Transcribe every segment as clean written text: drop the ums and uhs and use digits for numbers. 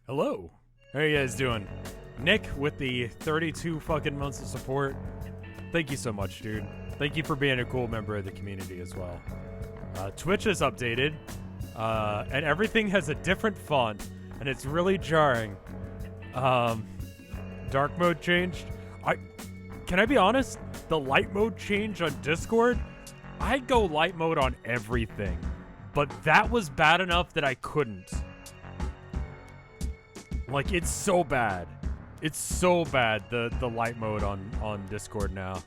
Hello. How are you guys doing? Nick with the 32 fucking months of support. Thank you so much, dude. Thank you for being a cool member of the community as well. Twitch is updated, and everything has a different font, and it's really jarring. Dark mode changed. Can I be honest? The light mode change on Discord, I'd go light mode on everything, but that was bad enough that I couldn't. Like, it's so bad. It's so bad, the light mode on Discord now.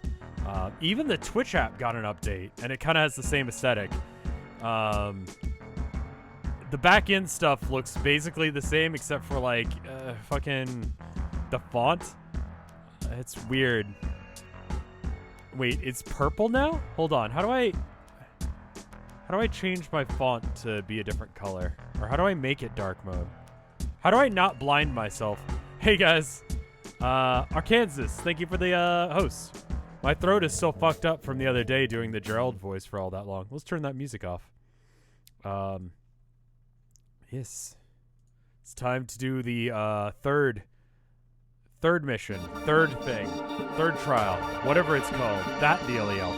Even the Twitch app got an update, and it kind of has the same aesthetic. The back-end stuff looks basically the same, except for, like, fucking the font. It's weird. Wait, it's purple now? Hold on, how do I change my font to be a different color? Or how do I make it dark mode? How do I not blind myself? Hey guys, Arkansas, thank you for the host. My throat is so fucked up from the other day doing the Gerald voice for all that long. Let's turn that music off. Yes, it's time to do the third mission, third thing, third trial, whatever it's called. That dealio.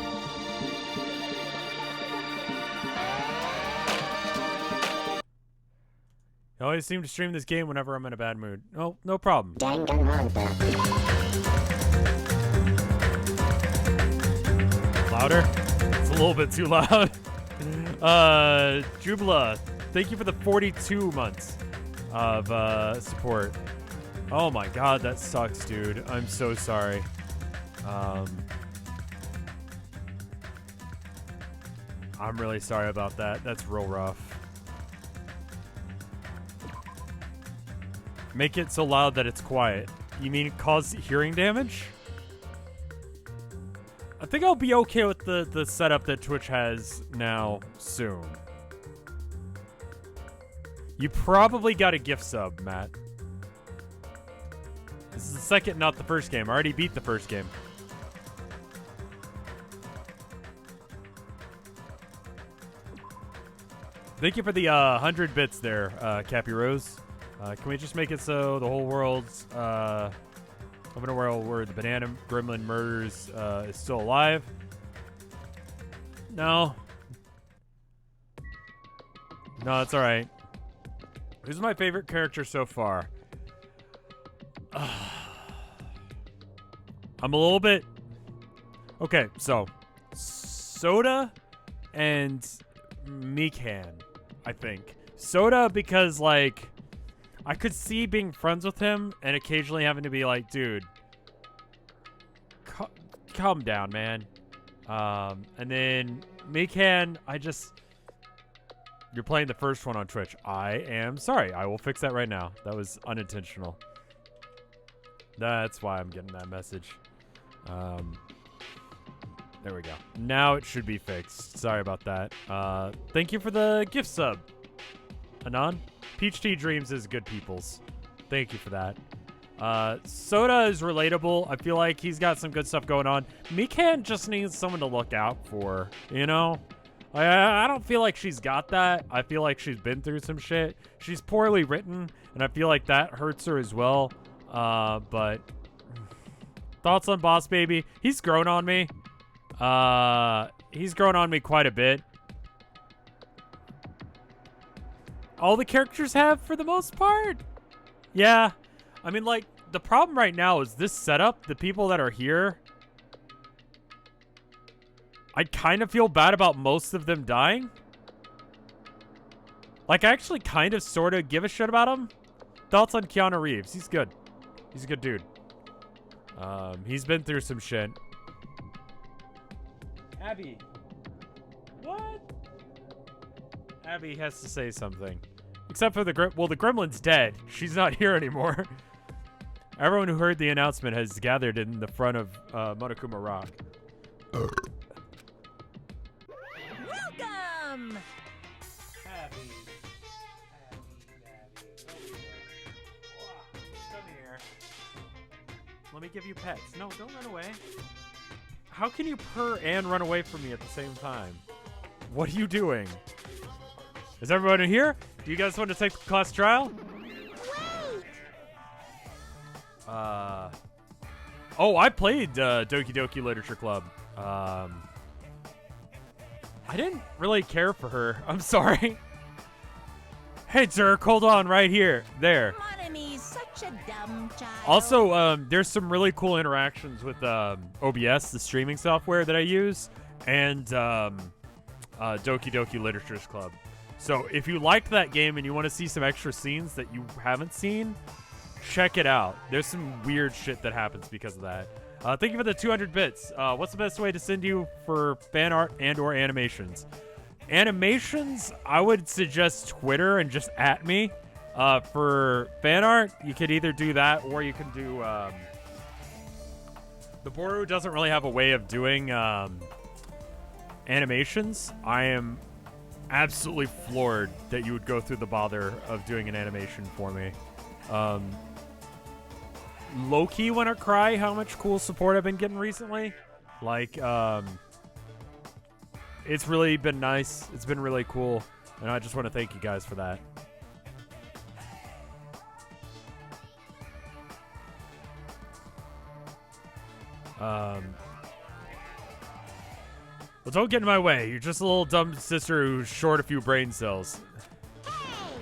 I always seem to stream this game whenever I'm in a bad mood. Oh, no problem. Louder? It's a little bit too loud. Jubila, thank you for the 42 months of support. Oh my god, that sucks, dude. I'm so sorry. I'm really sorry about that. That's real rough. Make it so loud that it's quiet. You mean cause hearing damage? I think I'll be okay with the setup that Twitch has now soon. You probably got a gift sub, Matt. This is the second, not the first game. I already beat the first game. Thank you for the 100 bits there, Cappy Rose. Can we just make it so the whole world's up in a world where the banana gremlin murders is still alive? No. No, that's alright. Who's my favorite character so far? I'm a little bit... Okay, so Soda and Mikan, I think. Soda because, like... I could see being friends with him and occasionally having to be like, dude, calm down, man. And then Mikan, you're playing the first one on Twitch. I am sorry. I will fix that right now. That was unintentional. That's why I'm getting that message. There we go. Now it should be fixed. Sorry about that. Thank you for the gift sub, Anon. Peach Tea Dreams is good people's. Thank you for that. Soda is relatable. I feel like he's got some good stuff going on. Mikan just needs someone to look out for, you know? I don't feel like she's got that. I feel like she's been through some shit. She's poorly written, and I feel like that hurts her as well. But thoughts on Boss Baby? He's grown on me. He's grown on me quite a bit. All the characters have, for the most part. Yeah. I mean, like, the problem right now is this setup, the people that are here, I kind of feel bad about most of them dying. Like, I actually kind of sort of give a shit about him. Thoughts on Keanu Reeves? He's good. He's a good dude. He's been through some shit. Abby. What? Abby has to say something. Except for the gremlin's dead. She's not here anymore. Everyone who heard the announcement has gathered in the front of Monokuma Rock. Welcome! Abby. Come here. Let me give you pets. No, don't run away. How can you purr and run away from me at the same time? What are you doing? Is everyone in here? Do you guys want to take the class trial? Wait! Oh, I played Doki Doki Literature Club. I didn't really care for her. I'm sorry. Hey, Zerk, hold on right here. There. Such a dumb child. Also, there's some really cool interactions with OBS, the streaming software that I use, and Doki Doki Literatures Club. So if you liked that game and you want to see some extra scenes that you haven't seen, check it out. There's some weird shit that happens because of that. Thank you for the 200 bits. What's the best way to send you for fan art and or animations? Animations, I would suggest Twitter and just @ me. For fan art, you could either do that or you can do... the Boru doesn't really have a way of doing animations. I am absolutely floored that you would go through the bother of doing an animation for me. Low-key want to cry how much cool support I've been getting recently. Like, it's really been nice. It's been really cool. And I just want to thank you guys for that. Well, don't get in my way. You're just a little dumb sister who's short a few brain cells.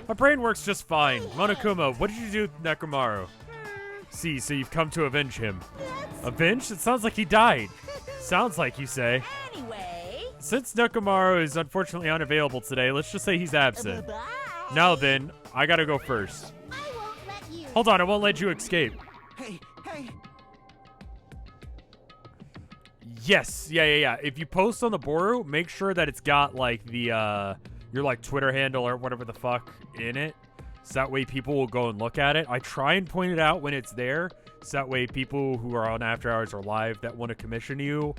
My brain works just fine. Monokuma, what did you do with Nekomaru? See, so you've come to avenge him. Avenge? It sounds like he died. Sounds like you say. Anyway. Since Nekomaru is unfortunately unavailable today, let's just say he's absent. Now then, I gotta go first. I won't let you. Hold on, I won't let you escape. Hey. Yes, yeah. If you post on the Boru, make sure that it's got like the your like Twitter handle or whatever the fuck in it. So that way people will go and look at it. I try and point it out when it's there. So that way people who are on After Hours or live that want to commission you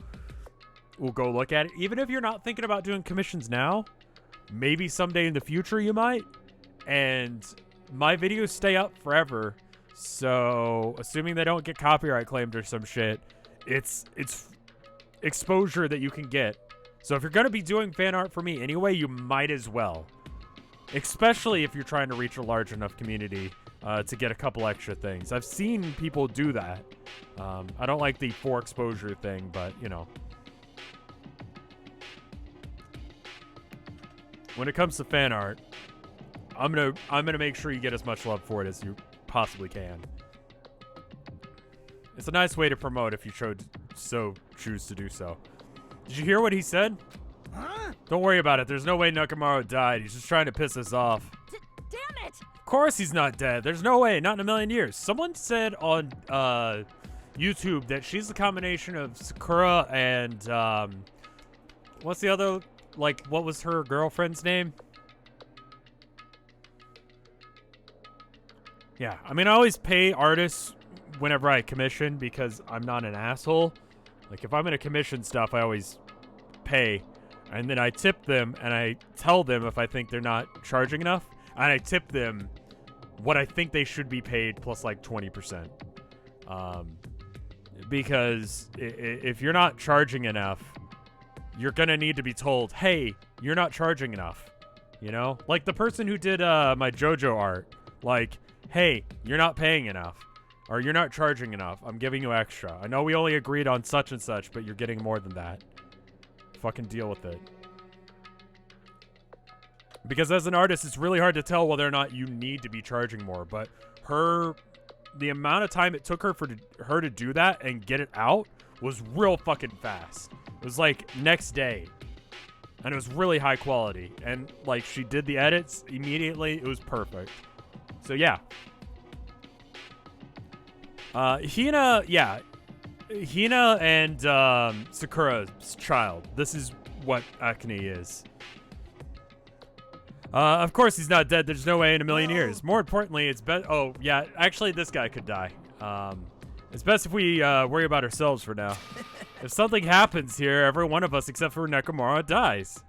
will go look at it. Even if you're not thinking about doing commissions now, maybe someday in the future you might. And my videos stay up forever. So assuming they don't get copyright claimed or some shit, it's exposure that you can get. So if you're going to be doing fan art for me anyway, you might as well. Especially if you're trying to reach a large enough community to get a couple extra things. I've seen people do that. I don't like the for exposure thing, but you know. When it comes to fan art, I'm gonna make sure you get as much love for it as you possibly can. It's a nice way to promote if you choose to do so. Did you hear what he said? Huh? Don't worry about it. There's no way Nekomaru died. He's just trying to piss us off. Damn it! Of course he's not dead. There's no way. Not in a million years. Someone said on YouTube that she's the combination of Sakura and what's the other, like, what was her girlfriend's name? Yeah, I mean, I always pay artists whenever I commission because I'm not an asshole. Like, if I'm going to commission stuff, I always pay. And then I tip them, and I tell them if I think they're not charging enough. And I tip them what I think they should be paid plus, like, 20%. Because if you're not charging enough, you're going to need to be told, hey, you're not charging enough. You know? Like, the person who did my JoJo art. Like, hey, you're not paying enough. Or you're not charging enough. I'm giving you extra. I know we only agreed on such and such, but you're getting more than that. Fucking deal with it. Because as an artist, it's really hard to tell whether or not you need to be charging more. But the amount of time it took her to do that and get it out was real fucking fast. It was like next day. And it was really high quality. And like she did the edits immediately. It was perfect. So yeah. Hina and Sakura's child. This is what Acne is. Of course he's not dead. There's no way in a million years. More importantly, it's best. Oh yeah, actually this guy could die. It's best if we worry about ourselves for now. If something happens here, every one of us except for Nekomaru dies.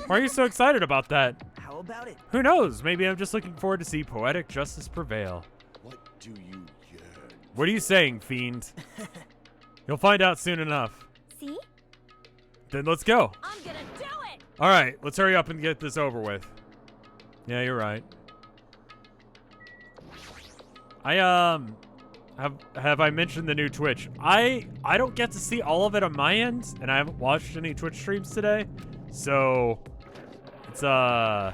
Why are you so excited about that? How about it? Who knows? Maybe I'm just looking forward to see poetic justice prevail. What do you yearn? What are you saying, fiend? You'll find out soon enough. See? Then let's go. I'm gonna do it! All right, let's hurry up and get this over with. Yeah, you're right. I have I mentioned the new Twitch? I don't get to see all of it on my end, and I haven't watched any Twitch streams today, so it's yeah,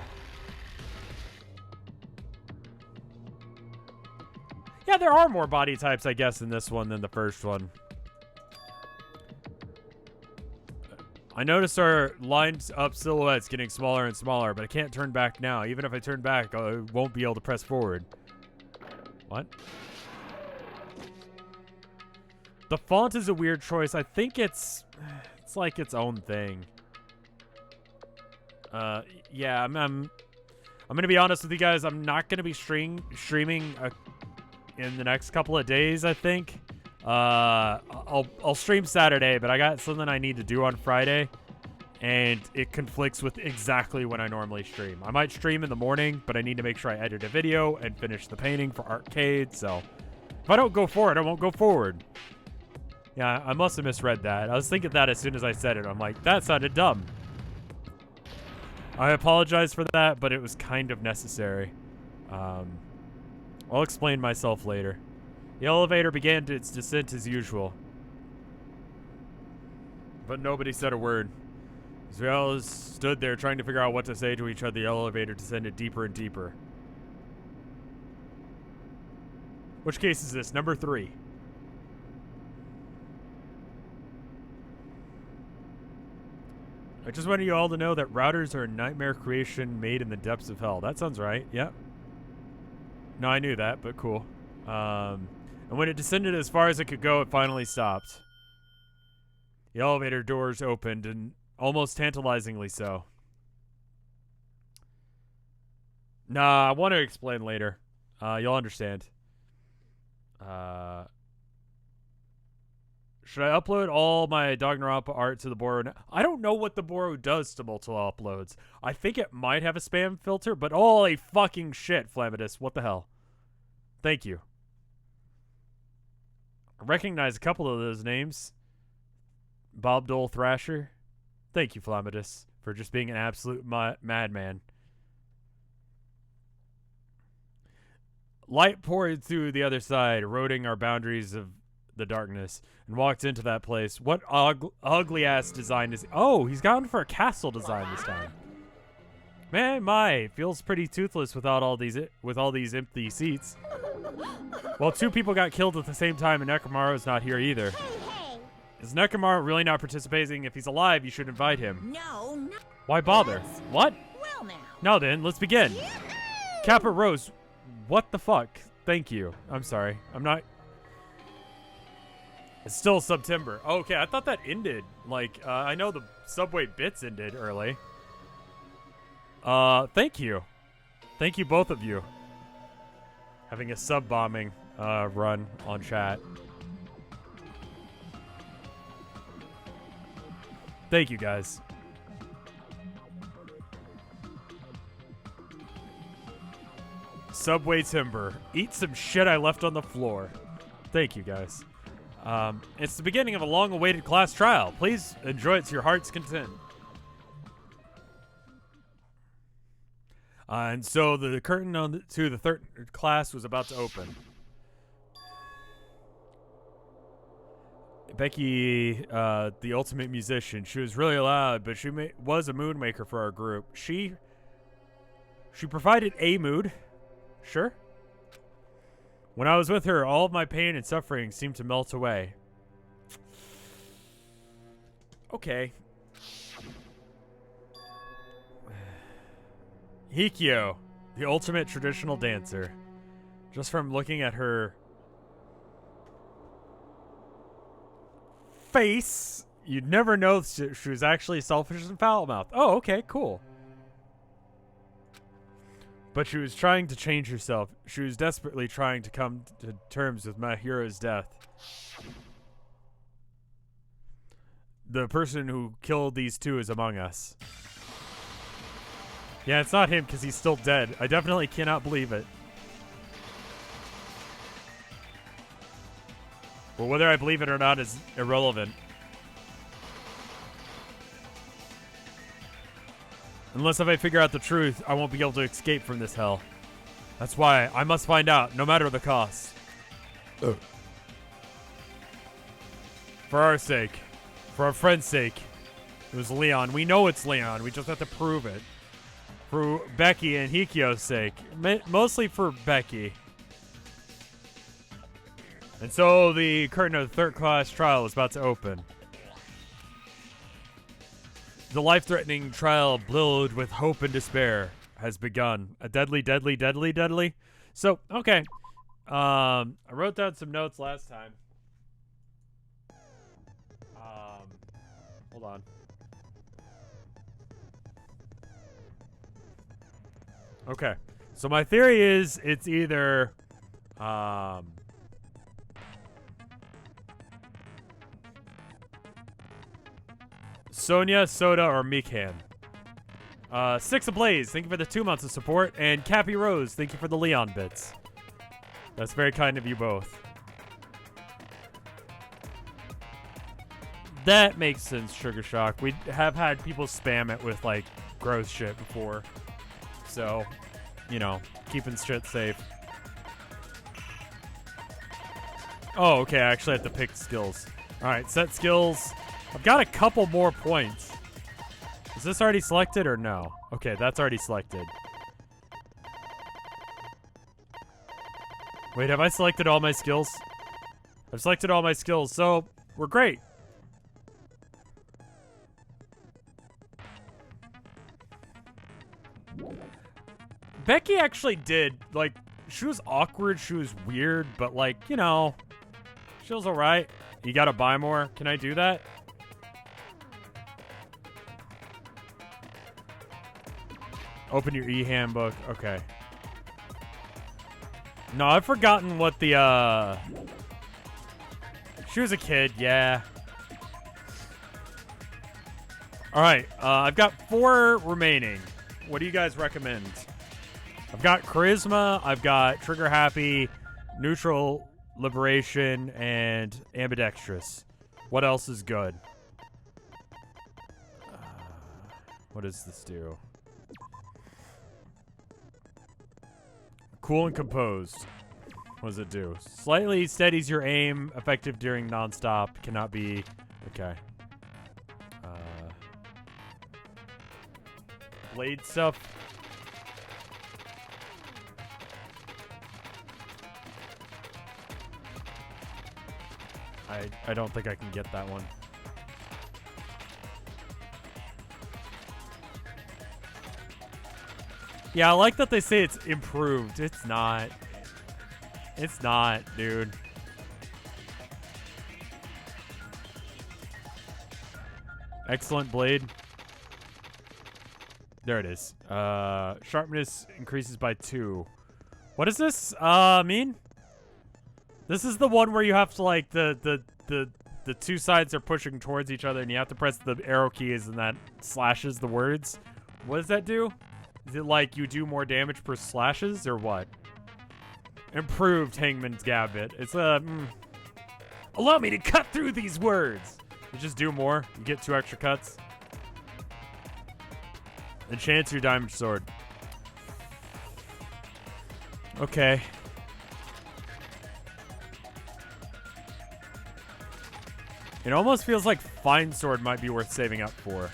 there are more body types, I guess, in this one than the first one. I noticed our lined up silhouettes getting smaller and smaller, but I can't turn back now. Even if I turn back, I won't be able to press forward. What? The font is a weird choice. I think it's like its own thing. Yeah, I'm gonna be honest with you guys. I'm not gonna be streaming in the next couple of days, I think. I'll stream Saturday, but I got something I need to do on Friday, and it conflicts with exactly when I normally stream. I might stream in the morning, but I need to make sure I edit a video and finish the painting for Arcade, so if I don't go forward, I won't go forward. Yeah, I must have misread that. I was thinking that as soon as I said it. I'm like, that sounded dumb. I apologize for that, but it was kind of necessary. I'll explain myself later. The elevator began its descent as usual. But nobody said a word. As we all stood there trying to figure out what to say to each other, the elevator descended deeper and deeper. Which case is this? Number 3. I just wanted you all to know that routers are a nightmare creation made in the depths of hell. That sounds right. Yep. No, I knew that, but cool. And when it descended as far as it could go, it finally stopped. The elevator doors opened, and almost tantalizingly so. Nah, I want to explain later. You'll understand. Should I upload all my Danganronpa art to the Boro? I don't know what the Boro does to multiple uploads. I think it might have a spam filter, but holy fucking shit, Flamadus. What the hell? Thank you. I recognize a couple of those names. Bob Dole Thrasher. Thank you, Flamadus, for just being an absolute madman. Light poured through the other side, eroding our boundaries of the darkness, and walked into that place. What ugly-ass design is... Oh, he's gone for a castle design this time. Man, it feels pretty toothless without all these empty seats. Well, 2 people got killed at the same time, and Nekomaru's not here either. Hey. Is Nekomaru really not participating? If he's alive, you should invite him. No. Why bother? What? Well now. Now then, let's begin. Kappa Rose, what the fuck? Thank you. I'm sorry. I'm not... It's still September. Oh, okay, I thought that ended. Like, I know the Subway Bits ended early. Thank you. Thank you, both of you. Having a sub-bombing run on chat. Thank you, guys. Subway Timber. Eat some shit I left on the floor. Thank you, guys. It's the beginning of a long-awaited class trial. Please enjoy it to your heart's content. And so the curtain to the third class was about to open. Becky, the ultimate musician, she was really loud, but she was a mood maker for our group. She provided a mood. Sure. When I was with her, all of my pain and suffering seemed to melt away. Okay. Hikyo, the ultimate traditional dancer. Just from looking at her face, you'd never know she was actually selfish and foul-mouthed. Oh, okay, cool. But she was trying to change herself. She was desperately trying to come to terms with my hero's death. The person who killed these 2 is among us. Yeah, it's not him because he's still dead. I definitely cannot believe it. Well, whether I believe it or not is irrelevant. Unless if I figure out the truth, I won't be able to escape from this hell. That's why I must find out, no matter the cost. For our sake. For our friend's sake. It was Leon. We know it's Leon. We just have to prove it. For Becky and Hikyo's sake. Mostly for Becky. And so the curtain of the third-class trial is about to open. The life-threatening trial, blilled with hope and despair, has begun. A deadly, deadly, deadly, deadly. So, okay. I wrote down some notes last time. Hold on. Okay. So my theory is it's either, Sonia, Soda, or Mikan. Six Ablaze, thank you for the 2 months of support. And Cappy Rose, thank you for the Leon bits. That's very kind of you both. That makes sense, Sugar Shock. We have had people spam it with, like, gross shit before. So, you know, keeping shit safe. Oh, okay, I actually have to pick skills. Alright, set skills. I've got a couple more points. Is this already selected or no? Okay, that's already selected. Wait, have I selected all my skills? I've selected all my skills, so we're great. Becky actually did, like, she was awkward, she was weird, but, like, you know, she was alright. You gotta buy more. Can I do that? Open your e-handbook. Okay. No, I've forgotten what the, she was a kid, yeah. Alright, I've got 4 remaining. What do you guys recommend? I've got Charisma, I've got Trigger Happy, Neutral, Liberation, and Ambidextrous. What else is good? What does this do? Cool and Composed. What does it do? Slightly steadies your aim, effective during non-stop, cannot be... Okay. Blade stuff. I don't think I can get that one. Yeah, I like that they say it's improved. It's not. It's not, dude. Excellent blade. There it is. Sharpness increases by 2. What does this mean? This is the one where you have to, like, the 2 sides are pushing towards each other and you have to press the arrow keys and that slashes the words. What does that do? Is it like you do more damage per slashes or what? Improved Hangman's gambit. It's allow me to cut through these words. You just do more. You get 2 extra cuts. Enchant your diamond sword. Okay. It almost feels like Fine Sword might be worth saving up for.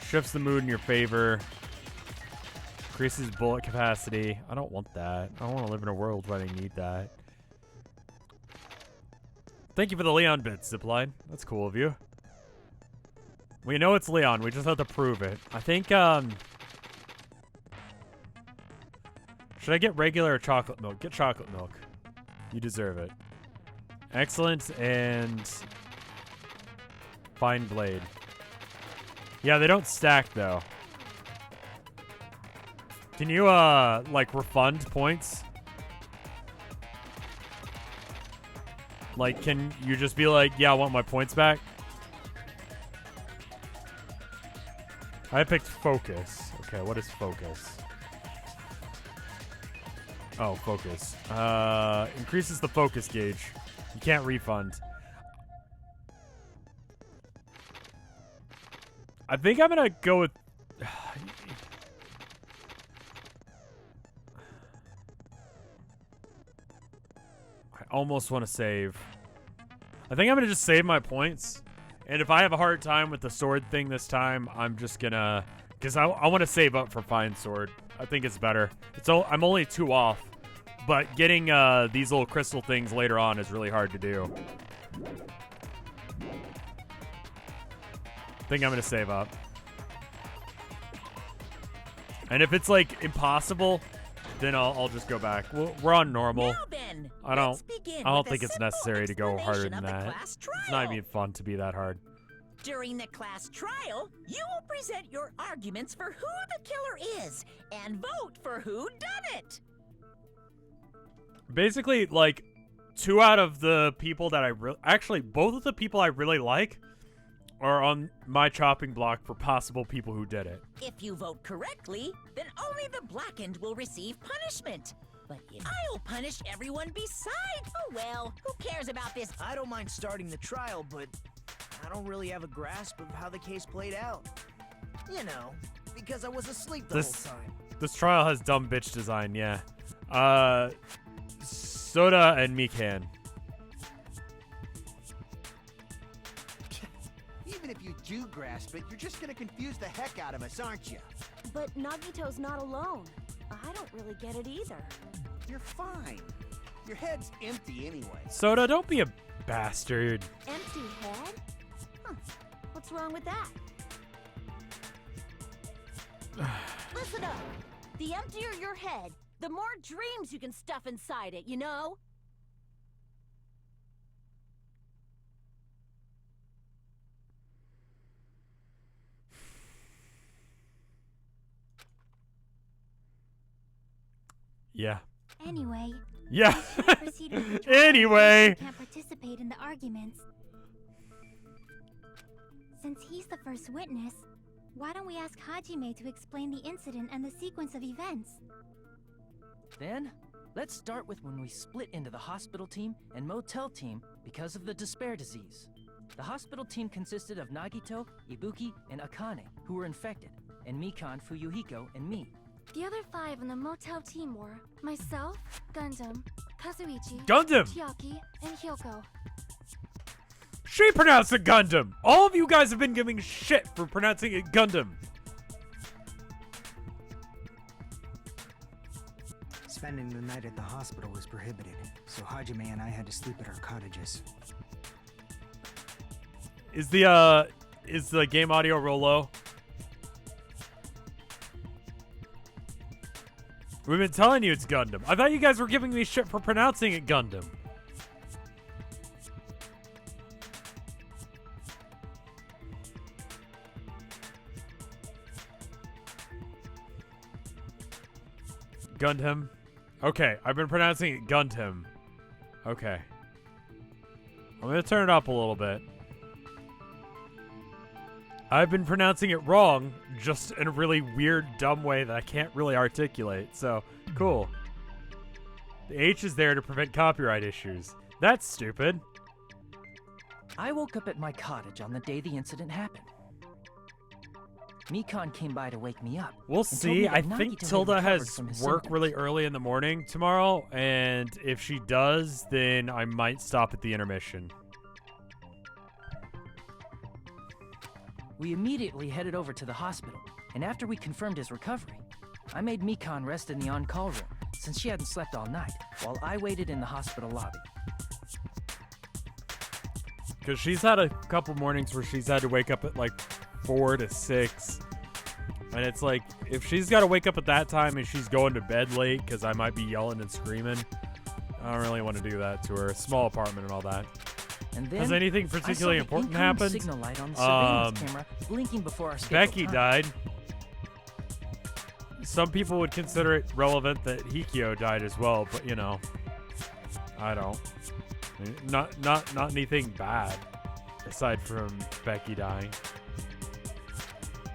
Shifts the mood in your favor. Increases bullet capacity. I don't want that. I don't want to live in a world where I need that. Thank you for the Leon bits, Zipline. That's cool of you. We know it's Leon. We just have to prove it. I think, should I get regular or chocolate milk? Get chocolate milk. You deserve it. Excellent and fine blade. Yeah, they don't stack though. Can you like refund points? Like, can you just be like, yeah, I want my points back? I picked focus. Okay, what is focus? Oh, focus. Increases the focus gauge. You can't refund. I think I'm gonna go with... I almost want to save. I think I'm gonna just save my points, and if I have a hard time with the sword thing this time, I'm just gonna, because I want to save up for fine sword. I think it's better. I'm only 2 off, but getting these little crystal things later on is really hard to do. I think I'm gonna save up, and if it's like impossible, then I'll just go back. We're on normal. Now then, I let's don't begin think with a it's simple necessary to go harder explanation than of the that. class It's not trial. even fun to be that hard. During the class trial, you will present your arguments for who the killer is and vote for who done it. Basically, like, 2 out of the people that actually, both of the people I really like are on my chopping block for possible people who did it. If you vote correctly, then only the blackened will receive punishment. But if I'll punish everyone besides, oh well, who cares about this? I don't mind starting the trial, but I don't really have a grasp of how the case played out. You know, because I was asleep the whole time. This trial has dumb bitch design, yeah. Soda and Mikan. Even if you do grasp it, you're just gonna confuse the heck out of us, aren't you? But Nagito's not alone. I don't really get it either. You're fine. Your head's empty anyway. Soda, don't be a bastard. Empty head? Huh. What's wrong with that? Listen up. The emptier your head, the more dreams you can stuff inside it, you know? Yeah. Anyway, Yeah. we should proceed with the trial. Anyway. You can't participate in the arguments. Since he's the first witness, why don't we ask Hajime to explain the incident and the sequence of events? Then, let's start with when we split into the hospital team and motel team because of the despair disease. The hospital team consisted of Nagito, Ibuki, and Akane, who were infected, and Mikan, Fuyuhiko, and me. The other 5 on the motel team were myself, Gundam, Kazuichi, Gundam! Chiaki, and Hyoko. She pronounced it Gundam. All of you guys have been giving shit for pronouncing it Gundam. Spending the night at the hospital was prohibited, so Hajime and I had to sleep at our cottages. Is the game audio real low? We've been telling you it's Gundam. I thought you guys were giving me shit for pronouncing it Gundam. Gundam. Okay, I've been pronouncing it Gundam. Okay. I'm gonna turn it up a little bit. I've been pronouncing it wrong, just in a really weird, dumb way that I can't really articulate. So, cool. The H is there to prevent copyright issues. That's stupid. I woke up at my cottage on the day the incident happened. Mikan came by to wake me up. We'll and told me see. that I Nagito think had Tilda recovered has from his work symptoms. really early in the morning tomorrow, and if she does, then I might stop at the intermission. We immediately headed over to the hospital, and after we confirmed his recovery, I made Mikan rest in the on-call room, since she hadn't slept all night, while I waited in the hospital lobby. Because she's had a couple mornings where she's had to wake up at like 4 to 6. And it's like, if she's got to wake up at that time and she's going to bed late because I might be yelling and screaming, I don't really want to do that to her. Small apartment and all that. And then, Has anything particularly I saw the important incoming happened? signal light on the surveillance camera blinking before our scheduled Becky time. died. Some people would consider it relevant that Hikyo died as well, but you know, I don't. Not anything bad aside from Becky dying.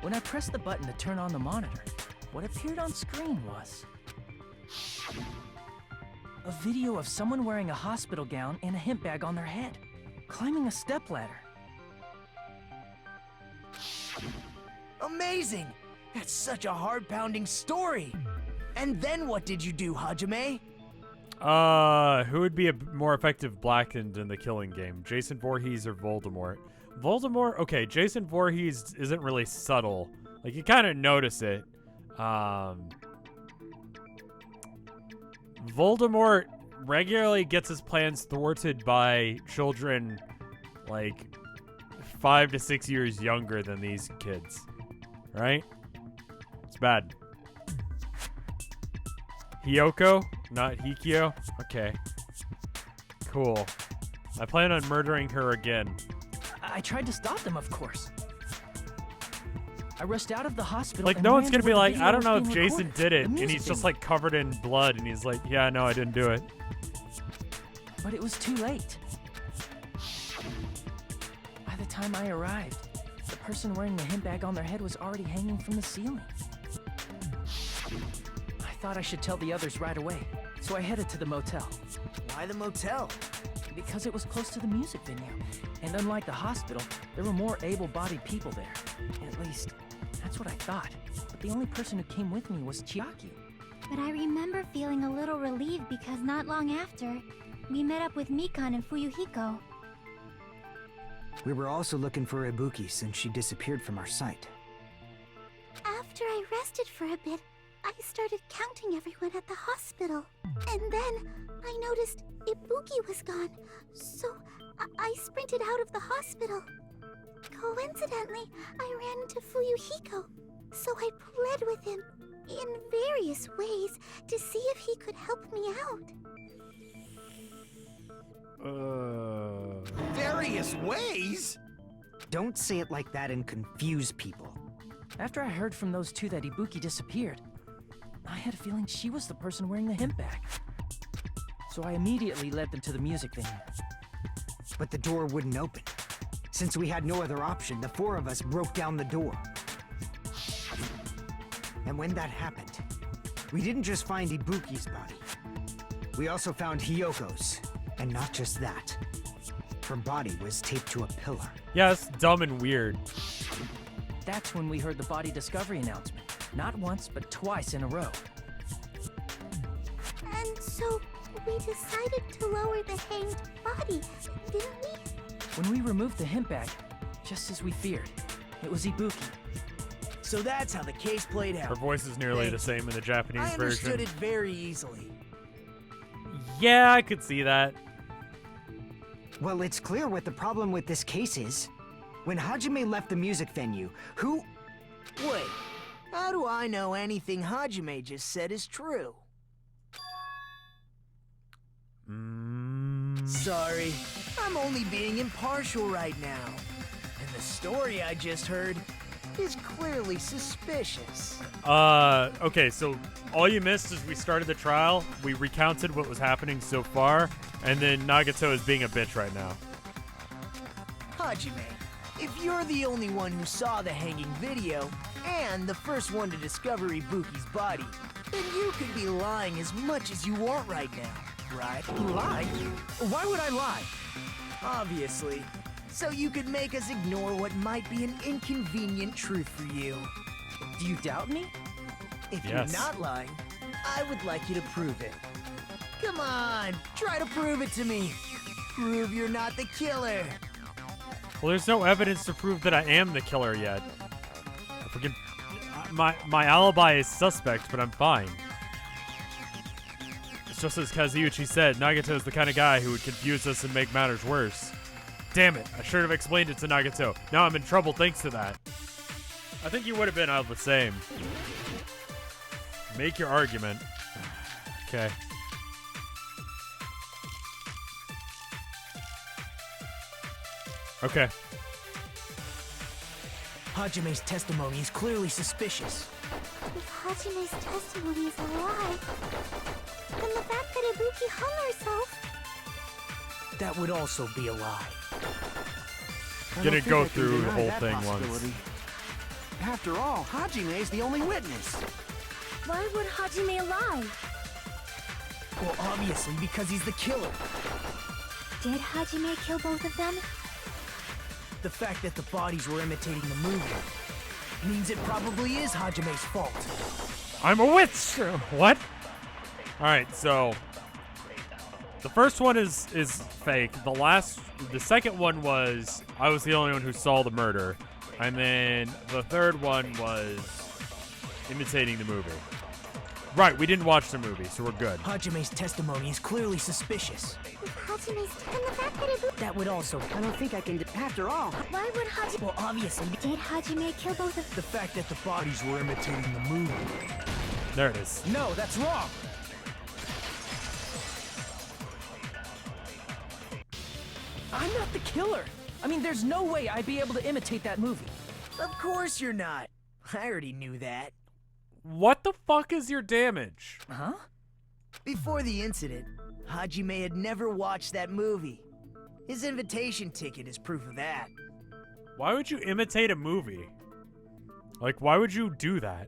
When I pressed the button to turn on the monitor, what appeared on screen was a video of someone wearing a hospital gown and a hemp bag on their head, climbing a stepladder. Amazing! That's such a heart-pounding story! And then what did you do, Hajime? Who would be a more effective blackened in the killing game? Jason Voorhees or Voldemort? Voldemort? Okay, Jason Voorhees isn't really subtle. Like, you kind of notice it. Voldemort regularly gets his plans thwarted by children, like, 5 to 6 years younger than these kids. Right? It's bad. Hiyoko? Not Hikyo? Okay. Cool. I plan on murdering her again. I tried to stop them, of course. I rushed out of the hospital. Like, and no one's ran gonna to be where like, the video I don't was know if being Jason recorded, did it, the and music he's just video. like covered in blood, and he's like, yeah, no, I didn't do it. But it was too late. By the time I arrived, the person wearing the hemp bag on their head was already hanging from the ceiling. I thought I should tell the others right away, so I headed to the motel. Why the motel? Because it was close to the music venue, and unlike the hospital, there were more able-bodied people there. At least, that's what I thought. But the only person who came with me was Chiaki. But I remember feeling a little relieved because not long after, we met up with Mikan and Fuyuhiko. We were also looking for Ibuki since she disappeared from our sight. After I rested for a bit, I started counting everyone at the hospital. And then I noticed Ibuki was gone, so I sprinted out of the hospital. Coincidentally, I ran into Fuyuhiko, so I pled with him in various ways to see if he could help me out. Various ways? Don't say it like that and confuse people. After I heard from those two that Ibuki disappeared, I had a feeling she was the person wearing the hemp bag. So I immediately led them to the music venue. But the door wouldn't open. Since we had no other option, the four of us broke down the door. And when that happened, we didn't just find Ibuki's body. We also found Hiyoko's. And not just that. Her body was taped to a pillar. Yeah, it's dumb and weird. That's when we heard the body discovery announcement. Not once, but twice in a row. And so we decided to lower the hanged body, didn't we? When we removed the hemp bag, just as we feared, it was Ibuki. So that's how the case played Her out. voice is nearly the same in the Japanese I understood version. it very easily. Yeah, I could see that. Well, it's clear what the problem with this case is. When Hajime left the music venue, who... Wait, how do I know anything Hajime just said is true? Sorry, I'm only being impartial right now. And the story I just heard is clearly suspicious. Okay, so all you missed is we started the trial, we recounted what was happening so far, and then Nagato is being a bitch right now. Hajime, if you're the only one who saw the hanging video, and the first one to discover Ibuki's body, then you could be lying as much as you want right now, right? Lie? Why would I lie? Obviously. So you could make us ignore what might be an inconvenient truth for you. Do you doubt me? If Yes. you're not lying, I would like you to prove it. Come on, try to prove it to me. Prove you're not the killer. Well, there's no evidence to prove that I am the killer yet. Freaking, my alibi is suspect, but I'm fine. It's just as Kazuichi said, Nagato is the kind of guy who would confuse us and make matters worse. Damn it, I should have explained it to Nagato. Now I'm in trouble thanks to that. I think you would have been all the same. Make your argument. Okay. Okay. Hajime's testimony is clearly suspicious. If Hajime's testimony is a lie, then the fact that Ibuki hung herself... That would also be a lie. Gonna go through the whole thing once. After all, Hajime is the only witness. Why would Hajime lie? Well, obviously because he's the killer. Did Hajime kill both of them? The fact that the bodies were imitating the movie means it probably is Hajime's fault. I'm a witch! What? Alright, so The first one is fake. The second one was I was the only one who saw the murder, and then the third one was imitating the movie. Right, we didn't watch the movie, so we're good. Hajime's testimony is clearly suspicious. Hajime's and the fact that That would also... I don't think I can... After all... Why would Hajime... Well, obviously... Did Hajime kill both of... The fact that the bodies were imitating the movie. There it is. No, that's wrong! I'm not the killer. I mean, there's no way I'd be able to imitate that movie. Of course you're not. I already knew that. What the fuck is your damage? Huh? Before the incident, Hajime had never watched that movie. His invitation ticket is proof of that. Why would you imitate a movie? Like, why would you do that?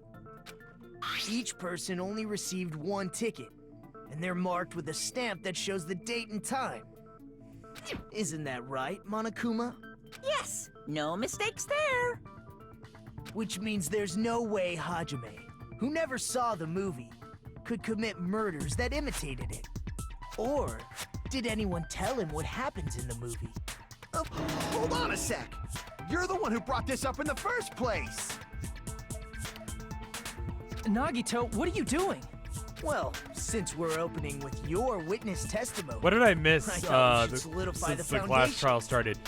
Each person only received one ticket, and they're marked with a stamp that shows the date and time. Isn't that right, Monokuma? Yes, no mistakes there. Which means there's no way Hajime, who never saw the movie, could commit murders that imitated it. Or did anyone tell him what happens in the movie? Hold on a sec. You're the one who brought this up in the first place. Nagito, what are you doing? Well, since we're opening with your witness testimony... What did I miss thought we should solidify since the the class foundation. trial started?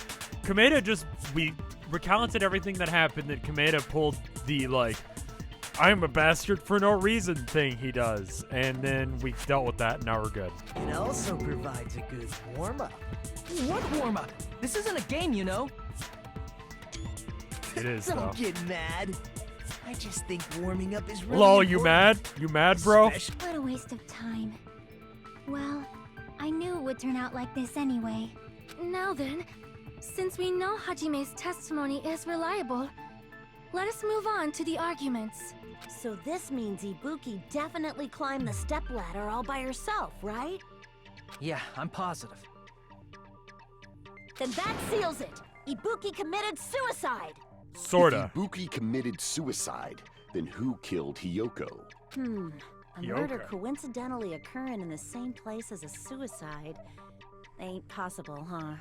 We recounted everything that happened, and Kameda pulled the, like, I'm a bastard for no reason thing he does. And then we dealt with that, and now we're good. It also provides a good warm-up. What warm-up? This isn't a game, you know. It is, Don't though. get mad. I just think warming up is really Hello, you important. mad? You mad, bro? What a waste of time. Well, I knew it would turn out like this anyway. Now then, since we know Hajime's testimony is reliable, let us move on to the arguments. So this means Ibuki definitely climbed the stepladder all by herself, right? Yeah, I'm positive. Then that seals it. Ibuki committed suicide. Sorta. If Ibuki committed suicide, then who killed Hiyoko? A Hiyoko. murder coincidentally occurring in the same place as a suicide. Ain't possible, huh?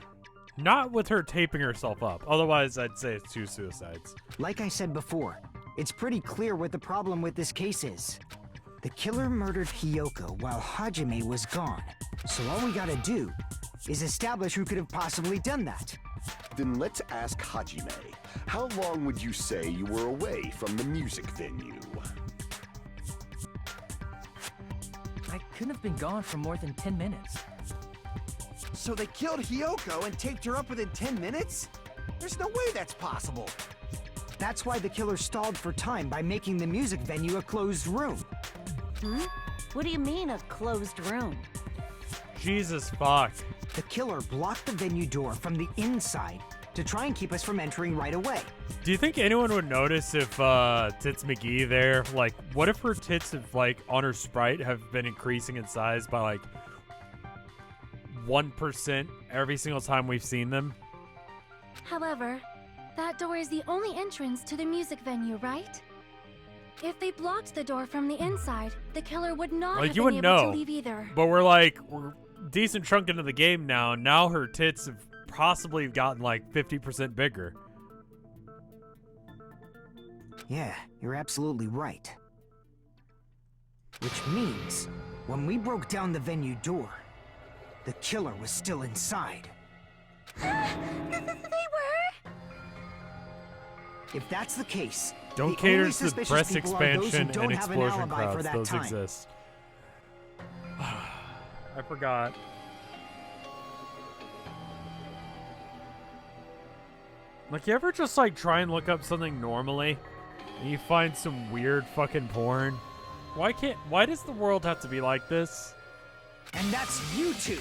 Not with her taping herself up. Otherwise, I'd say it's 2 suicides. Like I said before, it's pretty clear what the problem with this case is. The killer murdered Hiyoko while Hajime was gone. So all we gotta do is establish who could have possibly done that. Then let's ask Hajime. How long would you say you were away from the music venue? I couldn't have been gone for more than 10 minutes. So they killed Hiyoko and taped her up within 10 minutes? There's no way that's possible. That's why the killer stalled for time by making the music venue a closed room. What do you mean, a closed room? Jesus fuck. The killer blocked the venue door from the inside to try and keep us from entering right away. Do you think anyone would notice if Tits McGee there, like, what if her tits have, like, on her sprite have been increasing in size by, like, 1% every single time we've seen them? However, that door is the only entrance to the music venue, right? If they blocked the door from the inside, the killer would not Like, have you been wouldn't able know. to leave either. But we're decent chunk into the game now, and now her tits have possibly gotten, like, 50% bigger. Yeah, you're absolutely right. Which means, when we broke down the venue door, the killer was still inside. They were? If that's the case, Don't the cater only to the suspicious breast people are those who expansion don't and have an explosion alibi for crowds. that Those time. exist. I forgot. Like, you ever just, like, try and look up something normally, and you find some weird fucking porn? Why does the world have to be like this? And that's you two,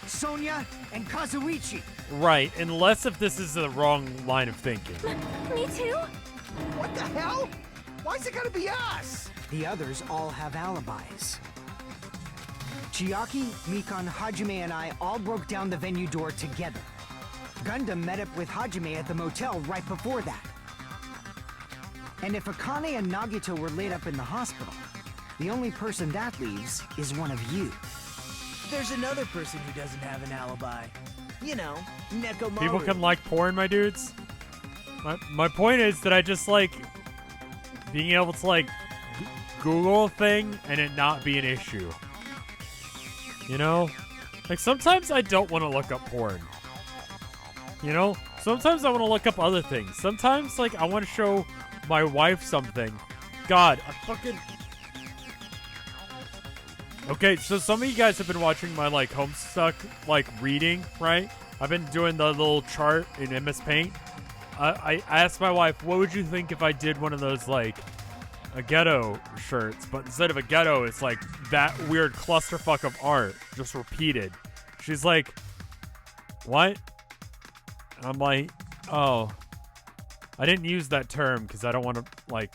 Sonia and Kazuichi. Right, unless if this is the wrong line of thinking. Me too? What the hell? Why's it gotta be us? The others all have alibis. Chiaki, Mikan, Hajime, and I all broke down the venue door together. Gundam met up with Hajime at the motel right before that. And if Akane and Nagito were laid up in the hospital, the only person that leaves is one of you. There's another person who doesn't have an alibi. You know, Nekomaru. People can like porn, my dudes. My point is that I just like being able to like Google a thing and it not be an issue. You know? Like sometimes I don't want to look up porn. You know? Sometimes I want to look up other things. Sometimes like I want to show my wife something. God, I fucking... Okay, so some of you guys have been watching my like Homestuck like reading, right? I've been doing the little chart in MS Paint. I asked my wife, what would you think if I did one of those like a ghetto shirts, but instead of a ghetto, it's like that weird clusterfuck of art just repeated. She's like, what? I'm like, oh, I didn't use that term because I don't want to like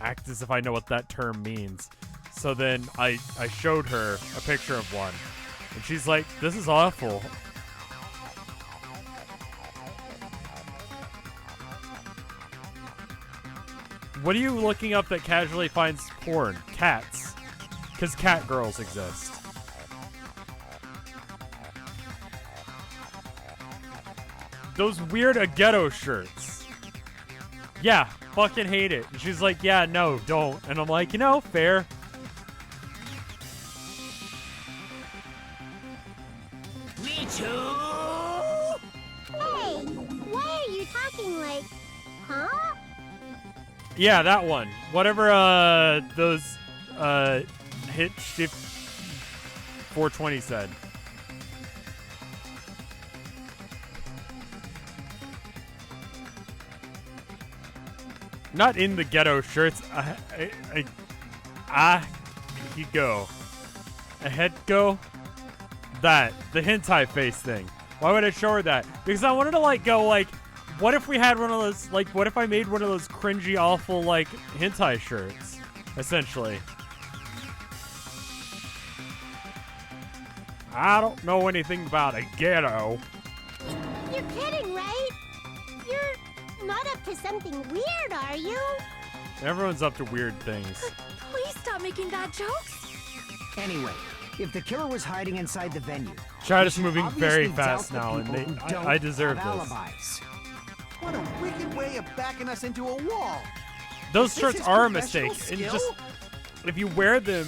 act as if I know what that term means. So then I showed her a picture of one, and she's like, this is awful. What are you looking up that casually finds porn? Cats. Because cat girls exist. Those weird ghetto shirts. Yeah, fucking hate it. And she's like, yeah, no, don't. And I'm like, you know, fair. Me too! Hey, why are you talking like, huh? Yeah, that one. Whatever those hit shift 420 said. Not in the ghetto shirts. You go. Ahead go. That. The hentai face thing. Why would I show her that? Because I wanted to like go like, what if we had one of those, like, what if I made one of those cringy, awful, like, hentai shirts, essentially. I don't know anything about a ghetto. You're kidding, right? You're not up to something weird, are you? Everyone's up to weird things. Please stop making bad jokes. Anyway, if the killer was hiding inside the venue, Chat is we should moving very obviously doubt fast the now, and people who don't I deserve have this. alibis. What a wicked way of backing us into a wall. Those Is this shirts his are a professional mistake. And skill? just, if you wear them,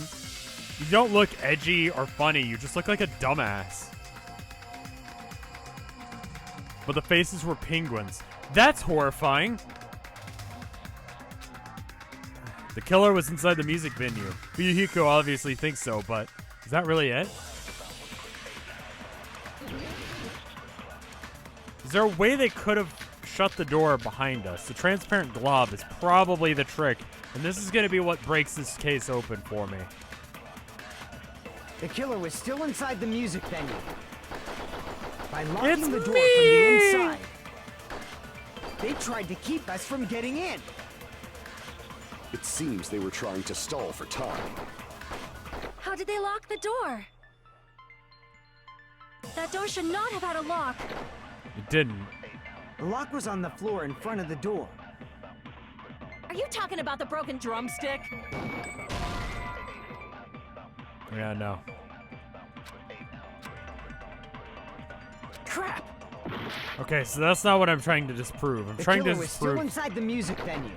you don't look edgy or funny. You just look like a dumbass. But the faces were penguins. That's horrifying. The killer was inside the music venue. Fuyuhiko obviously thinks so, but is that really it? Is there a way they could have shut the door behind us? The transparent glob is probably the trick, and this is going to be what breaks this case open for me. The killer was still inside the music venue. By locking It's the door me! from the inside, they tried to keep us from getting in. It seems they were trying to stall for time. How did they lock the door? That door should not have had a lock. It didn't. The lock was on the floor in front of the door. Are you talking about the broken drumstick? Yeah, no. Crap! Okay, so that's not what I'm trying to disprove. I'm The trying to killer was still disprove. inside the music venue.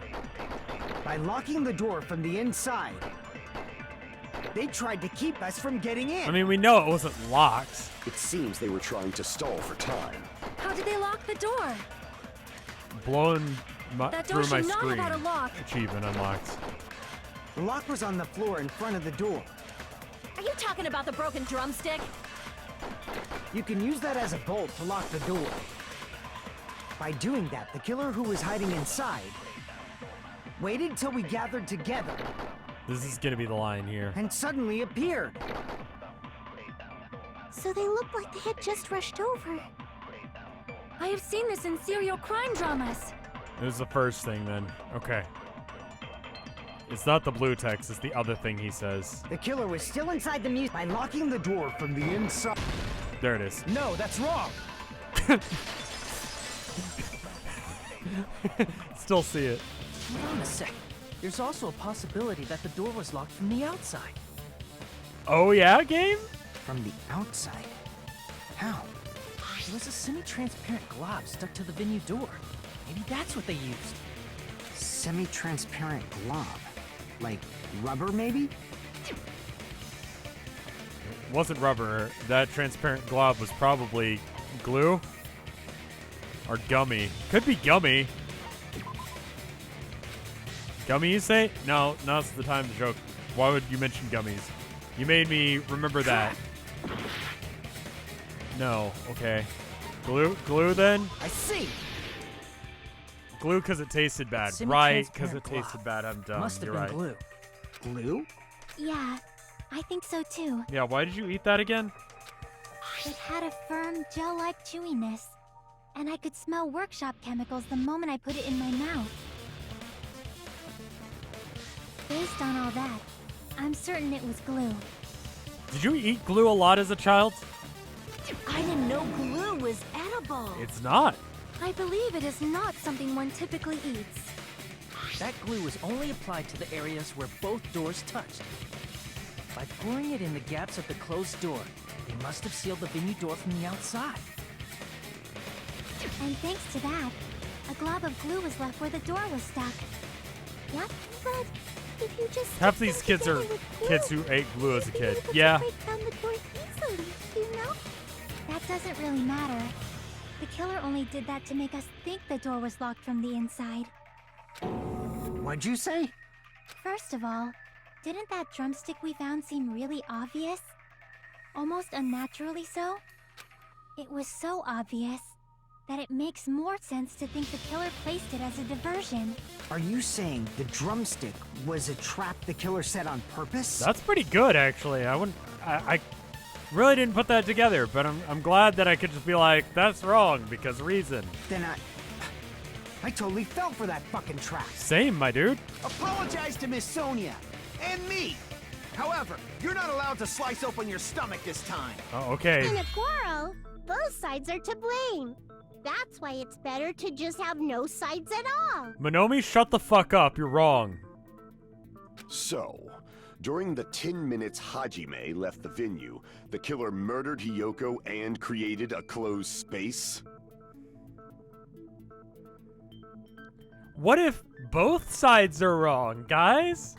By locking the door from the inside, they tried to keep us from getting in. I mean, we know it wasn't locked. It seems they were trying to stall for time. How did they lock the door? Blowing That door through my should not screen. have had a lock. Achievement unlocked. The lock was on the floor in front of the door. Are you talking about the broken drumstick? You can use that as a bolt to lock the door. By doing that, the killer who was hiding inside waited till we gathered together This is gonna be the line here. and suddenly appeared. So they looked like they had just rushed over. I have seen this in serial crime dramas. It was the first thing then. Okay. It's not the blue text, it's the other thing he says. The killer was still inside the music by locking the door from the inside. There it is. No, that's wrong. Still see it. Hold on a sec. There's also a possibility that the door was locked from the outside. Oh yeah, game? from the outside. How? It was a semi-transparent glob stuck to the venue door. Maybe that's what they used. Semi-transparent glob. Like rubber, maybe? It wasn't rubber. That transparent glob was probably glue. Or gummy. Could be gummy. Gummy, you say? No, now's the time to joke. Why would you mention gummies? You made me remember that. No, okay. Glue then? I see. Glue because it tasted bad. Right, because it tasted bad. I'm dumb. Must have You're been right. glue. Glue? Yeah, I think so too. Yeah, why did you eat that again? It had a firm, gel-like chewiness. And I could smell workshop chemicals the moment I put it in my mouth. Based on all that, I'm certain it was glue. Did you eat glue a lot as a child? I didn't know glue was edible. It's not. I believe it is not something one typically eats. That glue was only applied to the areas where both doors touched. By pouring it in the gaps of the closed door, they must have sealed the venue door from the outside. And thanks to that, a glob of glue was left where the door was stuck. Yep, but if you just Half stick these them kids are together with glue, kids who ate glue as a you'd be kid. able to Yeah. break down the door easily, you know? That doesn't really matter. The killer only did that to make us think the door was locked from the inside. What'd you say? First of all, didn't that drumstick we found seem really obvious? Almost unnaturally so? It was so obvious that it makes more sense to think the killer placed it as a diversion. Are you saying the drumstick was a trap the killer set on purpose? That's pretty good, actually. I really didn't put that together, but I'm glad that I could just be like, that's wrong because reason. Then I totally fell for that fucking trap. Same, my dude. Apologize to Miss Sonia and me. However, you're not allowed to slice open your stomach this time. Oh, okay. In a quarrel, both sides are to blame. That's why it's better to just have no sides at all. Monomi, shut the fuck up. You're wrong. So, during the 10 minutes Hajime left the venue, the killer murdered Hiyoko and created a closed space? What if both sides are wrong, guys?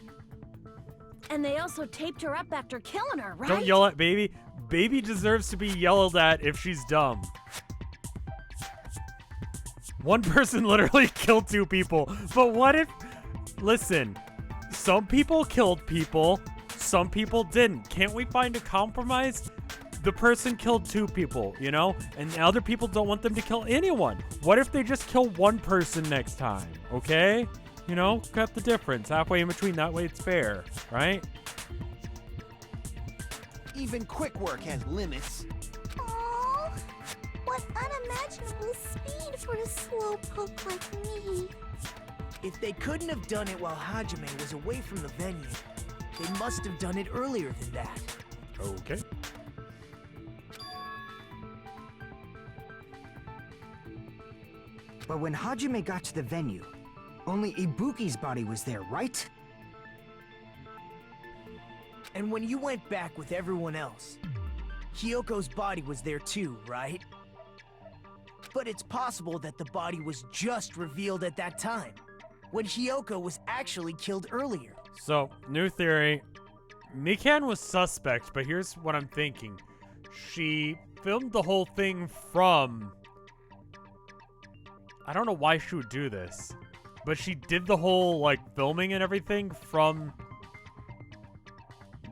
And they also taped her up after killing her, right? Don't yell at Baby. Baby deserves to be yelled at if she's dumb. One person literally killed two people. But what if... Listen, some people killed people, some people didn't. Can't we find a compromise? The person killed two people, you know? And the other people don't want them to kill anyone. What if they just kill one person next time, okay? You know, cut the difference halfway in between. That way it's fair, right? Even quick work has limits. Oh, what unimaginable speed for a slowpoke like me. If they couldn't have done it while Hajime was away from the venue, they must have done it earlier than that. Okay. But when Hajime got to the venue, only Ibuki's body was there, right? And when you went back with everyone else, Hiyoko's body was there too, right? But it's possible that the body was just revealed at that time, when Hiyoko was actually killed earlier. So, new theory. Mikan was suspect, but here's what I'm thinking. She filmed the whole thing from... I don't know why she would do this, but she did the whole, like, filming and everything from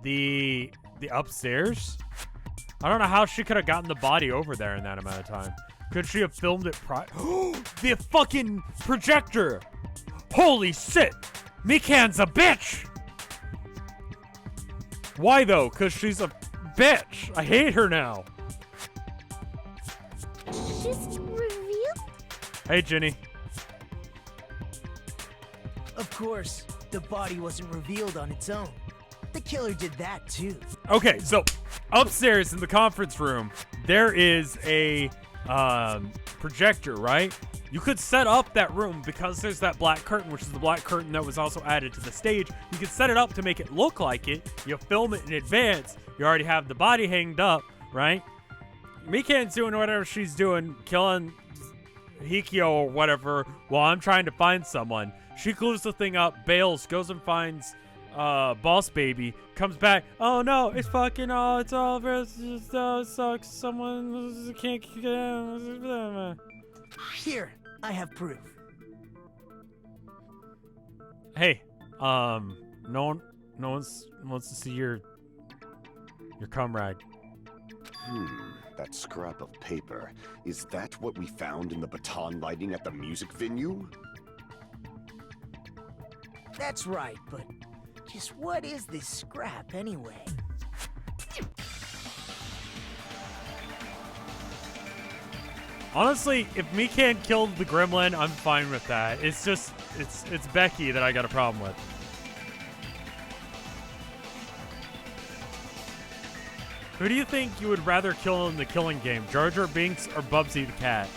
the upstairs. I don't know how she could have gotten the body over there in that amount of time. Could she have filmed it the fucking projector! Holy shit! Mikan's a bitch! Why though? Because she's a bitch. I hate her now. Just revealed? Hey, Jenny. Of course, the body wasn't revealed on its own. The killer did that too. Okay, so upstairs in the conference room, there is a projector, right? You could set up that room because there's that black curtain, which is the black curtain that was also added to the stage. You could set it up to make it look like it. You film it in advance. You already have the body hanged up, right? Mikan's doing whatever she's doing, killing Hikyo or whatever, while I'm trying to find someone. She clues the thing up, bails, goes and finds Boss Baby, comes back. Oh no, it's fucking all, it's all, it sucks. Someone can't. Here, I have proof. Hey, no one wants to see your comrade. That scrap of paper. Is that what we found in the baton lighting at the music venue? That's right, but just what is this scrap anyway? Honestly, if Mikan killed the gremlin, I'm fine with that. It's just, it's Becky that I got a problem with. Who do you think you would rather kill in the killing game? Jar Jar Binks or Bubsy the cat?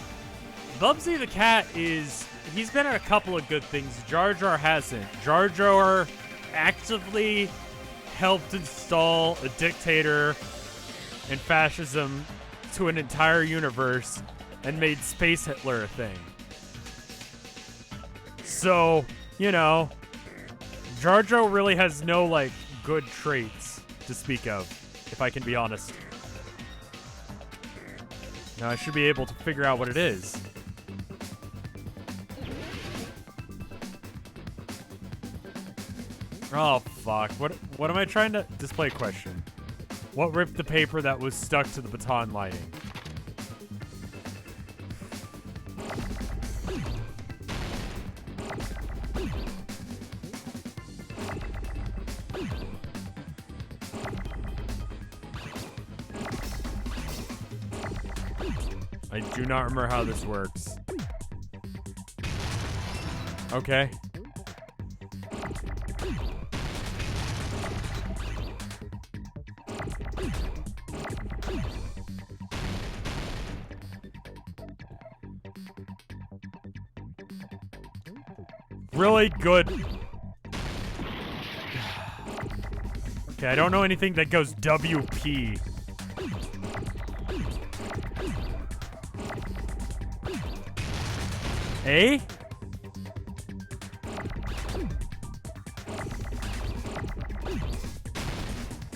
Bubsy the cat he's been in a couple of good things. Jar Jar hasn't. Jar Jar actively helped install a dictator and fascism to an entire universe and made Space Hitler a thing. So, you know, Jar Jar really has no, like, good traits to speak of, if I can be honest. Now, I should be able to figure out what it is. Oh, fuck. What am I trying to... Display a question. What ripped the paper that was stuck to the baton lighting? I do not remember how this works. Okay. Really good. Okay, I don't know anything that goes WP. A?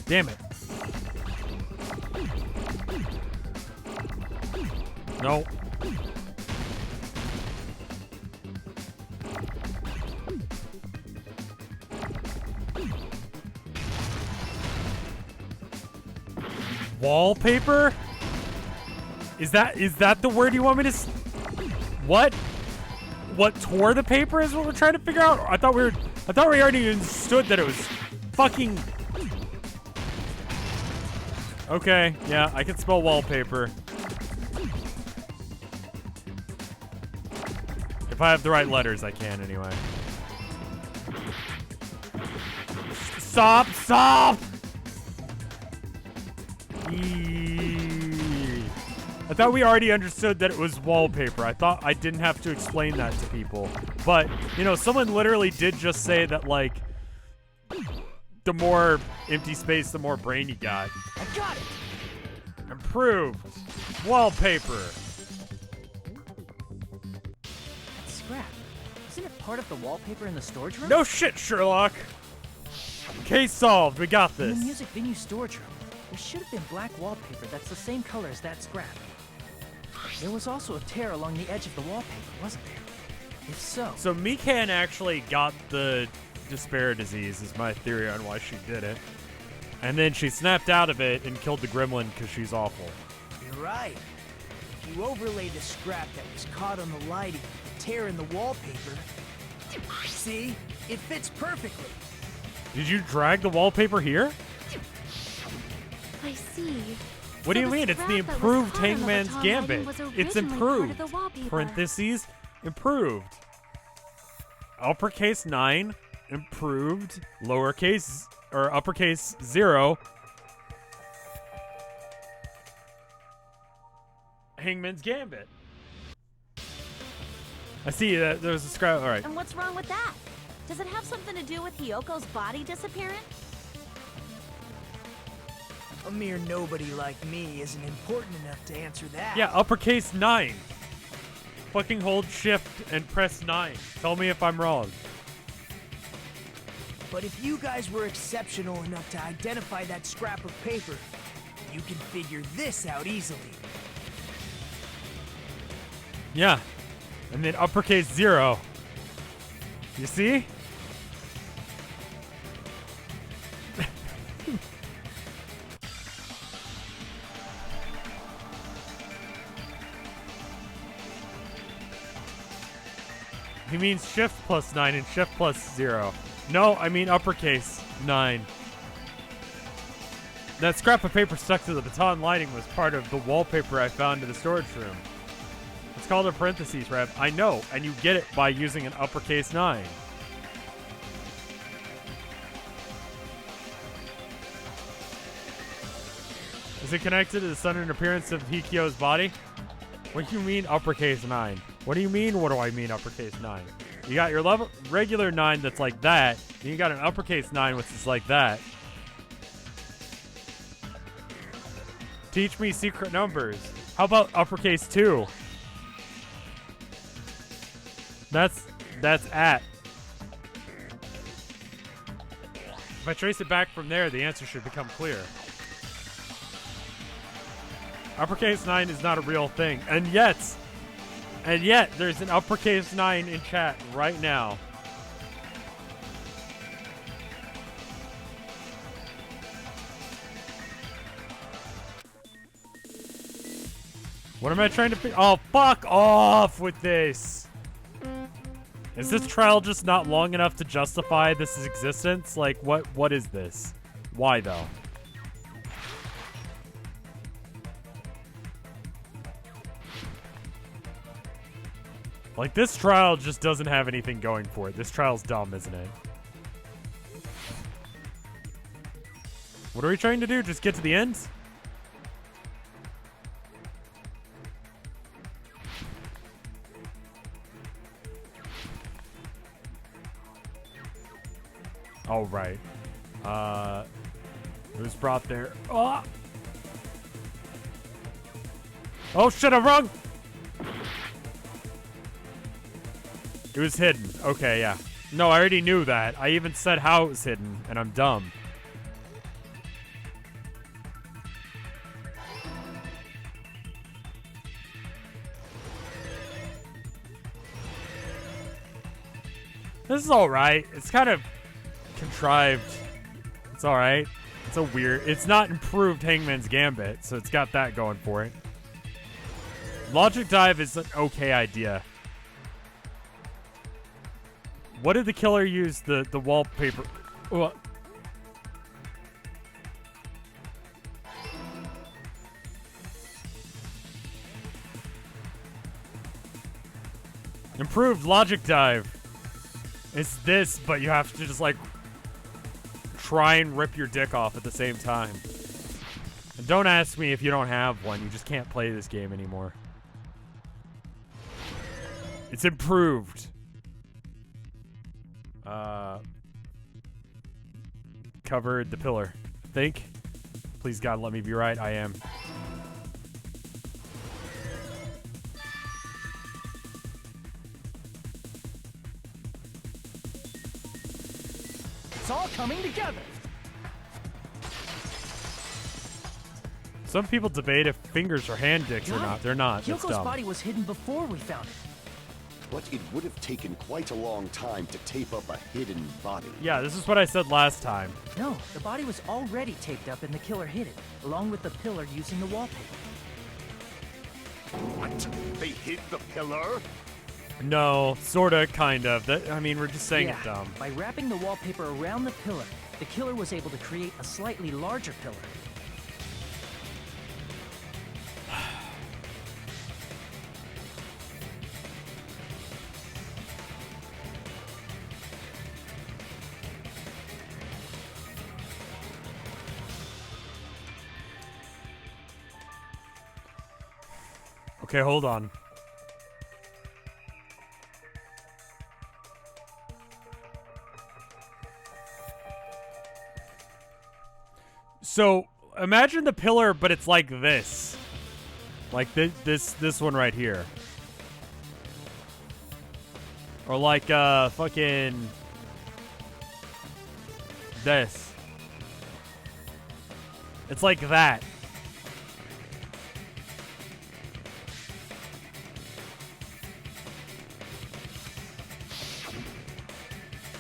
Damn it. No. Wallpaper? Is that the word you want me to what? What tore the paper is what we're trying to figure out? I thought we already understood that it was fucking... Okay, yeah, I can spell wallpaper. If I have the right letters, I can anyway. Stop! Stop! I thought we already understood that it was wallpaper. I thought I didn't have to explain that to people. But, you know, someone literally did just say that, like, the more empty space, the more brain you got. I got it! Improved. Wallpaper. That's scrap. Isn't it part of the wallpaper in the storage room? No shit, Sherlock. Case solved. We got In this. the music venue storage room, there should have been black wallpaper that's the same color as that scrap. There was also a tear along the edge of the wallpaper, wasn't there? If so... So Mikan actually got the despair disease, is my theory on why she did it. And then she snapped out of it and killed the gremlin because she's awful. You're right. If you overlay the scrap that was caught on the lighting with the tear in the wallpaper... See? It fits perfectly. Did you drag the wallpaper here? I see. What do you mean? It's the scrap that was improved caught on the Hangman's baton Gambit. lighting was It's originally part of improved. the wallpaper. Parentheses, improved. Uppercase 9, improved. Lowercase, or uppercase 0. Hangman's Gambit. I see that there's a scrap. All right. And what's wrong with that? Does it have something to do with Hiyoko's body disappearing? A mere nobody like me isn't important enough to answer that. Yeah, uppercase 9. Fucking hold shift and press 9. Tell me if I'm wrong. But if you guys were exceptional enough to identify that scrap of paper, you can figure this out easily. Yeah. And then uppercase 0. You see? He means shift plus 9 and shift plus 0. No, I mean uppercase 9. That scrap of paper stuck to the baton lining was part of the wallpaper I found in the storage room. It's called a parentheses, Rev. I know, and you get it by using an uppercase 9. Is it connected to the sudden appearance of Hikyo's body? What do you mean uppercase 9? What do you mean, what do I mean uppercase 9? You got your level regular 9 that's like that, and you got an uppercase 9 which is like that. Teach me secret numbers. How about uppercase 2? That's at. If I trace it back from there, the answer should become clear. Uppercase 9 is not a real thing. And yet, there's an uppercase 9 in chat right now. What am I trying to Oh, fuck off with this. Is this trial just not long enough to justify this existence? Like, what is this? Why, though? Like, this trial just doesn't have anything going for it. This trial's dumb, isn't it? What are we trying to do? Just get to the end? Oh, right. It was brought there. Oh! Oh, shit, I'm wrong! It was hidden. Okay, yeah. No, I already knew that. I even said how it was hidden, and I'm dumb. This is alright. It's kind of contrived. It's alright. It's a weird... It's not improved Hangman's Gambit, so it's got that going for it. Logic Dive is an okay idea. What did the killer use the wallpaper... What? Improved Logic Dive. It's this, but you have to just, like, try and rip your dick off at the same time. And don't ask me if you don't have one. You just can't play this game anymore. It's improved. Covered the pillar. Think? Please, God, let me be right. I am. It's all coming together. Some people debate if fingers are hand dicks or not. They're not. That's Hyoko's dumb. body was hidden before we found it. But it would have taken quite a long time to tape up a hidden body. Yeah, this is what I said last time. No, the body was already taped up and the killer hid it, along with the pillar using the wallpaper. What? They hid the pillar? No, sorta, kind of. I mean, we're just saying it dumb. By wrapping the wallpaper around the pillar, the killer was able to create a slightly larger pillar. Okay, hold on. So, imagine the pillar, but it's like this. Like this one right here. Or like, fucking... this. It's like that.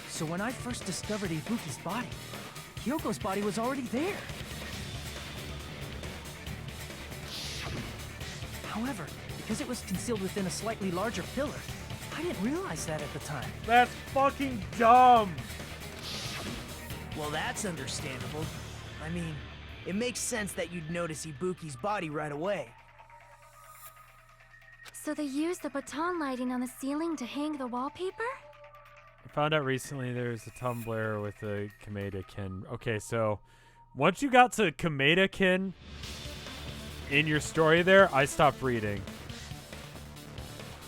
So when I first discovered Ibuki's body, Hyoko's body was already there. However, because it was concealed within a slightly larger pillar, I didn't realize that at the time. That's fucking dumb. Well, that's understandable. I mean, it makes sense that you'd notice Ibuki's body right away. So they used the baton lighting on the ceiling to hang the wallpaper? I found out recently there's a Tumblr with a Kameda-kin. Okay, so once you got to Kameda-kin in your story there, I stopped reading.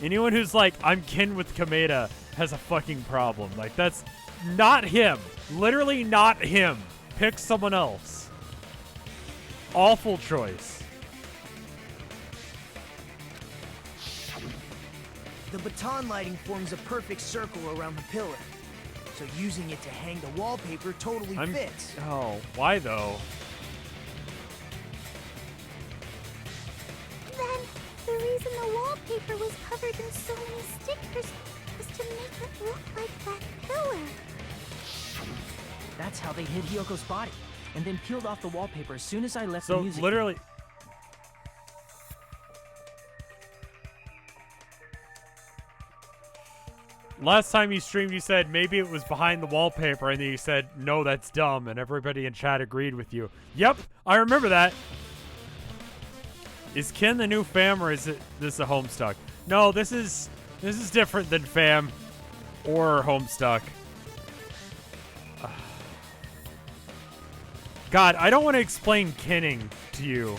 Anyone who's like, I'm kin with Kameda has a fucking problem. Like, that's not him. Literally not him. Pick someone else. Awful choice. The baton lighting forms a perfect circle around the pillar, so using it to hang the wallpaper totally fits. Oh, why though? Then, the reason the wallpaper was covered in so many stickers was to make it look like that pillar. That's how they hid Hyoko's body, and then peeled off the wallpaper as soon as I left So the music. literally... Last time you streamed, you said maybe it was behind the wallpaper, and then you said, no, that's dumb, and everybody in chat agreed with you. Yep, I remember that. Is Kin the new fam, or is this a Homestuck? No, this is different than fam or Homestuck. God, I don't want to explain kinning to you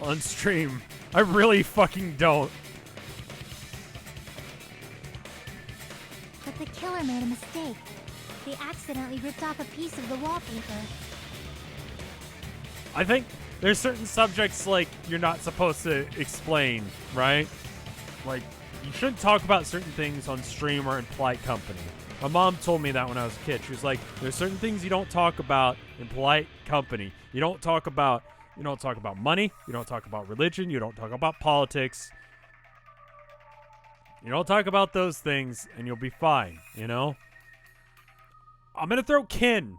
on stream. I really fucking don't. But the killer made a mistake. They accidentally ripped off a piece of the wallpaper. I think there's certain subjects, like, you're not supposed to explain, right? Like, you shouldn't talk about certain things on stream or in polite company. My mom told me that when I was a kid. She was like, there's certain things you don't talk about in polite company. You don't talk about money, you don't talk about religion, you don't talk about politics. You don't talk about those things and you'll be fine, you know? I'm going to throw kin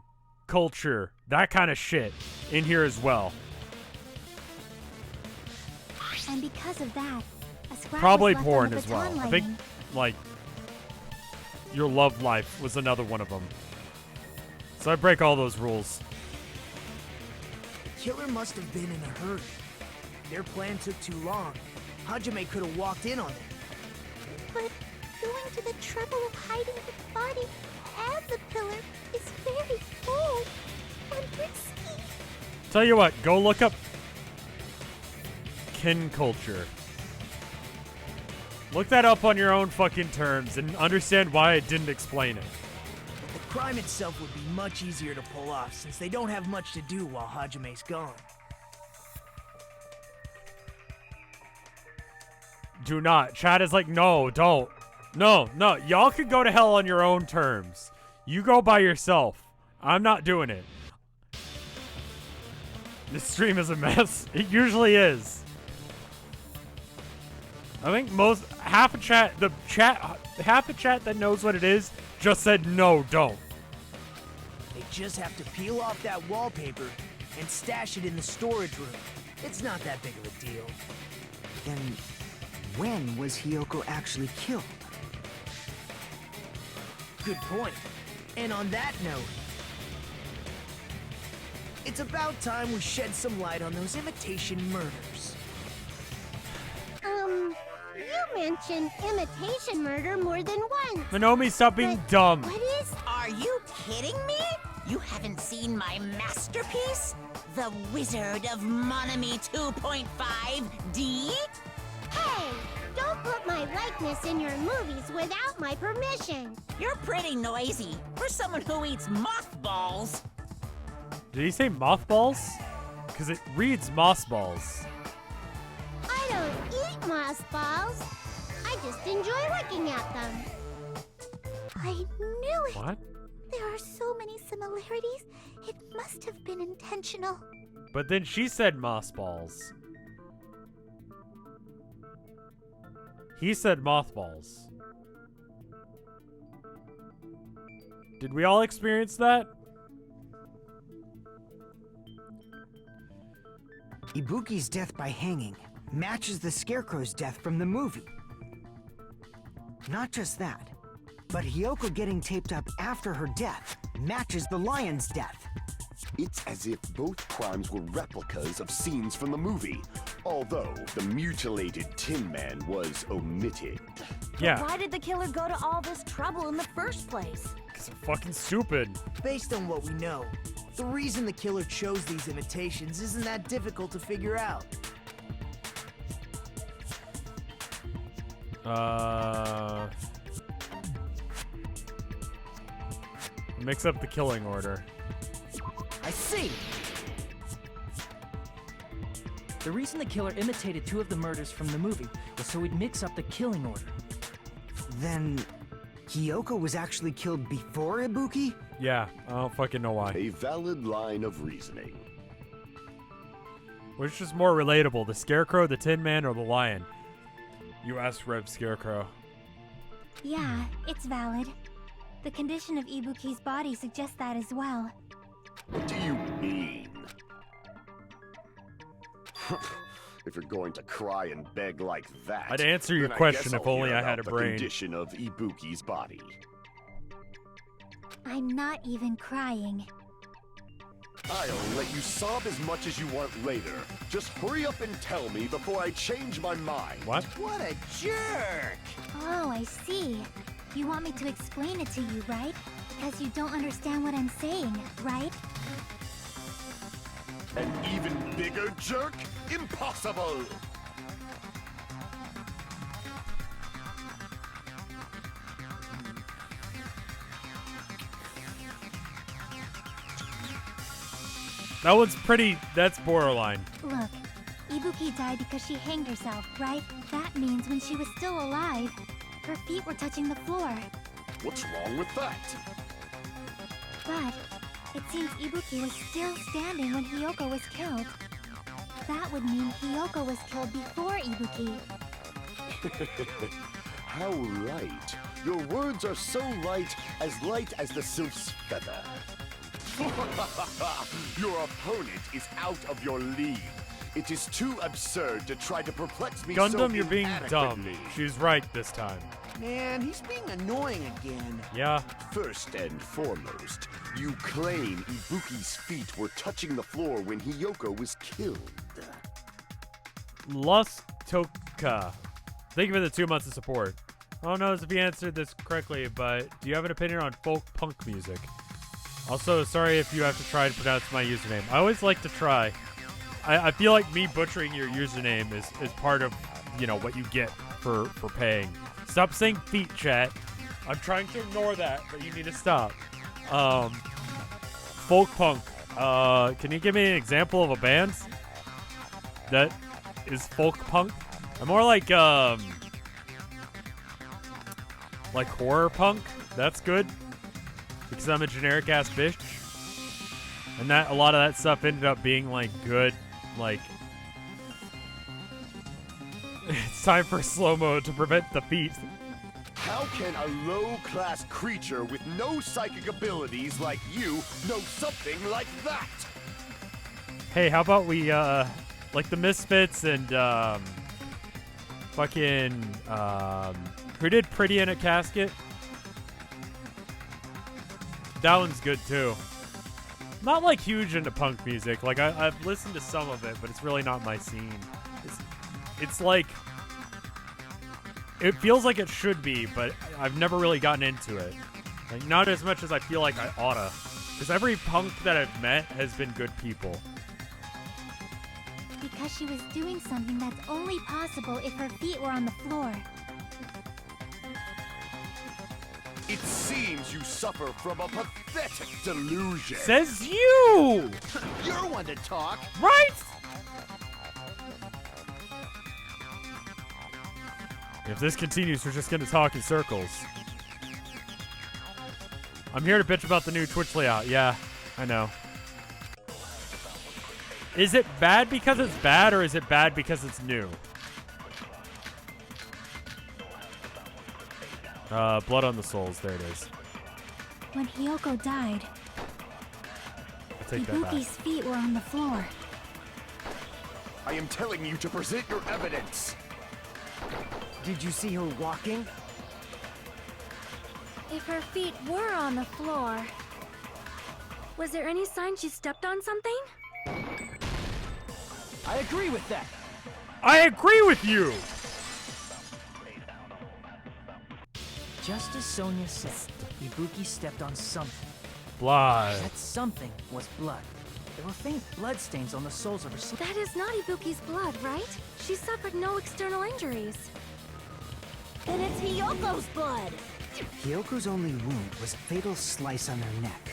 culture, that kind of shit in here as well. And because of that, a scrap Probably was left porn on the as well. baton I think, lighting. like, your love life was another one of them. So I break all those rules. The killer must have been in a hurry. Their plan took too long. Hajime could have walked in on it. But going to the trouble of hiding the body and the pillar is very bold and risky. Tell you what, go look up kin culture. Look that up on your own fucking terms and understand why I didn't explain it. The crime itself would be much easier to pull off since they don't have much to do while Hajime's gone. Do not. Chat is like, no, don't. No. Y'all can go to hell on your own terms. You go by yourself. I'm not doing it. This stream is a mess. It usually is. I think half the chat that knows what it is just said no, don't. They just have to peel off that wallpaper and stash it in the storage room. It's not that big of a deal. Then, when was Hyoko actually killed? Good point. And on that note, it's about time we shed some light on those imitation murders. You mentioned imitation murder more than once. Minomi, stop being But dumb. What is... Are you kidding me? You haven't seen my masterpiece? The Wizard of Monami 2.5D? likeness in your movies without my permission. You're pretty noisy for someone who eats mothballs. Did he say mothballs? Because it reads mossballs. I don't eat mothballs. I just enjoy looking at them. I knew it. What? There are so many similarities. It must have been intentional. But then she said mossballs. He said mothballs. Did we all experience that? Ibuki's death by hanging matches the Scarecrow's death from the movie. Not just that, but Hiyoko getting taped up after her death matches the lion's death. It's as if both crimes were replicas of scenes from the movie, although the mutilated Tin Man was omitted. Yeah. Why did the killer go to all this trouble in the first place? Because they're fucking stupid. Based on what we know, the reason the killer chose these imitations isn't that difficult to figure out. Mix up the killing order. I see! The reason the killer imitated 2 of the murders from the movie was so he'd mix up the killing order. Then Hiyoko was actually killed before Ibuki? Yeah, I don't fucking know why. A valid line of reasoning. Which is more relatable, the Scarecrow, the Tin Man, or the Lion? You asked RevScarecrow. Yeah, it's valid. The condition of Ibuki's body suggests that as well. What do you mean? If you're going to cry and beg like that, I'd answer your then question I guess if I'll only hear I had about a the brain. Condition of Ibuki's body. I'm not even crying. I'll let you sob as much as you want later. Just hurry up and tell me before I change my mind. What? What a jerk! Oh, I see. You want me to explain it to you, right? Because you don't understand what I'm saying, right? An even bigger jerk? Impossible! That one's pretty, that's borderline. Look, Ibuki died because she hanged herself, right? That means when she was still alive, her feet were touching the floor. What's wrong with that? But it seems Ibuki was still standing when Hiyoko was killed. That would mean Hiyoko was killed before Ibuki. How light. Your words are so light as the sylph's feather. Your opponent is out of your league. It is too absurd to try to perplex me so Gundam, you're being dumb. inadequately. She's right this time. Man, he's being annoying again. Yeah. First and foremost, you claim Ibuki's feet were touching the floor when Hiyoko was killed. Toka. Thank you for the 2 months of support. I don't know if you answered this correctly, but do you have an opinion on folk punk music? Also, sorry if you have to try to pronounce my username. I always like to try. I feel like me butchering your username is part of, you know, what you get for paying. Stop saying feet, chat. I'm trying to ignore that, but you need to stop. Folk punk. Can you give me an example of a band that is folk punk? I'm more like horror punk. That's good. Because I'm a generic ass bitch. And that a lot of that stuff ended up being like good, like it's time for slow-mo to prevent the feet. How can a low-class creature with no psychic abilities like you know something like that? Hey, how about we like the Misfits and who did Pretty in a Casket? That one's good too. Not like huge into punk music. Like I've listened to some of it, but it's really not my scene. It's like it feels like it should be, but I've never really gotten into it. Like not as much as I feel like I oughta. Because every punk that I've met has been good people. Because she was doing something that's only possible if her feet were on the floor. It seems you suffer from a pathetic delusion. Says you! You're one to talk. Right? If this continues, we're just gonna talk in circles. I'm here to bitch about the new Twitch layout. Yeah, I know. Is it bad because it's bad, or is it bad because it's new? Blood on the souls. There it is. When Hiyoko died, I'll take that back. Ibuki's feet were on the floor. I am telling you to present your evidence. Did you see her walking? If her feet were on the floor, was there any sign she stepped on something? I agree with that. I agree with you! Just as Sonia said, Ibuki stepped on something. Blood. That something was blood. There were faint blood stains on the soles of her sleeve. That is not Ibuki's blood, right? She suffered no external injuries. Then it's Hiyoko's blood. Hiyoko's only wound was a fatal slice on her neck.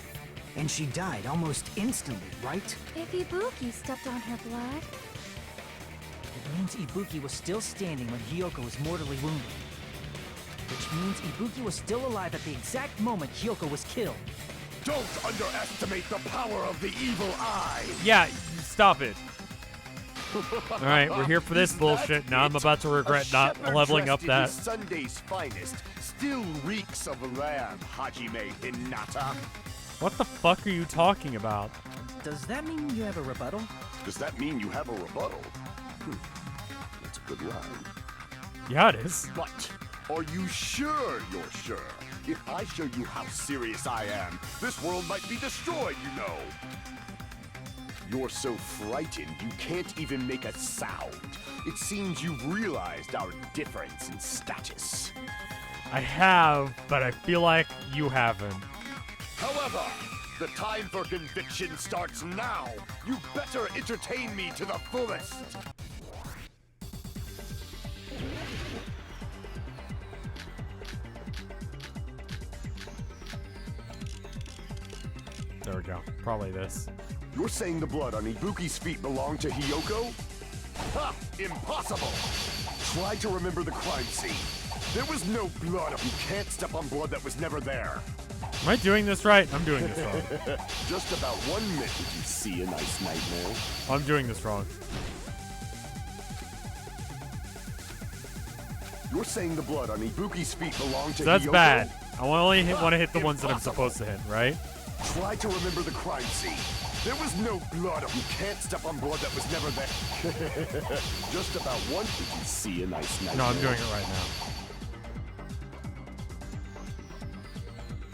And she died almost instantly, right? If Ibuki stepped on her blood... It means Ibuki was still standing when Hiyoko was mortally wounded. Which means Ibuki was still alive at the exact moment Hiyoko was killed. Don't underestimate the power of the evil eye. Yeah, stop it. Alright, we're here for this bullshit. Now I'm about to regret not leveling up that. Sunday's finest still reeks of lamb, Hajime Hinata. What the fuck are you talking about? Does that mean you have a rebuttal? Does that mean you have a rebuttal? That's a good line. Yeah, it is. But are you sure you're sure? If I show you how serious I am, this world might be destroyed, you know. You're so frightened you can't even make a sound. It seems you've realized our difference in status. I have, but I feel like you haven't. However, the time for conviction starts now. You better entertain me to the fullest. There we go. Probably this. You're saying the blood on Ibuki's feet belonged to Hiyoko? Ha! Impossible! Try to remember the crime scene. There was no blood. You can't step on blood that was never there. Am I doing this right? I'm doing this wrong. Just about 1 minute. Did you see a nice nightmare? I'm doing this wrong. You're saying the blood on Ibuki's feet belonged to So that's Hiyoko? bad. I only want to hit the ones that I'm supposed to hit, right? Try to remember the crime scene. There was no blood. You can't step on blood that was never there. Just about 1. Did you see a nice nightmare? No, I'm doing it right now.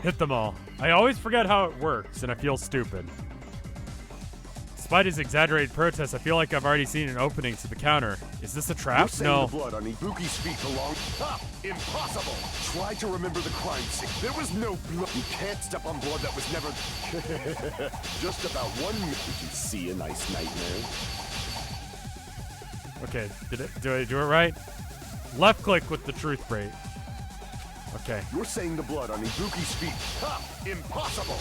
Hit them all. I always forget how it works, and I feel stupid. Despite his exaggerated protests, I feel like I've already seen an opening to the counter. Is this a trap? You're saying No. the blood on Ibuki's feet belonged. Ha! Impossible! Try to remember the crime scene. There was no blood. You can't step on blood that was never. Just about 1 minute. Did you see a nice nightmare? Okay, do I do it right? Left click with the truth rate. Okay. You're saying the blood on Ibuki's feet. Ha! Impossible!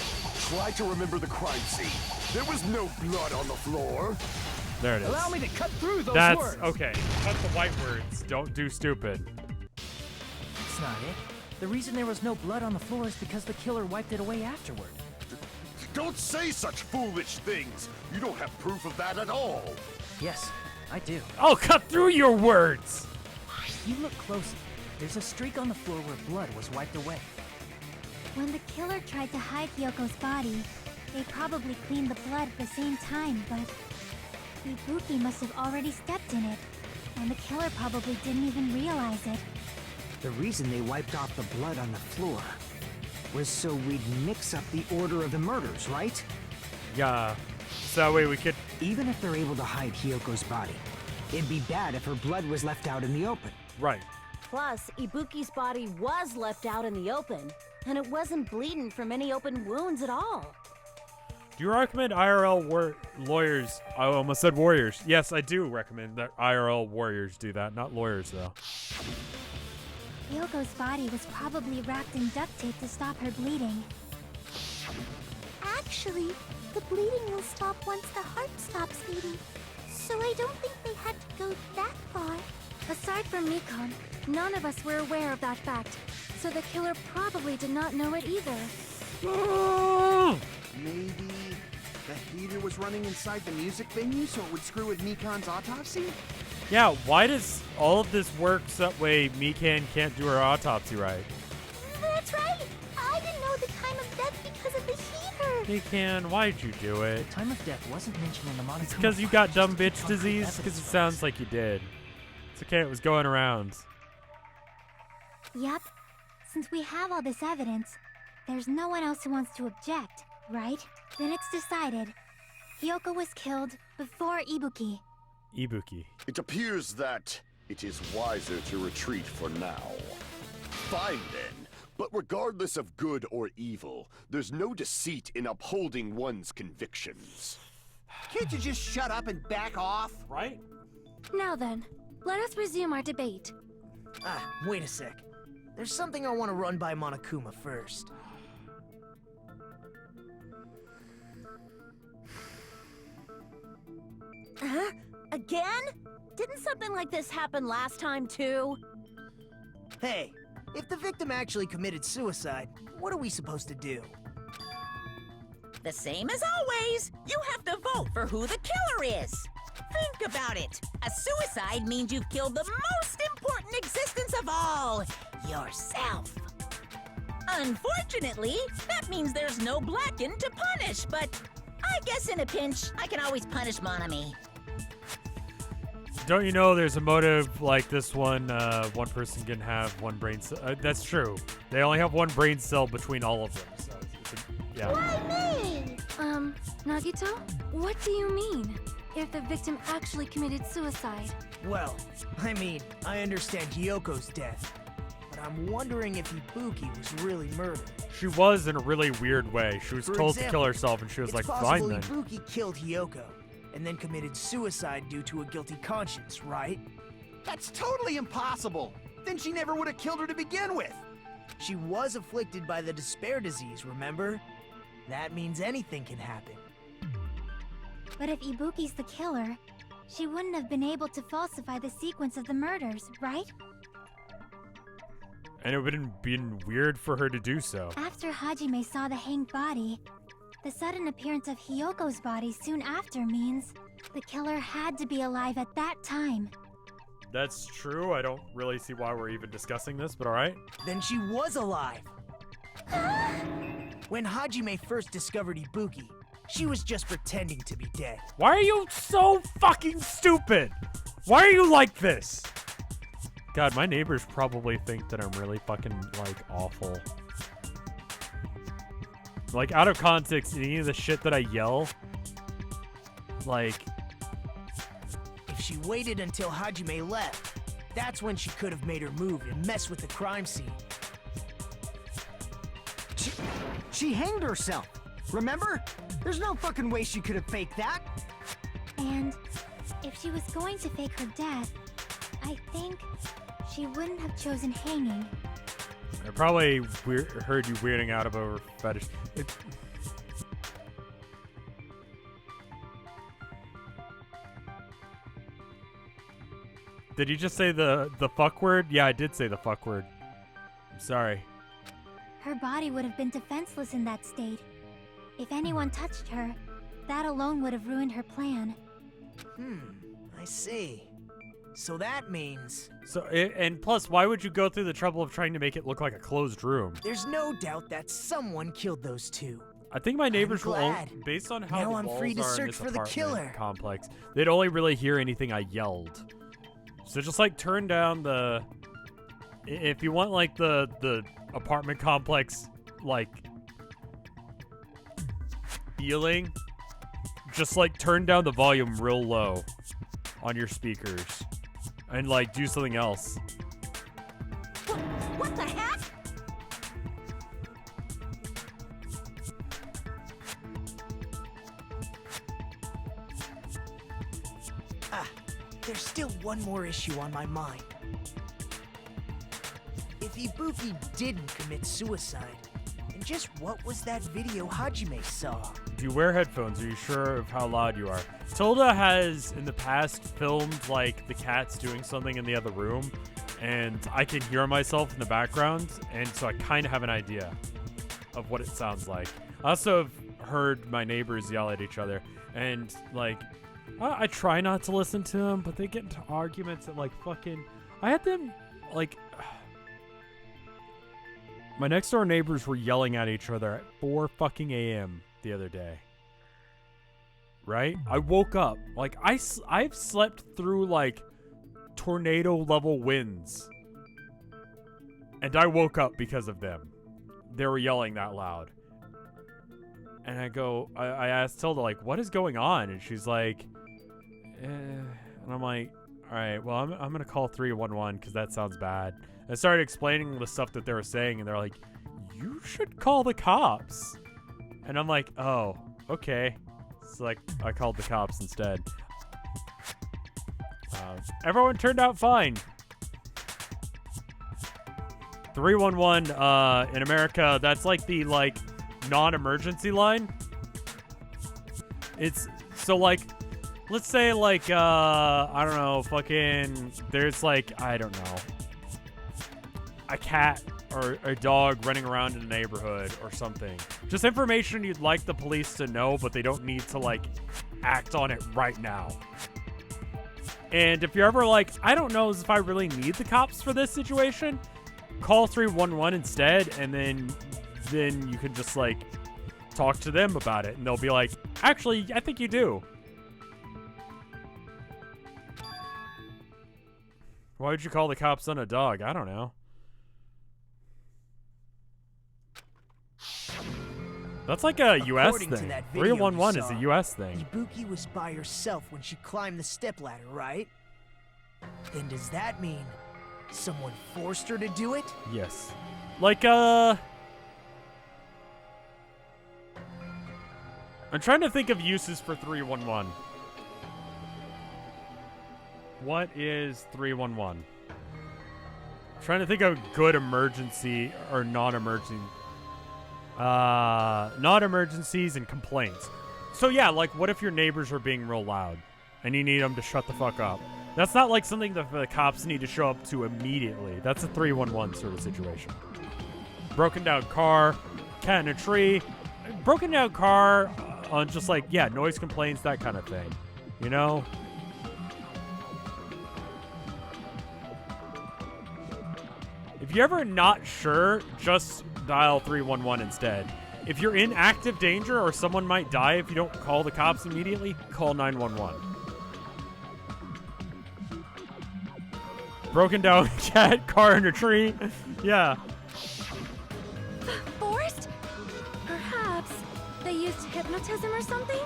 Try to remember the crime scene. There was no blood on the floor. There it is. Allow me to cut through those That's words. okay. Cut the white words. Don't do stupid. That's not it. The reason there was no blood on the floor is because the killer wiped it away afterward. Don't say such foolish things. You don't have proof of that at all. Yes, I do. I'll cut through your words. If you look closely, there's a streak on the floor where blood was wiped away. When the killer tried to hide Hyoko's body, they probably cleaned the blood at the same time, but Ibuki must have already stepped in it, and the killer probably didn't even realize it. The reason they wiped off the blood on the floor was so we'd mix up the order of the murders, right? Yeah. So that way we could... Even if they're able to hide Hyoko's body, it'd be bad if her blood was left out in the open. Right. Plus, Ibuki's body was left out in the open, and it wasn't bleeding from any open wounds at all. Do you recommend IRL lawyers? I almost said warriors. Yes, I do recommend that IRL warriors do that. Not lawyers, though. Hyoko's body was probably wrapped in duct tape to stop her bleeding. Actually, the bleeding will stop once the heart stops beating. So I don't think they had to go that far. Aside from Mikan, none of us were aware of that fact, so the killer probably did not know it either. Maybe the heater was running inside the music venue so it would screw with Mikan's autopsy? Yeah, why does all of this work so that way Mikan can't do her autopsy right? That's right! I didn't know the time of death because of the heater! Mikan, why'd you do it? The time of death wasn't mentioned in the Monokuma. It's because you got dumb bitch disease? Because it sounds like you did. It's okay, it was going around. Yep. Since we have all this evidence, there's no one else who wants to object, right? Then it's decided. Hyoko was killed before Ibuki. Ibuki. It appears that it is wiser to retreat for now. Fine then, but regardless of good or evil, there's no deceit in upholding one's convictions. Can't you just shut up and back off? Right? Now then, let us resume our debate. Wait a sec. There's something I want to run by Monokuma first. Huh? Again? Didn't something like this happen last time too? Hey, if the victim actually committed suicide, what are we supposed to do? The same as always. You have to vote for who the killer is. Think about it. A suicide means you've killed the most important existence of all, yourself. Unfortunately, that means there's no blackened to punish, but I guess in a pinch, I can always punish Monami. Don't you know there's a motive like this one, one person can have one brain cell? That's true. They only have one brain cell between all of them, so yeah. Why me? Nagito? What do you mean? If the victim actually committed suicide? Well, I mean, I understand Hyoko's death, but I'm wondering if Ibuki was really murdered. She was in a really weird way. She was For told to example, kill herself, and she was it's like, possible fine then. Ibuki killed Hyoko, and then committed suicide due to a guilty conscience, right? That's totally impossible! Then she never would have killed her to begin with! She was afflicted by the despair disease, remember? That means anything can happen. But if Ibuki's the killer, she wouldn't have been able to falsify the sequence of the murders, right? And it would have been weird for her to do so. After Hajime saw the hanged body, the sudden appearance of Hyoko's body soon after means the killer had to be alive at that time. That's true. I don't really see why we're even discussing this, but alright. Then she was alive! When Hajime first discovered Ibuki, she was just pretending to be dead. Why are you so fucking stupid? Why are you like this? God, my neighbors probably think that I'm really fucking, like, awful. Like, out of context, any of the shit that I yell, like... If she waited until Hajime left, that's when she could have made her move and mess with the crime scene. She hanged herself. Remember? There's no fucking way she could have faked that. And if she was going to fake her death, I think she wouldn't have chosen hanging. I probably heard you weirding out about her fetish. Did you just say the fuck word? Yeah, I did say the fuck word. I'm sorry. Her body would have been defenseless in that state. If anyone touched her, that alone would have ruined her plan. I see. So that means... So, and plus, why would you go through the trouble of trying to make it look like a closed room? There's no doubt that someone killed those two. I think my neighbors will, glad. based on how Now the I'm walls free to are in search this for the apartment killer. complex, they'd only really hear anything I yelled. So just like turn down the... If you want like the apartment complex, like... feeling, just like turn down the volume real low on your speakers and like do something else. What the heck? There's still one more issue on my mind. Ibuki didn't commit suicide, then just what was that video Hajime saw? Do you wear headphones? Are you sure of how loud you are? Tilda has, in the past, filmed, like, the cats doing something in the other room, and I can hear myself in the background, and so I kind of have an idea of what it sounds like. I also have heard my neighbors yell at each other, and, like, I try not to listen to them, but they get into arguments and, like, fucking... I had them, like... My next door neighbors were yelling at each other at 4 fucking a.m. the other day. Right? I woke up. Like, I've slept through, like, tornado-level winds. And I woke up because of them. They were yelling that loud. And I asked Tilda, like, what is going on? And she's like, and I'm like, all right, well, I'm going to call 311 because that sounds bad. I started explaining the stuff that they were saying, and they're like, you should call the cops. And I'm like, oh, okay. So, like, I called the cops instead. Everyone turned out fine. 311 in America, that's like the, like, non-emergency line. It's, so, like, let's say, like, I don't know, fucking, there's, like, I don't know, a cat or a dog running around in the neighborhood or something. Just information you'd like the police to know, but they don't need to, like, act on it right now. And if you're ever like, I don't know if I really need the cops for this situation, call 311 instead, and then you can just, like, talk to them about it, and they'll be like, actually, I think you do. Why would you call the cops on a dog? I don't know. That's like a US According to thing. that video 311 you is a saw, US thing. Ibuki was by herself when she climbed the stepladder, right? Then does that mean someone forced her to do it? Yes. Like, I'm trying to think of uses for 311. What is 311? I'm trying to think of good emergency or non-emergency. Non-emergencies and complaints. So yeah, like, what if your neighbors are being real loud and you need them to shut the fuck up? That's not like something that the cops need to show up to immediately. That's a 311 sort of situation. Broken down car, cat in a tree, broken down car on just like, yeah, noise complaints, that kind of thing. You know? If you're ever not sure, just dial 311 instead. If you're in active danger or someone might die if you don't call the cops immediately, call 911. Broken down cat, car in a tree. Yeah. Forced? Perhaps they used hypnotism or something?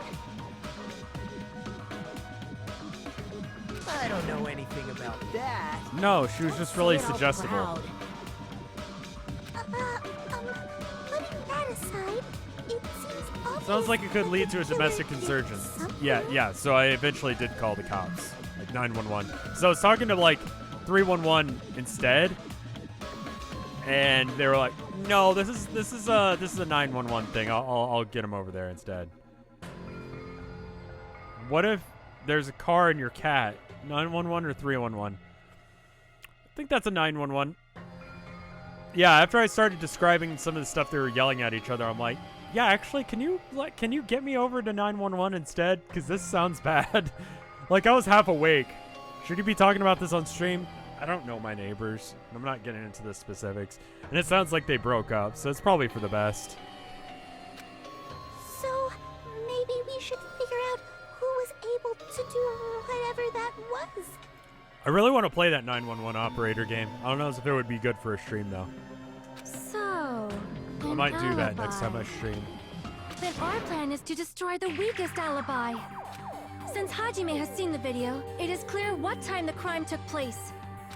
I don't know anything about that. No, she was just really suggestible. Putting that aside, it seems obvious. Sounds like it could lead to a domestic insurgent. Yeah, so I eventually did call the cops. Like 911. So I was talking to like 311 instead. And they were like, no, this is a 911 thing. I'll get him over there instead. What if there's a car and your cat? 911 or 311? I think that's a 911. Yeah, after I started describing some of the stuff they were yelling at each other, I'm like, yeah, actually, can you get me over to 911 instead? Because this sounds bad. Like, I was half awake. Should you be talking about this on stream? I don't know my neighbors. I'm not getting into the specifics. And it sounds like they broke up, so it's probably for the best. So, maybe we should figure out who was able to do whatever that was. I really want to play that 911 operator game. I don't know if it would be good for a stream, though. So, I might do that next time I stream. Then our plan is to destroy the weakest alibi. Since Hajime has seen the video, it is clear what time the crime took place.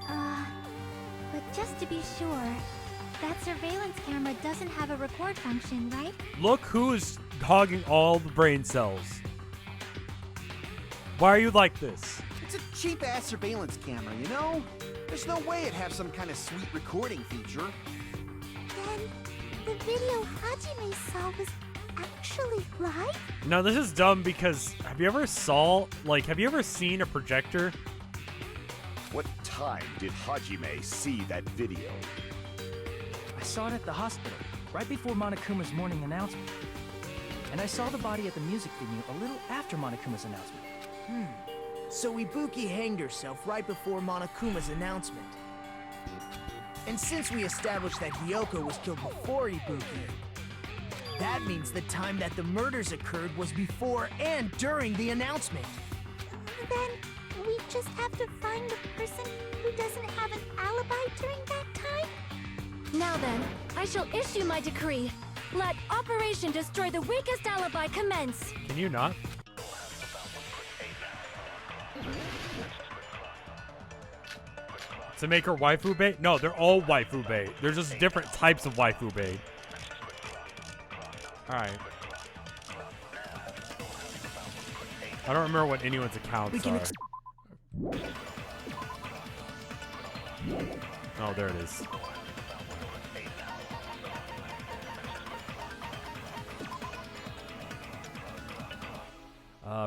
But just to be sure, that surveillance camera doesn't have a record function, right? Look who's hogging all the brain cells. Why are you like this? It's a cheap-ass surveillance camera, you know? There's no way it'd have some kind of sweet recording feature. Then the video Hajime saw was actually live? No, this is dumb because have you ever seen a projector? What time did Hajime see that video? I saw it at the hospital, right before Monokuma's morning announcement. And I saw the body at the music venue a little after Monokuma's announcement. So Ibuki hanged herself right before Monokuma's announcement. And since we established that Hiyoko was killed before Ibuki, that means the time that the murders occurred was before and during the announcement. Then we just have to find the person who doesn't have an alibi during that time? Now then, I shall issue my decree. Let Operation Destroy the Weakest Alibi commence. Can you not? To make her waifu bait? No, they're all waifu bait. There's just different types of waifu bait. Alright. I don't remember what anyone's accounts are. Oh, there it is.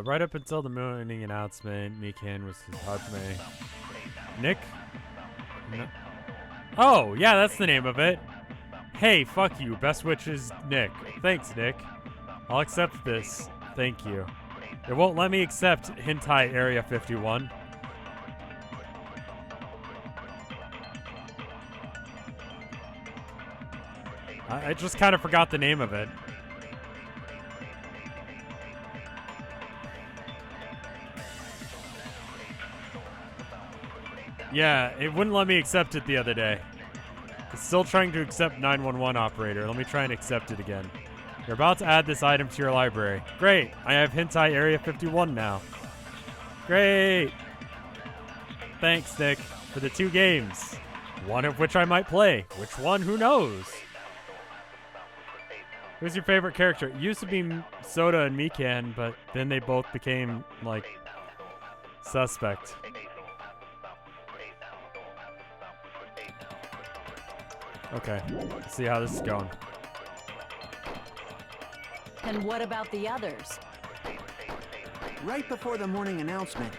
Right up until the morning announcement, Mikan was his Hajime. Nick? No. Oh, yeah, that's the name of it. Hey, fuck you. Best wishes, Nick. Thanks, Nick. I'll accept this. Thank you. It won't let me accept Hentai Area 51. I just kind of forgot the name of it. Yeah, it wouldn't let me accept it the other day. It's still trying to accept 911 operator. Let me try and accept it again. You're about to add this item to your library. Great, I have Hentai Area 51 now. Great. Thanks, Nick, for the 2 games. One of which I might play. Which one? Who knows? Who's your favorite character? It used to be Soda and Mikan, but then they both became, like, suspect. Okay, let's see how this is going. And what about the others? Right before the morning announcement,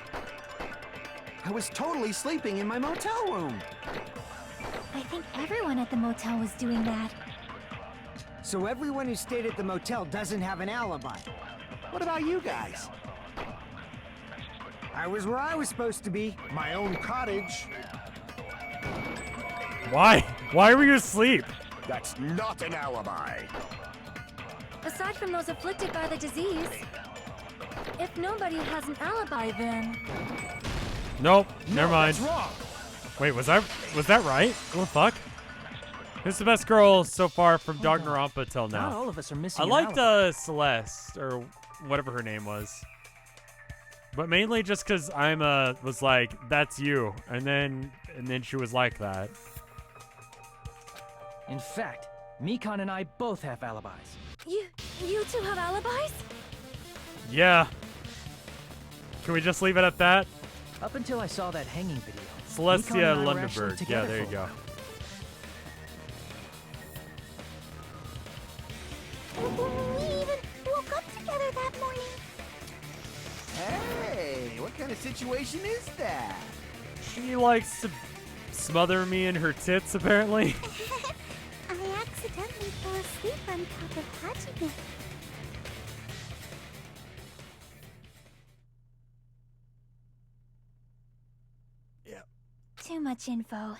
I was totally sleeping in my motel room. I think everyone at the motel was doing that. So everyone who stayed at the motel doesn't have an alibi. What about you guys? I was where I was supposed to be. My own cottage. Why? Why were you asleep? That's not an alibi. Aside from those afflicted by the disease, if nobody has an alibi, then... Nope, never mind. That's wrong. Wait, was that right? What the fuck? Who's the best girl so far from Danganronpa till Not now? all of us are missing I an liked alibi. Celeste, or whatever her name was. But mainly just because Ima was like, that's you. And then she was like that. In fact, Mikan and I both have alibis. You two have alibis? Yeah. Can we just leave it at that? Up until I saw that hanging video. Celestia Mikan and I were actually Lundenberg. Yeah, together there you for a go. We even woke up together that morning. Hey, what kind of situation is that? She likes to smother me in her tits, apparently. I accidentally fell asleep on top of Hajime. Too much info.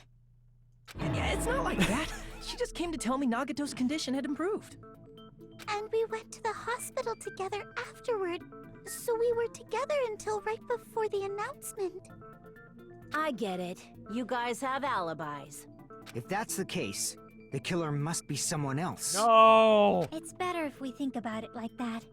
Yeah, it's not like that. She just came to tell me Nagato's condition had improved. And we went to the hospital together afterward. So we were together until right before the announcement. I get it. You guys have alibis. If that's the case, the killer must be someone else. No! It's better if we think about it like that.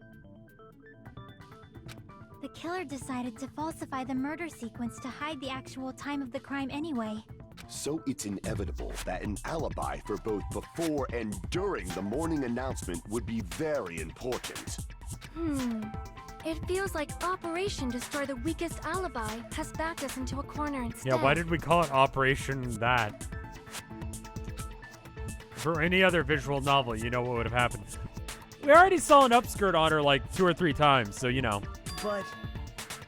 The killer decided to falsify the murder sequence to hide the actual time of the crime anyway. So it's inevitable that an alibi for both before and during the morning announcement would be very important. It feels like Operation Destroy the Weakest Alibi has backed us into a corner instead. Yeah, why did we call it Operation that? For any other visual novel, you know what would have happened. We already saw an upskirt on her like 2 or 3 times, so you know. But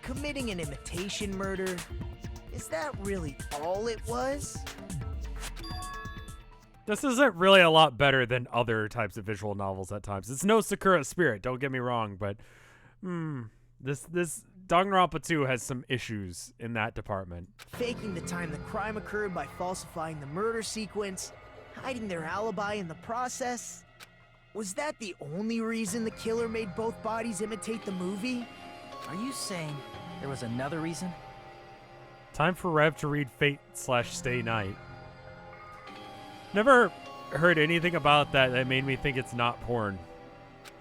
committing an imitation murder, is that really all it was? This isn't really a lot better than other types of visual novels at times. It's no Sakura Spirit, don't get me wrong, but this Danganronpa 2 has some issues in that department. Faking the time the crime occurred by falsifying the murder sequence, hiding their alibi in the process. Was that the only reason the killer made both bodies imitate the movie? Are you saying there was another reason? Time for Rev to read Fate/Stay Night. Never heard anything about that made me think it's not porn.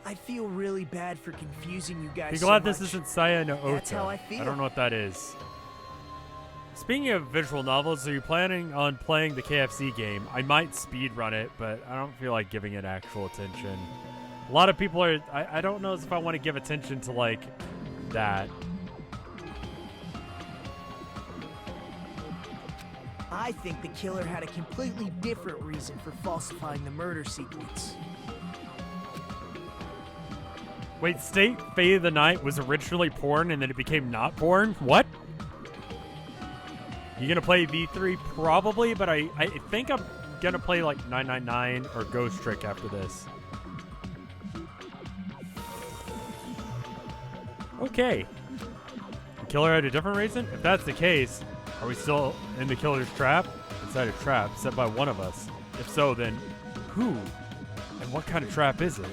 I feel really bad for confusing you guys. Be so glad much. this isn't Saya no Ota. That's how I feel. I don't know what that is. Speaking of visual novels, are you planning on playing the KFC game? I might speedrun it, but I don't feel like giving it actual attention. A lot of people are... I don't know if I want to give attention to, like, that. I think the killer had a completely different reason for falsifying the murder sequence. Wait, State Fate of the Night was originally porn and then it became not porn? What? You gonna play V3? Probably, but I think I'm gonna play like 999 or Ghost Trick after this. Okay. The killer had a different reason? If that's the case, are we still in the killer's trap? Inside a trap set by one of us. If so, then who? And what kind of trap is it?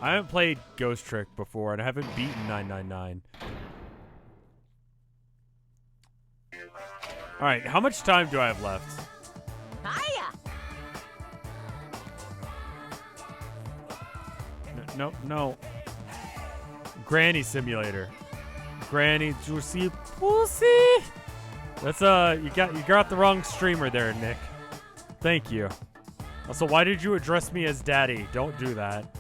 I haven't played Ghost Trick before, and I haven't beaten 999. Alright, how much time do I have left? Hiya! No. Granny Simulator. Granny Juicy Pussy. That's you got the wrong streamer there, Nick. Thank you. Also, why did you address me as daddy? Don't do that.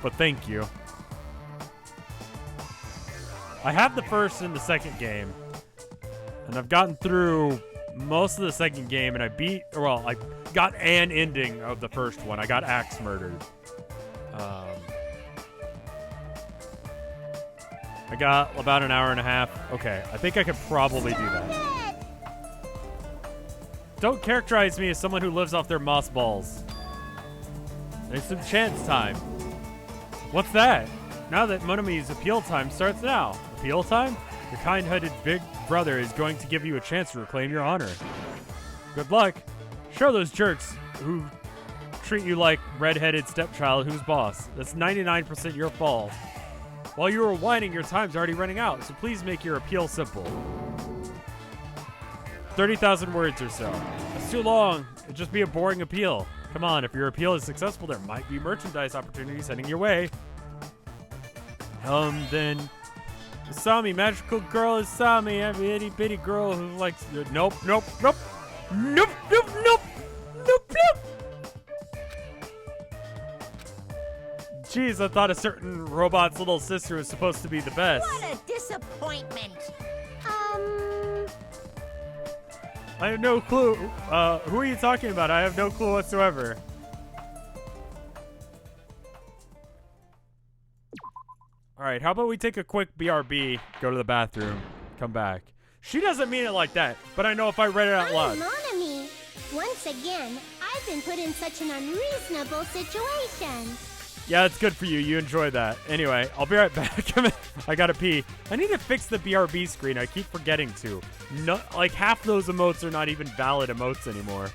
But thank you. I have the first and the second game, and I've gotten through most of the second game, and I got an ending of the first one. I got axe murdered. I got about an hour and a half. Okay, I think I could probably do that. Don't characterize me as someone who lives off their moss balls. There's some chance time. What's that? Now that Monami's appeal time starts now. Appeal time? Your kind-hearted big brother is going to give you a chance to reclaim your honor. Good luck. Show those jerks who treat you like red-headed stepchild who's boss. That's 99% your fault. While you are whining, your time's already running out, so please make your appeal simple. 30,000 words or so. That's too long. It'd just be a boring appeal. Come on, if your appeal is successful, there might be merchandise opportunities heading your way. Then... Usami, magical girl Usami, every itty bitty girl who likes... Nope. Jeez, I thought a certain robot's little sister was supposed to be the best. What a disappointment. I have no clue. Who are you talking about? I have no clue whatsoever. Alright, how about we take a quick BRB, go to the bathroom, come back. She doesn't mean it like that, but I know if I read it out loud. Monami, once again, I've been put in such an unreasonable situation. Yeah, it's good for you. You enjoy that. Anyway, I'll be right back. I gotta pee. I need to fix the BRB screen. I keep forgetting to. No, like, half those emotes are not even valid emotes anymore.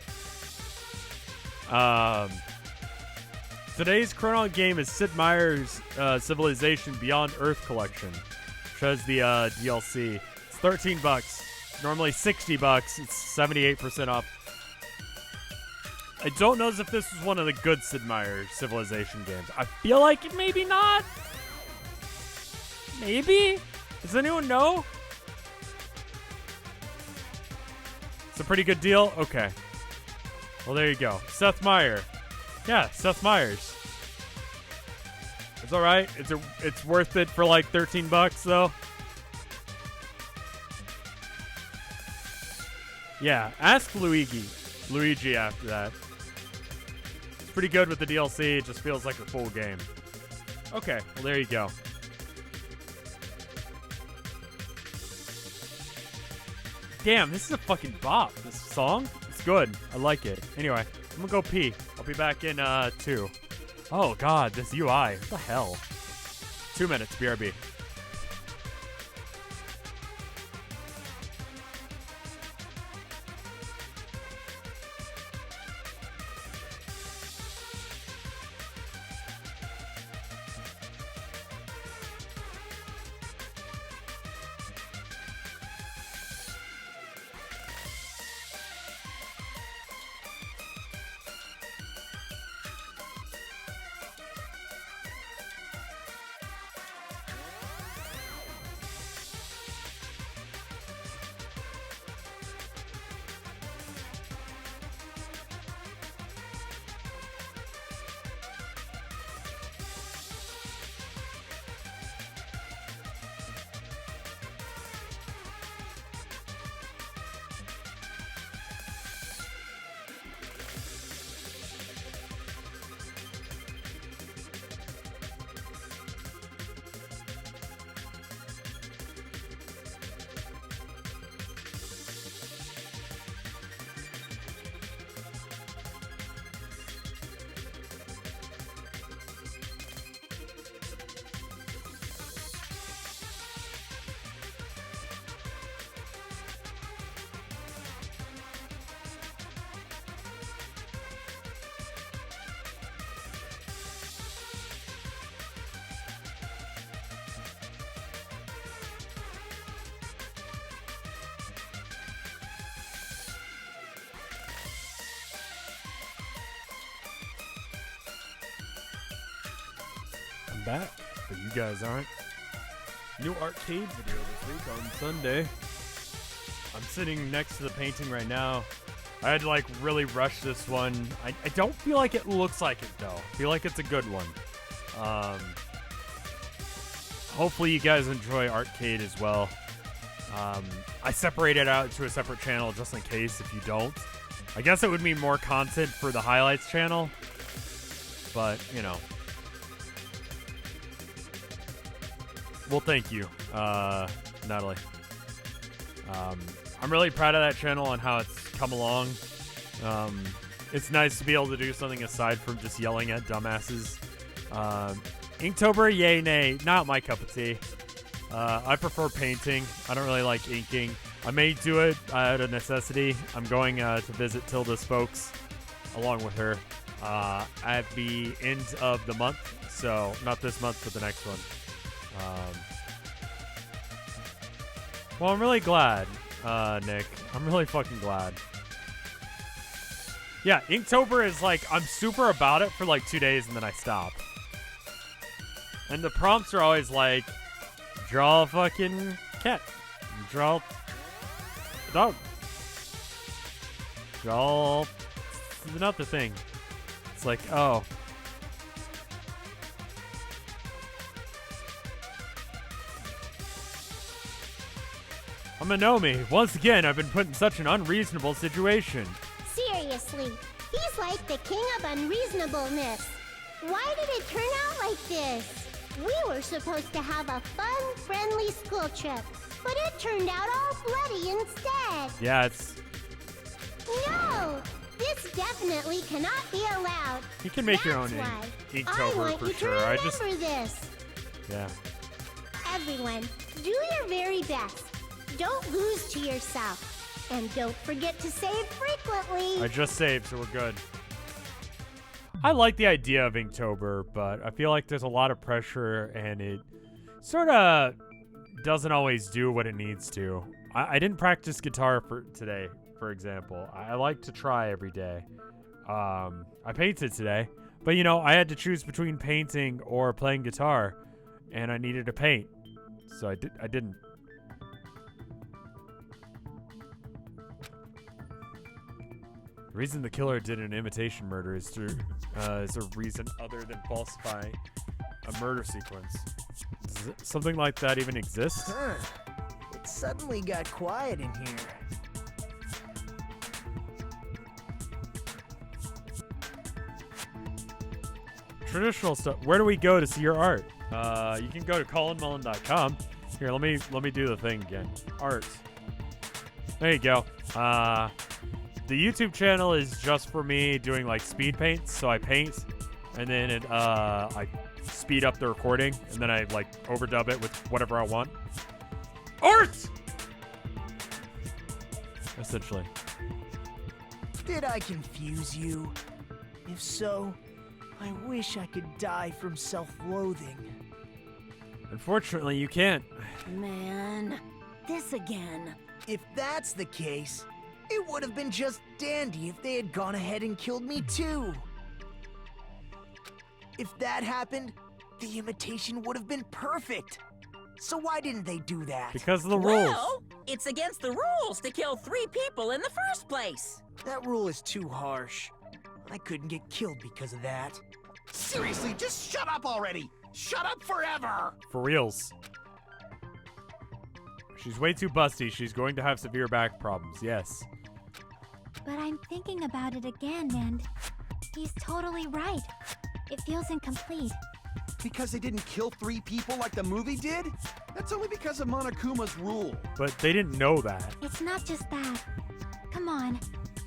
Today's Chronon game is Sid Meier's Civilization Beyond Earth collection, which has the DLC. It's $13. Normally $60. It's 78% off. I don't know if this was one of the good Sid Meier Civilization games. I feel like maybe not. Maybe? Does anyone know? It's a pretty good deal? Okay. Well, there you go. Seth Meyer. Yeah, Seth Meyers. It's all right. It's worth it for like $13 though. Yeah, ask Luigi after that. It's pretty good with the DLC. It just feels like a full game. Okay, well there you go. Damn, this is a fucking bop. This song, it's good. I like it. Anyway, I'm gonna go pee. I'll be back in 2. Oh god, this UI. What the hell? 2 minutes, BRB. Back, but you guys aren't. New arcade video this week on Sunday. I'm sitting next to the painting right now. I had to like really rush this one. I don't feel like it looks like it though. I feel like it's a good one. Hopefully you guys enjoy arcade as well. I separated out to a separate channel just in case if you don't. I guess it would mean more content for the highlights channel, but you know. Well, thank you, Natalie. I'm really proud of that channel and how it's come along. It's nice to be able to do something aside from just yelling at dumbasses. Inktober, yay, nay, not my cup of tea. I prefer painting. I don't really like inking. I may do it out of necessity. I'm going to visit Tilda's folks along with her at the end of the month. So, not this month, but the next one. Well, I'm really glad, Nick. I'm really fucking glad. Yeah, Inktober is like, I'm super about it for like 2 days and then I stop. And the prompts are always like, draw a fucking cat. Draw a dog. Draw another thing. It's like, oh. I'm a Nomi. Once again, I've been put in such an unreasonable situation. Seriously, he's like the king of unreasonableness. Why did it turn out like this? We were supposed to have a fun, friendly school trip, but it turned out all bloody instead. Yeah, it's... No! This definitely cannot be allowed. You can make your own Inktober for sure. I want you to remember this. Yeah. Everyone, do your very best. Don't lose to yourself. And don't forget to save frequently. I just saved, so we're good. I like the idea of Inktober, but I feel like there's a lot of pressure and it sort of doesn't always do what it needs to. I didn't practice guitar for today, for example. I like to try every day. I painted today, but you know, I had to choose between painting or playing guitar, and I needed to paint, so I didn't. The reason the killer did an imitation murder is a reason other than falsify a murder sequence. Does something like that even exist? Huh. It suddenly got quiet in here. Traditional stuff. Where do we go to see your art? You can go to colinmullen.com. Here, let me do the thing again. Art. There you go. The YouTube channel is just for me doing like speed paints. So I paint, and then I speed up the recording, and then I like overdub it with whatever I want. Art. Essentially. Did I confuse you? If so, I wish I could die from self-loathing. Unfortunately, you can't. Man, this again. If that's the case, it would have been just dandy if they had gone ahead and killed me too. If that happened, the imitation would have been perfect. So why didn't they do that? Because of the rules. Well, it's against the rules to kill 3 people in the first place. That rule is too harsh. I couldn't get killed because of that. Seriously, just shut up already! Shut up forever! For reals. She's way too busty. She's going to have severe back problems, yes. But I'm thinking about it again, and he's totally right. It feels incomplete. Because they didn't kill 3 people like the movie did? That's only because of Monokuma's rule. But they didn't know that. It's not just that. Come on,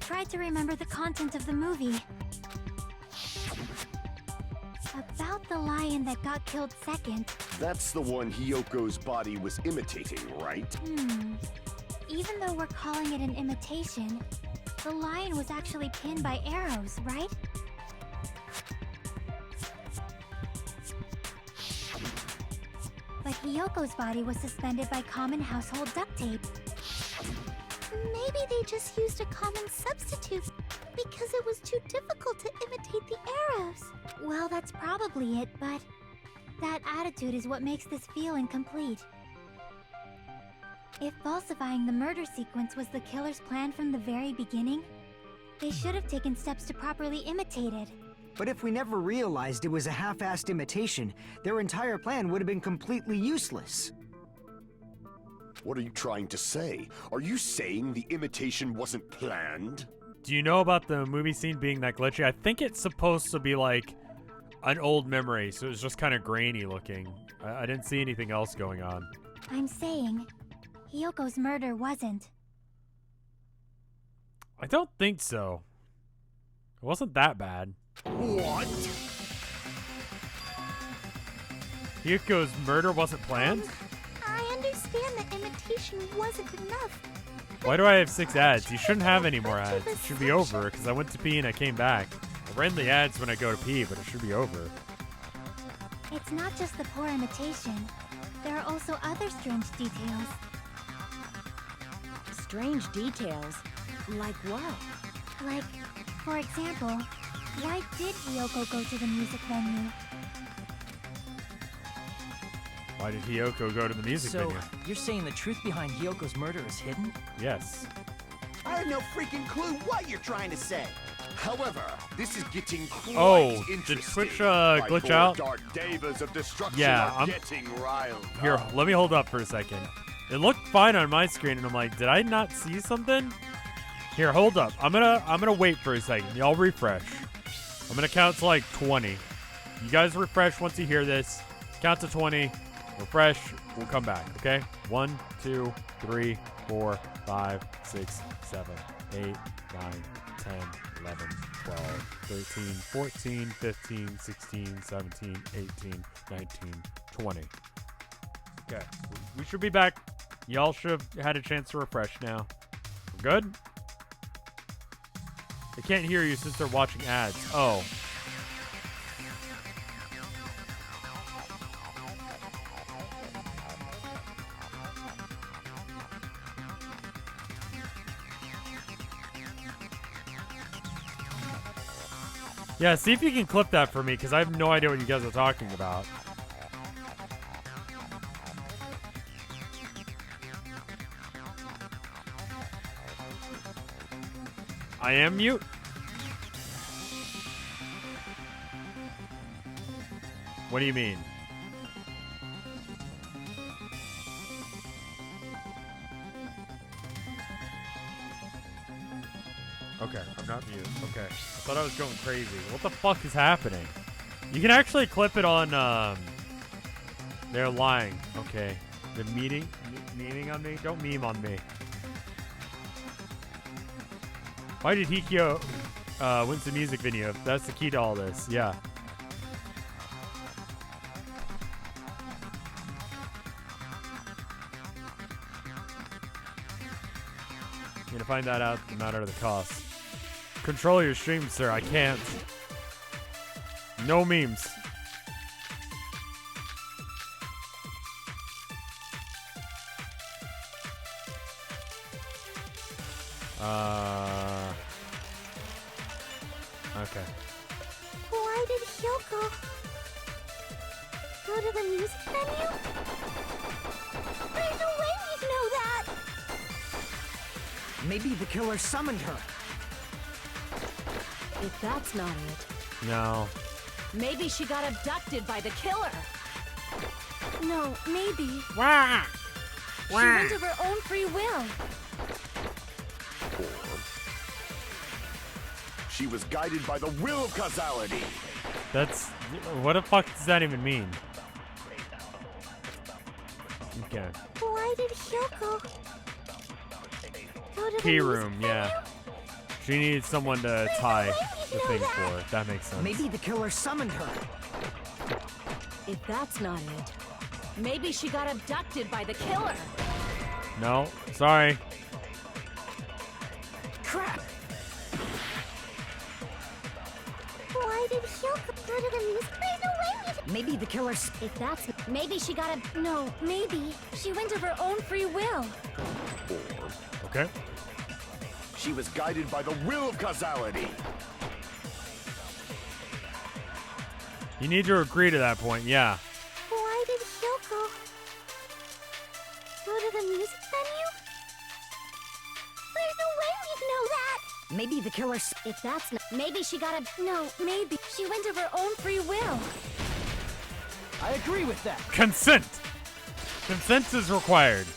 try to remember the content of the movie. About the lion that got killed second. That's the one Hyoko's body was imitating, right? Even though we're calling it an imitation, the lion was actually pinned by arrows, right? But Hyoko's body was suspended by common household duct tape. Maybe they just used a common substitute because it was too difficult to imitate the arrows. Well, that's probably it, but that attitude is what makes this feel incomplete. If falsifying the murder sequence was the killer's plan from the very beginning, they should have taken steps to properly imitate it. But if we never realized it was a half-assed imitation, their entire plan would have been completely useless. What are you trying to say? Are you saying the imitation wasn't planned? Do you know about the movie scene being that glitchy? I think it's supposed to be like an old memory, so it's just kind of grainy looking. I didn't see anything else going on. I'm saying, Hyoko's murder wasn't. I don't think so. It wasn't that bad. What? Hyoko's murder wasn't planned? I understand that imitation wasn't enough. Why do I have 6 ads? You shouldn't have any more ads. It should be over, because I went to pee and I came back. I ran the ads when I go to pee, but it should be over. It's not just the poor imitation. There are also other strange details. Strange details? Like what? Like, for example, why did Hyoko go to the music venue? Why did Hyoko go to the music venue? So, you're saying the truth behind Hyoko's murder is hidden? Yes. I have no freaking clue what you're trying to say. However, this is getting quite interesting. Did Twitch My glitch poor out? Dark Devas of destruction Yeah, are getting riled Here, up. let me hold up for a second. It looked fine on my screen, and I'm like, did I not see something? Here, hold up. I'm gonna wait for a second. Y'all refresh. I'm gonna count to like 20. You guys refresh once you hear this. Count to 20. Refresh. We'll come back. Okay. 1, 2, 3, 4, 5, 6, 7, 8, 9, 10, 11, 12, 13, 14, 15, 16, 17, 18, 19, 20. Okay. We should be back. Y'all should have had a chance to refresh now. We're good? They can't hear you since they're watching ads. Oh. Yeah, see if you can clip that for me, because I have no idea what you guys are talking about. I am mute? What do you mean? Okay, I'm not mute. Okay. I thought I was going crazy. What the fuck is happening? You can actually clip it on, they're lying. Okay. They're memeing on me? Don't meme on me. Why did Hikyo win the music video? That's the key to all this. Yeah. I'm gonna find that out no matter the cost. Control your stream, sir. I can't. No memes. Okay. Why did Hyoko go to the music venue? There's no way we'd know that! Maybe the killer summoned her. If that's not it, No. maybe she got abducted by the killer. No, maybe. Wah! She went of her own free will. Or she was guided by the will of causality. That's... What the fuck does that even mean? Okay. Why did Hyoko go to Key the room, music yeah. venue? She needs someone to tie the thing that. for. That makes sense. Maybe the killer summoned her. If that's not it, maybe she got abducted by the killer. No. Sorry. Crap! Why did Hyoko go to the music? There's no way we'd... Maybe the killer... If that's... Maybe she got a... No, maybe. She went of her own free will. Or Okay. she was guided by the will of causality. You need to agree to that point, yeah. Why did Hyoko go to the music venue? There's no way we'd know that! Maybe the killer... If that's not... Maybe she got a... No, maybe. She went of her own free will. I agree with that. Consent! Consent is required.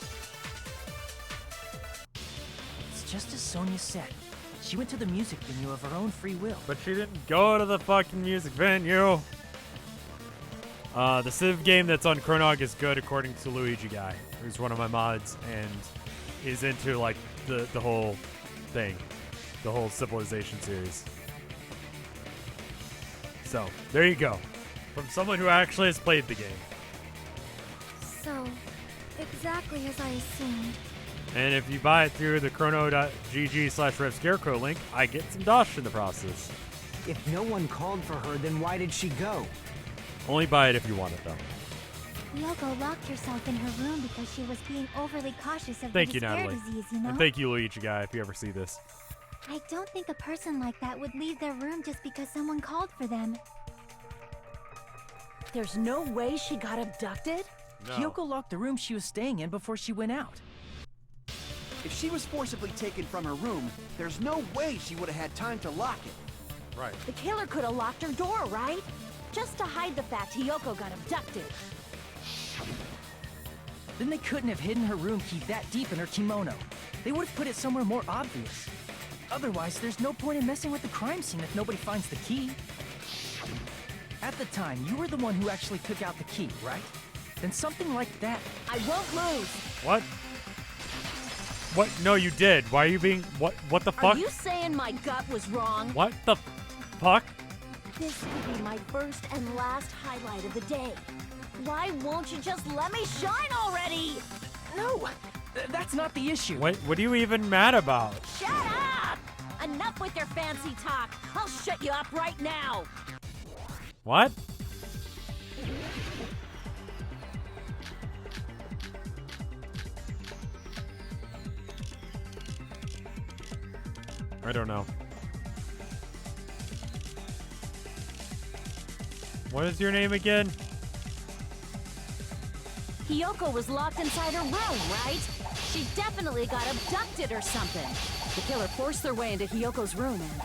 It's just as Sonia said. She went to the music venue of her own free will. But she didn't go to the fucking music venue. The Civ game that's on Chronog is good according to Luigi Guy, who's one of my mods and is into like the whole thing. The whole Civilization series. So, there you go. From someone who actually has played the game. So, exactly as I assumed. And if you buy it through the chrono.gg/RevScarecrow link, I get some dosh in the process. If no one called for her, then why did she go? Only buy it if you want it, though. Yoko locked herself in her room because she was being overly cautious of Thank the you, despair Natalie. disease, you know? And thank you, Luigi Guy, if you ever see this. I don't think a person like that would leave their room just because someone called for them. There's no way she got abducted? No. Hyoko locked the room she was staying in before she went out. If she was forcibly taken from her room, there's no way she would have had time to lock it. Right. The killer could have locked her door, right? Just to hide the fact Hyoko got abducted. Then they couldn't have hidden her room key that deep in her kimono. They would have put it somewhere more obvious. Otherwise, there's no point in messing with the crime scene if nobody finds the key. At the time, you were the one who actually took out the key, right? Then something like that... I won't lose. What? What? No, you did. Why are you being... What the fuck? Are you saying my gut was wrong? What the fuck? This could be my first and last highlight of the day. Why won't you just let me shine already? No! That's not the issue. What are you even mad about? Shut up! Enough with your fancy talk. I'll shut you up right now. What? I don't know. What is your name again? Hyoko was locked inside her room, right? She definitely got abducted or something. The killer forced their way into Hyoko's room and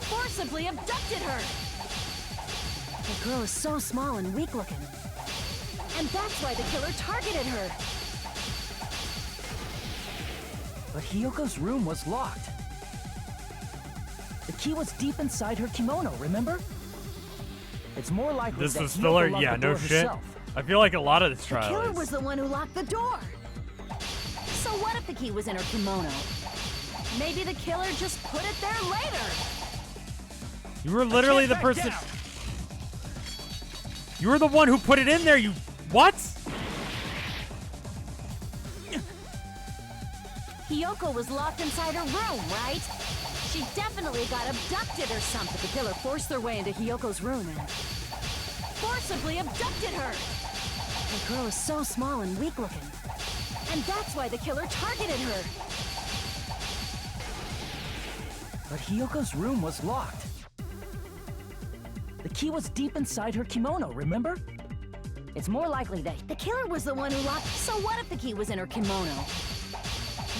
forcibly abducted her. The girl is so small and weak looking. And that's why the killer targeted her. But Hiyoko's room was locked. The key was deep inside her kimono, remember? It's more likely This that was Hiyoko filler? locked Yeah, the no door shit. herself. I feel like a lot of this The trial killer is. was the one who locked the door. So what if the key was in her kimono? Maybe the killer just put it there later. You were literally the person. You were the one who put it in there. You what? Hiyoko was locked inside her room, right? She definitely got abducted or something. The killer forced their way into Hiyoko's room and Forcibly abducted her. the girl is so small and weak looking. And that's why the killer targeted her. But Hiyoko's room was locked. The key was deep inside her kimono, remember? It's more likely that The killer was the one who locked. So what if the key was in her kimono?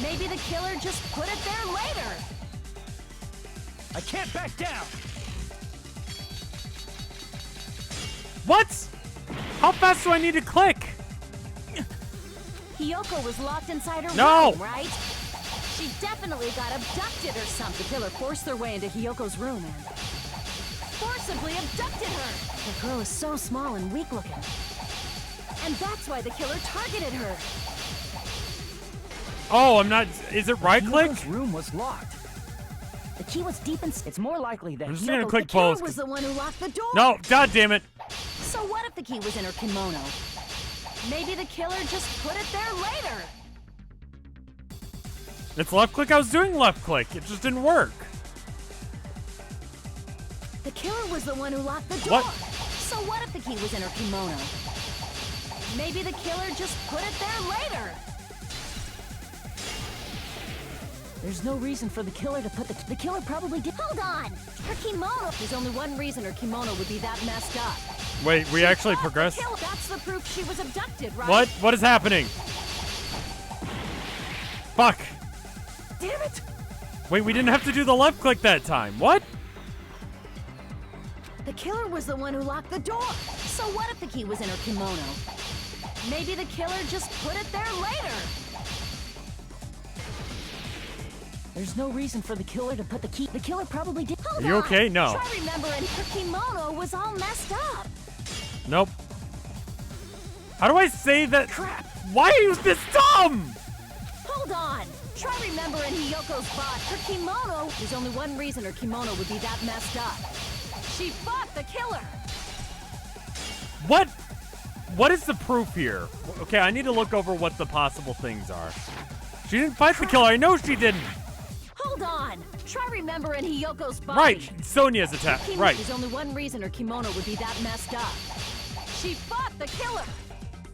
Maybe the killer just put it there later. I can't back down! What? How fast do I need to click? Hiyoko was locked inside her No! room, right? She definitely got abducted or something. the killer forced their way into Hiyoko's room and Forcibly abducted her. the girl is so small and weak looking. And that's why the killer targeted her. Oh, I'm not. Is it right click? Hiyoko's room was locked. The key was deep inside. It's more likely that I'm just gonna Hiyoko- click The killer pause. was the one who locked the door. No, god damn it. So what if the key was in her kimono? Maybe the killer just put it there later. It's left click. I was doing left click. It just didn't work. The killer was the one who locked the door. What? So what if the key was in her kimono? Maybe the killer just put it there later. There's no reason for the killer to put the killer probably did. Hold on. Her kimono. There's only one reason her kimono would be that messed up. Wait, we actually Fought the progressed. kill- That's the proof she was abducted, right? What? What is happening? Fuck. Damn it! Wait, we didn't have to do the left click that time. What? The killer was the one who locked the door. So what if the key was in her kimono? Maybe the killer just put it there later. There's no reason for the killer to put the key. The killer probably did. Hold Are you on. okay? No. Try remembering her kimono was all messed up. Nope. How do I say that? Crap! Why are you this dumb? Hold on. Try remembering Hiyoko's bot. Her kimono. There's only one reason her kimono would be that messed up. She fought the killer. What? What is the proof here? Okay, I need to look over what the possible things are. She didn't fight the killer. I know she didn't. Hold on. Try remembering Hiyoko's body. Right, Sonya's attack. Kimono. Right. There's only one reason her kimono would be that messed up. She fought the killer.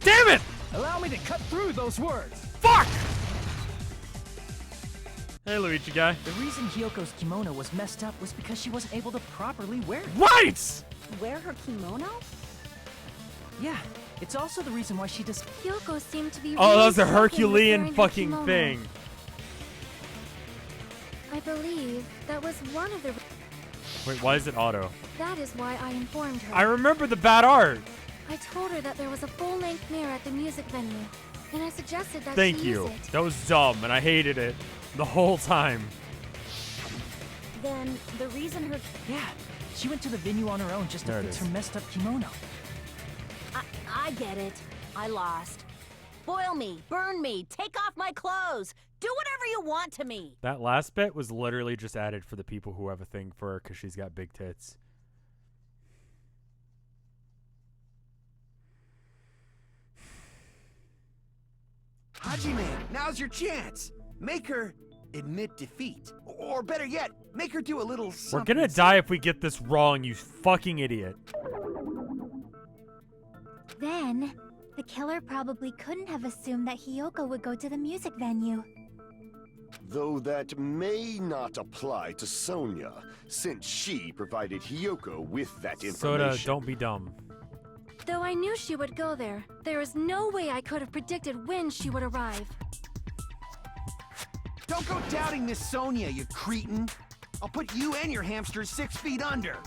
Damn it! Allow me to cut through those words. Fuck! Hey, Luigi guy. The reason Hiyoko's kimono was messed up was because she wasn't able to properly wear it. Right! Wear her kimono? Yeah, it's also the reason why she just. Hiyoko seemed to be Oh, really that was a struggling with Herculean wearing her fucking kimono. thing. I believe that was one of the... Wait, why is it auto? That is why I informed her. I remember the bad art. I told her that there was a full-length mirror at the music venue, and I suggested that Thank she you. use it. That was dumb, and I hated it the whole time. Then the reason her Yeah, she went to the venue on her own just to There it fix is. her messed up kimono. I get it. I lost. Boil me, burn me, take off my clothes. Do whatever you want to me. That last bit was literally just added for the people who have a thing for her because she's got big tits. Hajime, now's your chance. Make her admit defeat. Or better yet, make her do a little We're something. gonna die if we get this wrong, you fucking idiot. Then, the killer probably couldn't have assumed that Hiyoko would go to the music venue. Though that may not apply to Sonya, since she provided Hiyoko with that information. Soda, don't be dumb. Though I knew she would go there, there is no way I could have predicted when she would arrive. Don't go doubting Miss Sonya, you cretin. I'll put you and your hamsters 6 feet under.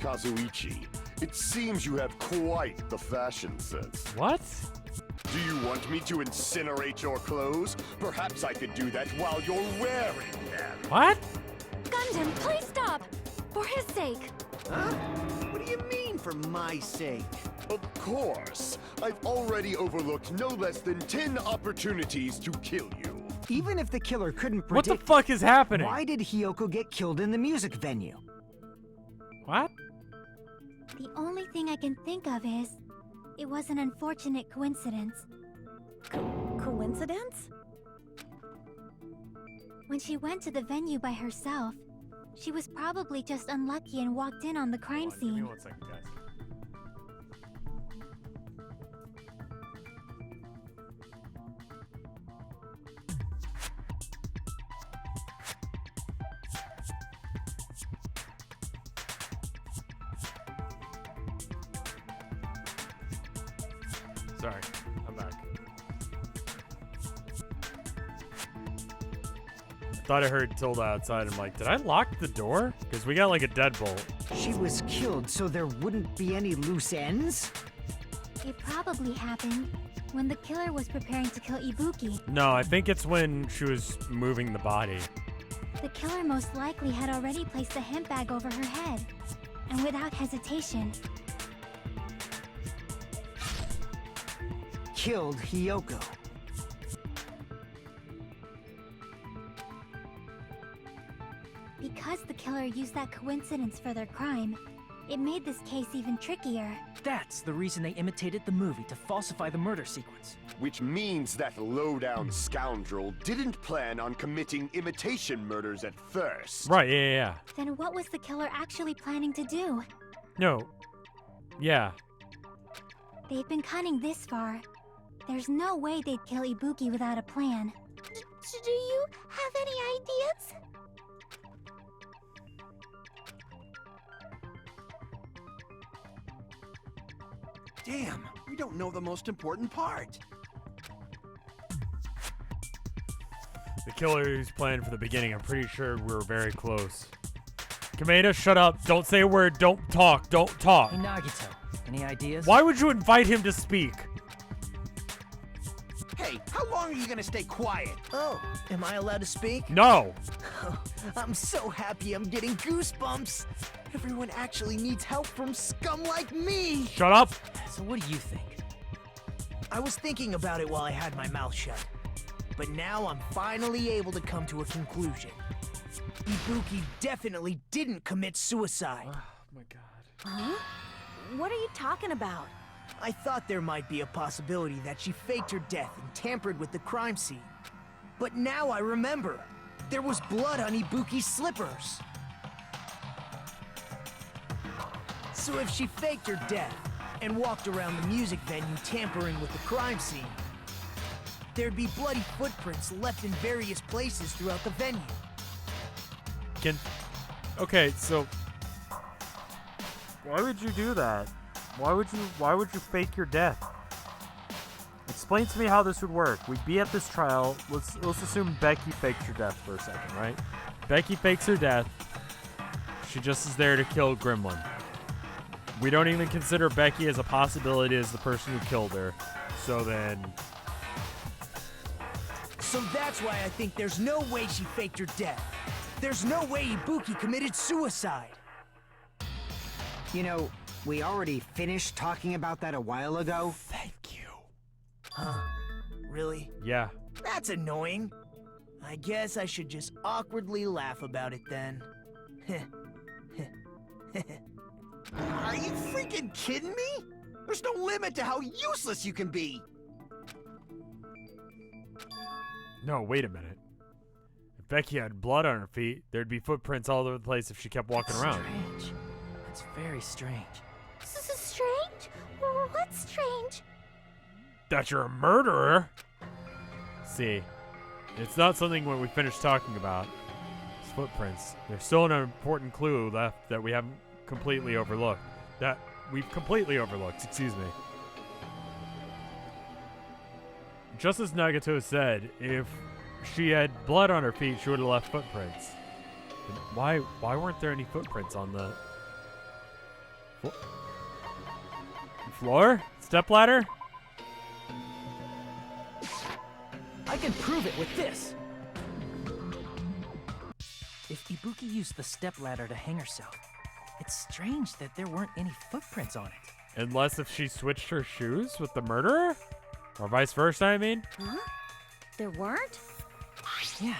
Kazuichi. It seems you have quite the fashion sense. What? Do you want me to incinerate your clothes? Perhaps I could do that while you're wearing them. What? Gundam, please stop! For his sake. Huh? What do you mean, for my sake? Of course. I've already overlooked no less than 10 opportunities to kill you. Even if the killer couldn't What predict the fuck is happening? why did Hiyoko get killed in the music venue? What? The only thing I can think of is, it was an unfortunate coincidence. Coincidence? When she went to the venue by herself, she was probably just unlucky and walked in on the crime Hold on, give me scene. 1 second, guys. Sorry, I'm back. I thought I heard Tilda outside. I'm like, did I lock the door? Because we got like a deadbolt. She was killed so there wouldn't be any loose ends? It probably happened when the killer was preparing to kill Ibuki. No, I think it's when she was moving the body. The killer most likely had already placed a hemp bag over her head, and without hesitation, Killed Hiyoko. because the killer used that coincidence for their crime, it made this case even trickier. That's the reason they imitated the movie to falsify the murder sequence. Which means that low-down scoundrel didn't plan on committing imitation murders at first. Right, yeah. Then what was the killer actually planning to do? No. Yeah. They've been cunning this far. There's no way they'd kill Ibuki without a plan. Do you have any ideas? Damn, we don't know the most important part. The killer who's planned for the beginning, I'm pretty sure we were very close. Kameda, shut up. Don't say a word. Don't talk. Don't talk. Hey, Nagito, any ideas? Why would you invite him to speak? Hey, how long are you gonna stay quiet? Oh, am I allowed to speak? No. I'm so happy I'm getting goosebumps. Everyone actually needs help from scum like me. Shut up. So what do you think? I was thinking about it while I had my mouth shut. But now I'm finally able to come to a conclusion. Ibuki definitely didn't commit suicide. Oh my god. Huh? What are you talking about? I thought there might be a possibility that she faked her death and tampered with the crime scene. But now I remember. There was blood on Ibuki's slippers. So if she faked her death and walked around the music venue tampering with the crime scene, there'd be bloody footprints left in various places throughout the venue. Okay, so why would you do that? Why would you fake your death? Explain to me how this would work. We'd be at this trial. Let's assume Becky faked her death for a second, right? Becky fakes her death. She just is there to kill Gremlin. We don't even consider Becky as a possibility as the person who killed her. So then... So that's why I think there's no way she faked her death. There's no way Ibuki committed suicide. You know, we already finished talking about that a while ago. Thank you. Huh? Really? Yeah. That's annoying. I guess I should just awkwardly laugh about it then. Are you freaking kidding me? There's no limit to how useless you can be. No, wait a minute. If Becky had blood on her feet, there'd be footprints all over the place if she kept walking around. Strange. That's very strange. Strange? What's strange? That you're a murderer? See, it's not something when we finish talking about. It's footprints. There's still an important clue left that we haven't completely overlooked. That we've completely overlooked, excuse me. Just as Nagato said, if she had blood on her feet, she would have left footprints. Why weren't there any footprints on the... Floor? Stepladder? I can prove it with this. If Ibuki used the stepladder to hang herself, it's strange that there weren't any footprints on it. Unless if she switched her shoes with the murderer? Or vice versa, I mean? Huh? There weren't? Yeah,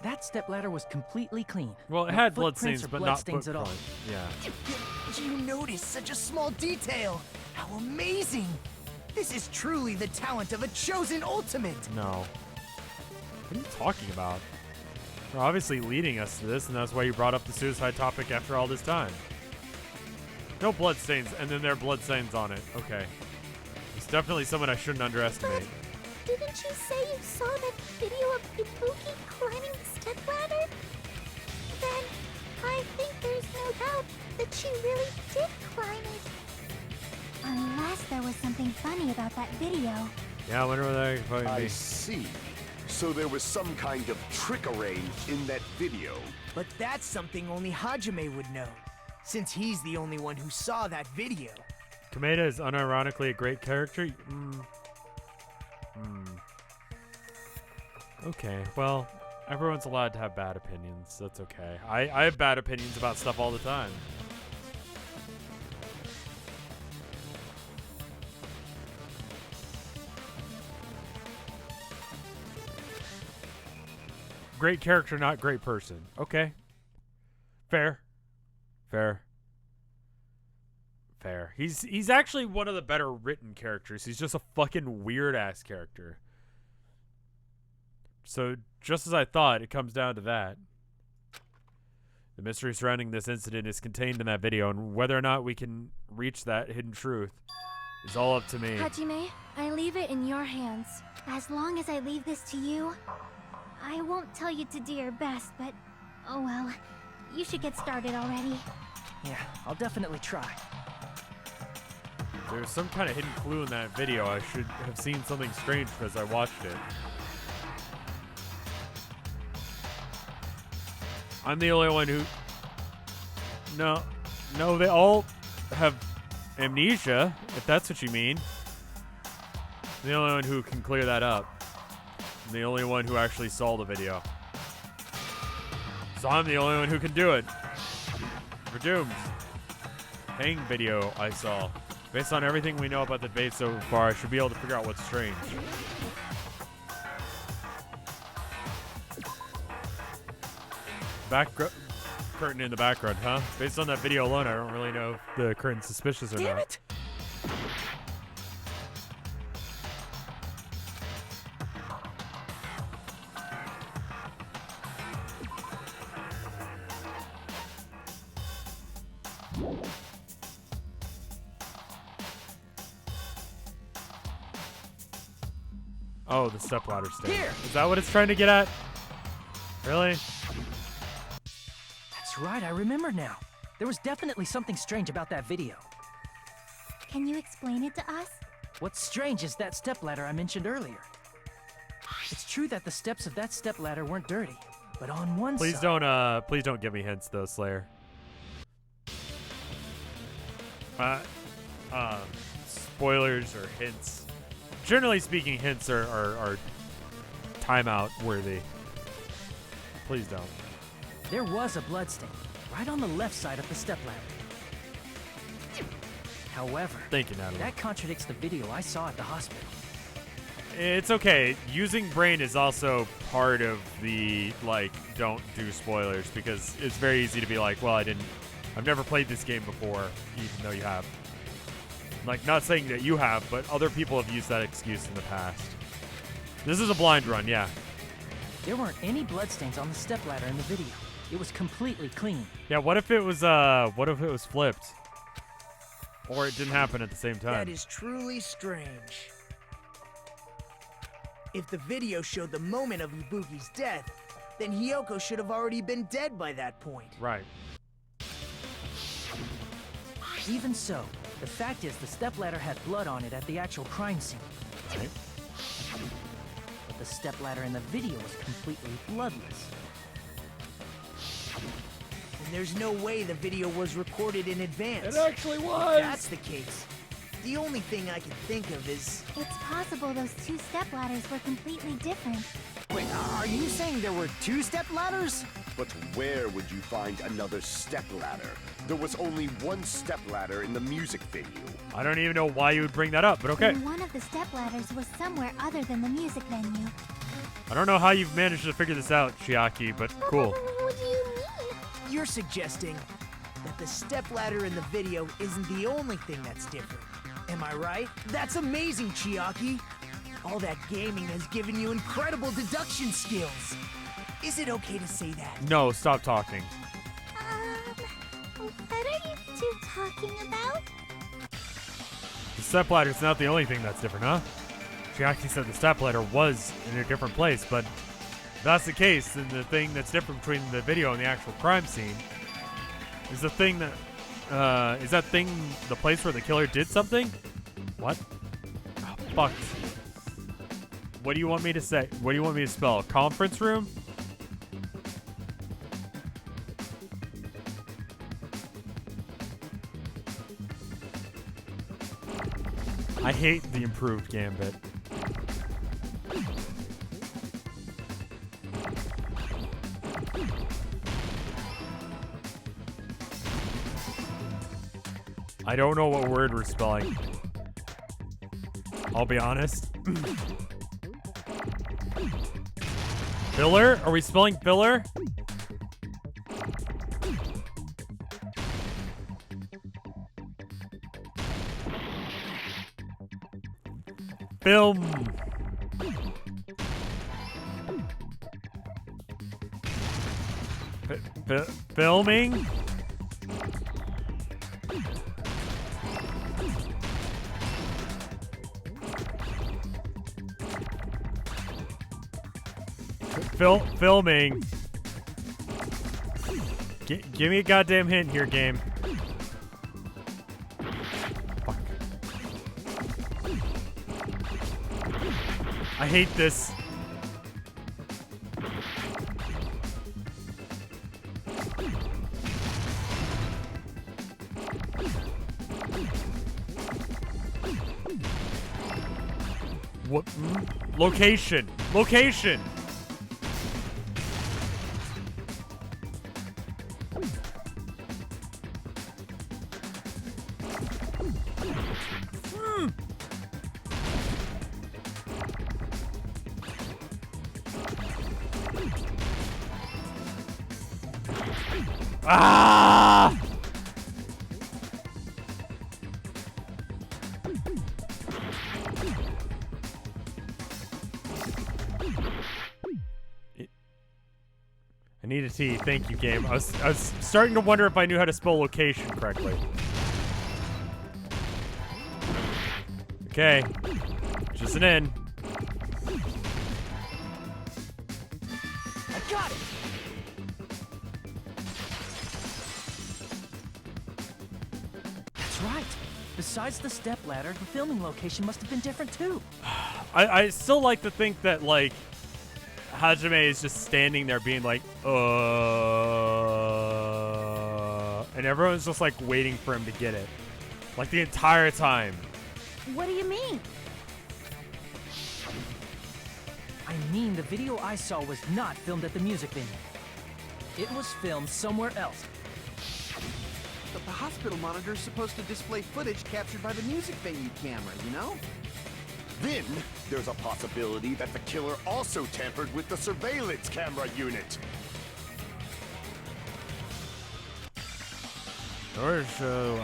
that stepladder was completely clean. Well, it No had footprints bloodstains, or but not bloodstains at all. footprints. Yeah. You noticed such a small detail. How amazing. This is truly the talent of a chosen ultimate. No. What are you talking about? You're obviously leading us to this, and that's why you brought up the suicide topic after all this time. No bloodstains, and then there are bloodstains on it. Okay. It's definitely someone I shouldn't underestimate. Didn't you say you saw that video of Ibuki climbing the stepladder? Then I think there's no doubt that she really did climb it. Unless there was something funny about that video. Yeah, I wonder what that could probably I be. see. So there was some kind of trick arranged in that video. But that's something only Hajime would know, since he's the only one who saw that video. Kameda is unironically a great character? Okay, well, everyone's allowed to have bad opinions. That's okay. I have bad opinions about stuff all the time. Great character, not great person. Okay. Fair. Fair. Fair. He's actually one of the better written characters. He's just a fucking weird ass character. So just as I thought, it comes down to that. The mystery surrounding this incident is contained in that video, and whether or not we can reach that hidden truth is all up to me. Hajime, I leave it in your hands. As long as I leave this to you, I won't tell you to do your best, but oh well. You should get started already. Yeah, I'll definitely try. There's some kind of hidden clue in that video. I should have seen something strange because I watched it. I'm the only one who... No, they all have amnesia, if that's what you mean. I'm the only one who can clear that up. I'm the only one who actually saw the video. So I'm the only one who can do it. We're doomed. Hang video I saw. Based on everything we know about the debate so far, I should be able to figure out what's strange. Curtain in the background, huh? Based on that video alone, I don't really know if the curtain's suspicious or Damn not. it! Oh, the stepladder stain. Here! Is that what it's trying to get at? Really? That's right, I remember now. There was definitely something strange about that video. Can you explain it to us? What's strange is that stepladder I mentioned earlier. It's true that the steps of that stepladder weren't dirty, but on one Please side... please don't give me hints though, Slayer. Spoilers or hints. Generally speaking, hints are timeout worthy. Please don't. There was a bloodstain right on the left side of the stepladder. However, Thank you, Natalie. that contradicts the video I saw at the hospital. It's okay. Using brain is also part of the, like, don't do spoilers, because it's very easy to be like, well, I've never played this game before, even though you have. Like, not saying that you have, but other people have used that excuse in the past. This is a blind run, yeah. There weren't any bloodstains on the stepladder in the video. It was completely clean. Yeah, what if it was flipped? Or it didn't happen at the same time? That is truly strange. If the video showed the moment of Ibuki's death, then Hiyoko should have already been dead by that point. Right. Even so, the fact is the stepladder had blood on it at the actual crime scene. Right. But the stepladder in the video was completely bloodless. there's no way the video was recorded in advance. It actually was. If that's the case, the only thing I can think of is... It's possible those two stepladders were completely different. Wait, are you saying there were 2 stepladders? But where would you find another stepladder? There was only one stepladder in the music venue. I don't even know why you would bring that up, but okay. And one of the stepladders was somewhere other than the music venue. I don't know how you've managed to figure this out, Chiaki, but cool. What do you mean? You're suggesting that the stepladder in the video isn't the only thing that's different. Am I right? That's amazing, Chiaki. All that gaming has given you incredible deduction skills. Is it okay to say that? No, stop talking. What are you two talking about? The stepladder's not the only thing that's different, huh? Chiaki said the stepladder was in a different place, but if that's the case, then the thing that's different between the video and the actual crime scene is the thing that, is that thing the place where the killer did something? What? Oh, fuck. What do you want me to say? What do you want me to spell? Conference room? I hate the improved gambit. I don't know what word we're spelling. I'll be honest. Filler? Are we spelling filler? Film. Filming? Filming. Give me a goddamn hint here, game. Fuck. I hate this. What? Location. Location. Ah! I need a T. Thank you, game. I was starting to wonder if I knew how to spell location correctly. Okay. Just an N. I got it! That's right. Besides the stepladder, the filming location must have been different too. I still like to think that, like, Hajime is just standing there being like, and everyone's just, like, waiting for him to get it. Like, the entire time. What do you mean? I mean, the video I saw was not filmed at the music venue. It was filmed somewhere else. But the hospital monitor is supposed to display footage captured by the music venue camera, you know? Then, there's a possibility that the killer also tampered with the surveillance camera unit. In order to show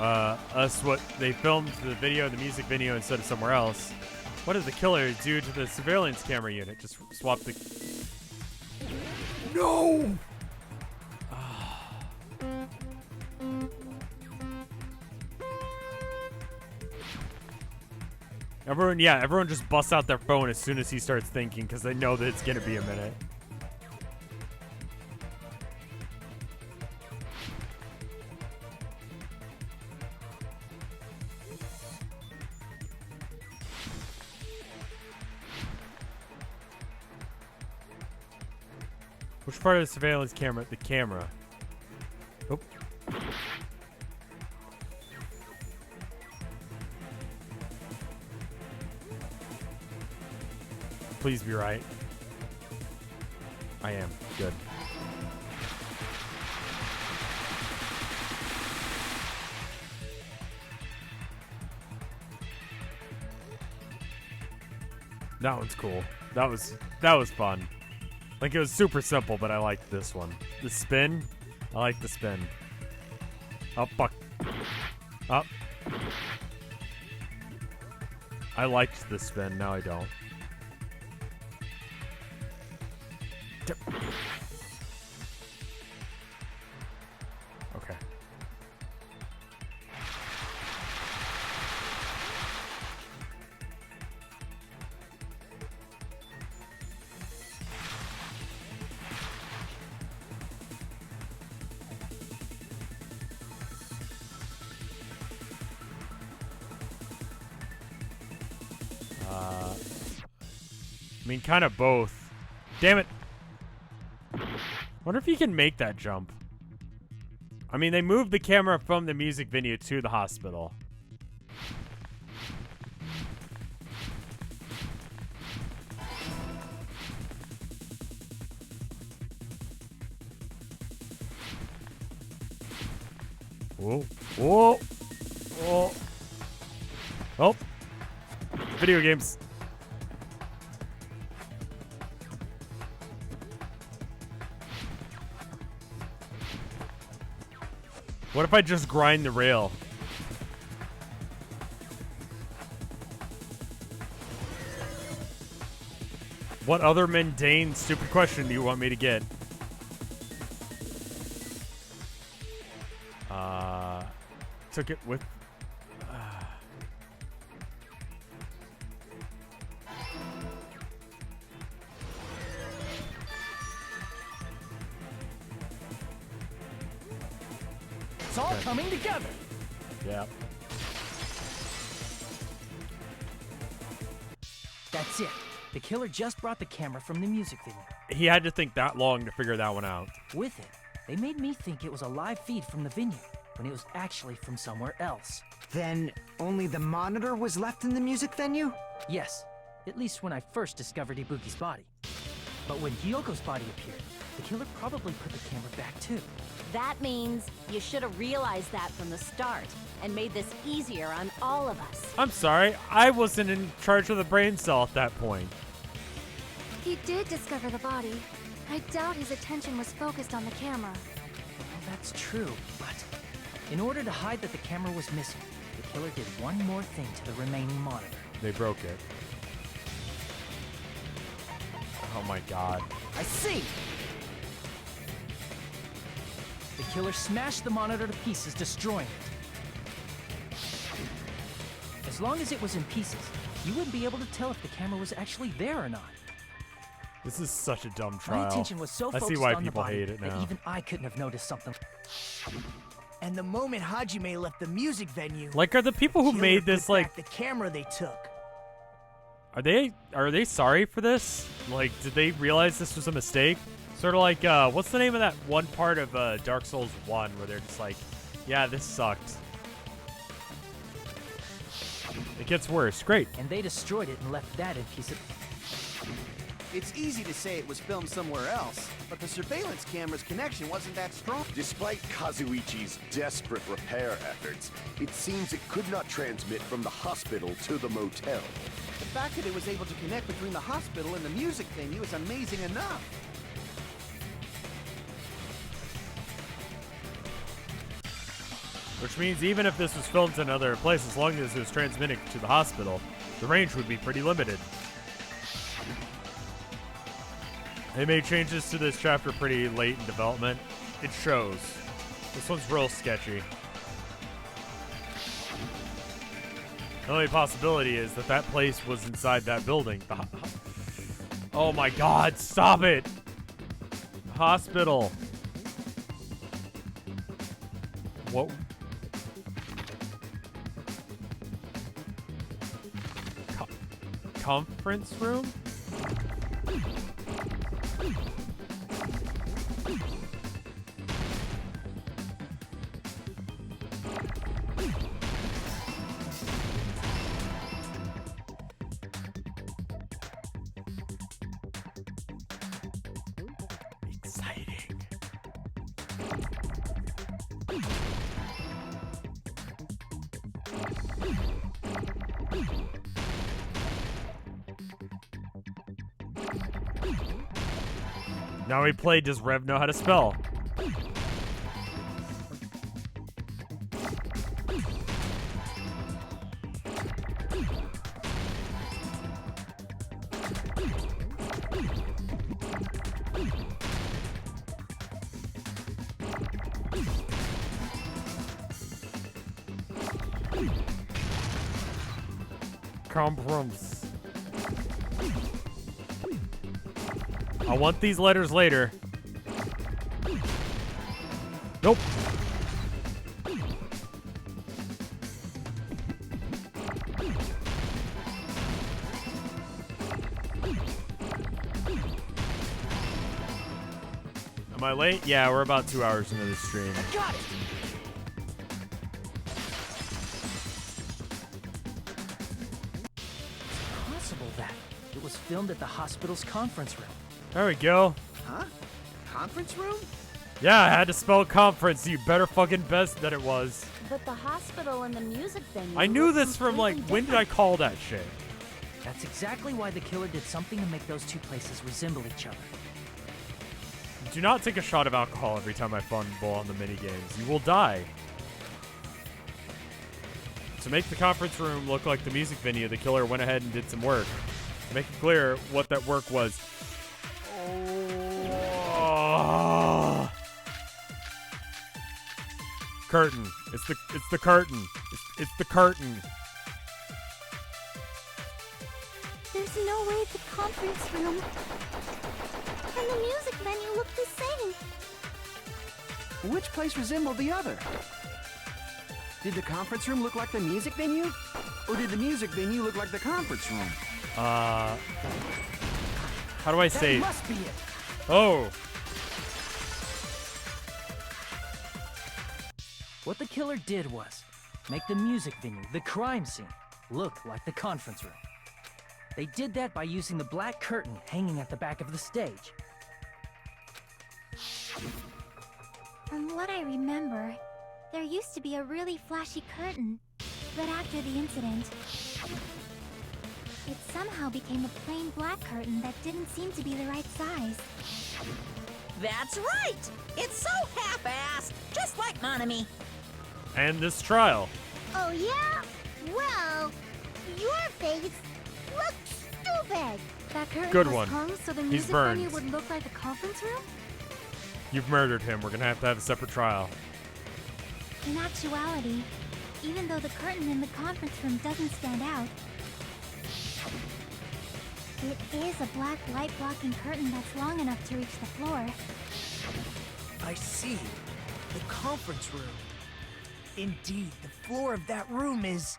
us what they filmed the video, the music video, instead of somewhere else, what did the killer do to the surveillance camera unit? Just swap the... No! Everyone just busts out their phone as soon as he starts thinking because they know that it's gonna be a minute. Which part of the surveillance camera? The camera. Oh. Please be right. I am. Good. That one's cool. That was fun. Like, it was super simple, but I liked this one. The spin, I like the spin. Up, fuck. Up. I liked the spin, now I don't. Okay. I mean, kind of both. Damn it. Wonder if you can make that jump. I mean, they moved the camera from the music venue to the hospital. Whoa. Whoa. Whoa. Oh. Video games. What if I just grind the rail? What other mundane, stupid question do you want me to get? Took it with... It's all coming together. Yeah. That's it. The killer just brought the camera from the music venue. He had to think that long to figure that one out. With it, they made me think it was a live feed from the venue, when it was actually from somewhere else. Then only the monitor was left in the music venue? Yes, at least when I first discovered Ibuki's body. But when Hyoko's body appeared, the killer probably put the camera back too. That means you should have realized that from the start and made this easier on all of us. I'm sorry, I wasn't in charge of the brain cell at that point. He did discover the body. I doubt his attention was focused on the camera. Well, that's true, but in order to hide that the camera was missing, the killer did one more thing to the remaining monitor. They broke it. Oh my god. I see! The killer smashed the monitor to pieces, destroying it. As long as it was in pieces, you wouldn't be able to tell if the camera was actually there or not. This is such a dumb trial. My attention was so I focused see why on the people body hate it that now. even I couldn't have noticed something. And the moment Hajime left the music venue, Like, are the people who killer made this, put like... back the camera they took. Are they sorry for this? Like, did they realize this was a mistake? Sort of like, what's the name of that one part of Dark Souls 1 where they're just like, yeah, this sucked. It gets worse. Great. And they destroyed it and left that in pieces. It's easy to say it was filmed somewhere else, but the surveillance camera's connection wasn't that strong. Despite Kazuichi's desperate repair efforts, it seems it could not transmit from the hospital to the motel. The fact that it was able to connect between the hospital and the music venue is amazing enough. Which means even if this was filmed in another place, as long as it was transmitting to the hospital, the range would be pretty limited. They made changes to this chapter pretty late in development. It shows. This one's real sketchy. The only possibility is that that place was inside that building. Oh my god, stop it! Hospital. What? Conference room? Now we play, does Rev know how to spell? Comprums. I want these letters later. Nope. Am I late? Yeah, we're about 2 hours into the stream. I got it! It's possible that it was filmed at the hospital's conference room. There we go. Huh? Conference room? Yeah, I had to spell conference. You better fucking bet that it was. But the hospital and the music venue. I knew look this from like, completely when did I call that shit? That's exactly why the killer did something to make those two places resemble each other. Do not take a shot of alcohol every time I fumble on the minigames. You will die. To make the conference room look like the music venue, the killer went ahead and did some work. To make it clear what that work was. Oh. Curtain. It's the curtain. It's the curtain. There's no way the conference room and the music venue look the same. Which place resembled the other? Did the conference room look like the music venue? Or did the music venue look like the conference room? How do I say? That must be it. Oh. What the killer did was make the music venue, the crime scene, look like the conference room. They did that by using the black curtain hanging at the back of the stage. From what I remember, there used to be a really flashy curtain, but after the incident, it somehow became a plain black curtain that didn't seem to be the right size. That's right! It's so half-assed, just like Monami. And this trial. Oh yeah? Well, your face looks stupid. That curtain Good was one. hung so the He's music burned. venue would look like the conference room? You've murdered him. We're gonna have to have a separate trial. In actuality, even though the curtain in the conference room doesn't stand out, it is a black light-blocking curtain that's long enough to reach the floor. I see. The conference room. Indeed, the floor of that room is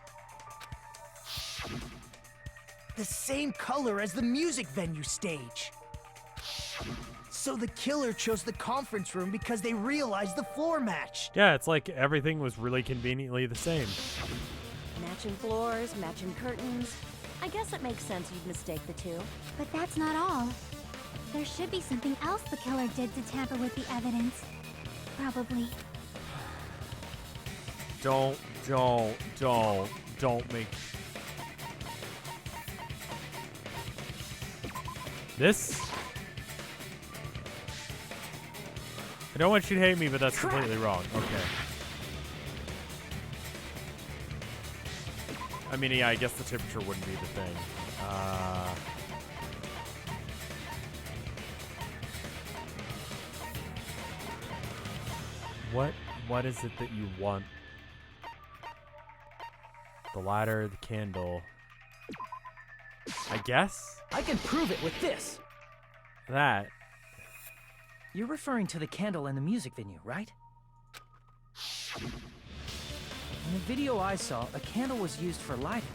the same color as the music venue stage. So the killer chose the conference room because they realized the floor matched. Yeah, it's like everything was really conveniently the same. Matching floors, matching curtains. I guess it makes sense you'd mistake the two. But that's not all. There should be something else the killer did to tamper with the evidence. Probably. Don't make... This? I don't want you to hate me, but that's completely wrong. Okay. I mean, yeah, I guess the temperature wouldn't be the thing. What is it that you want? The ladder, the candle. I guess? I can prove it with this. That. You're referring to the candle in the music venue, right? In the video I saw, a candle was used for lighting.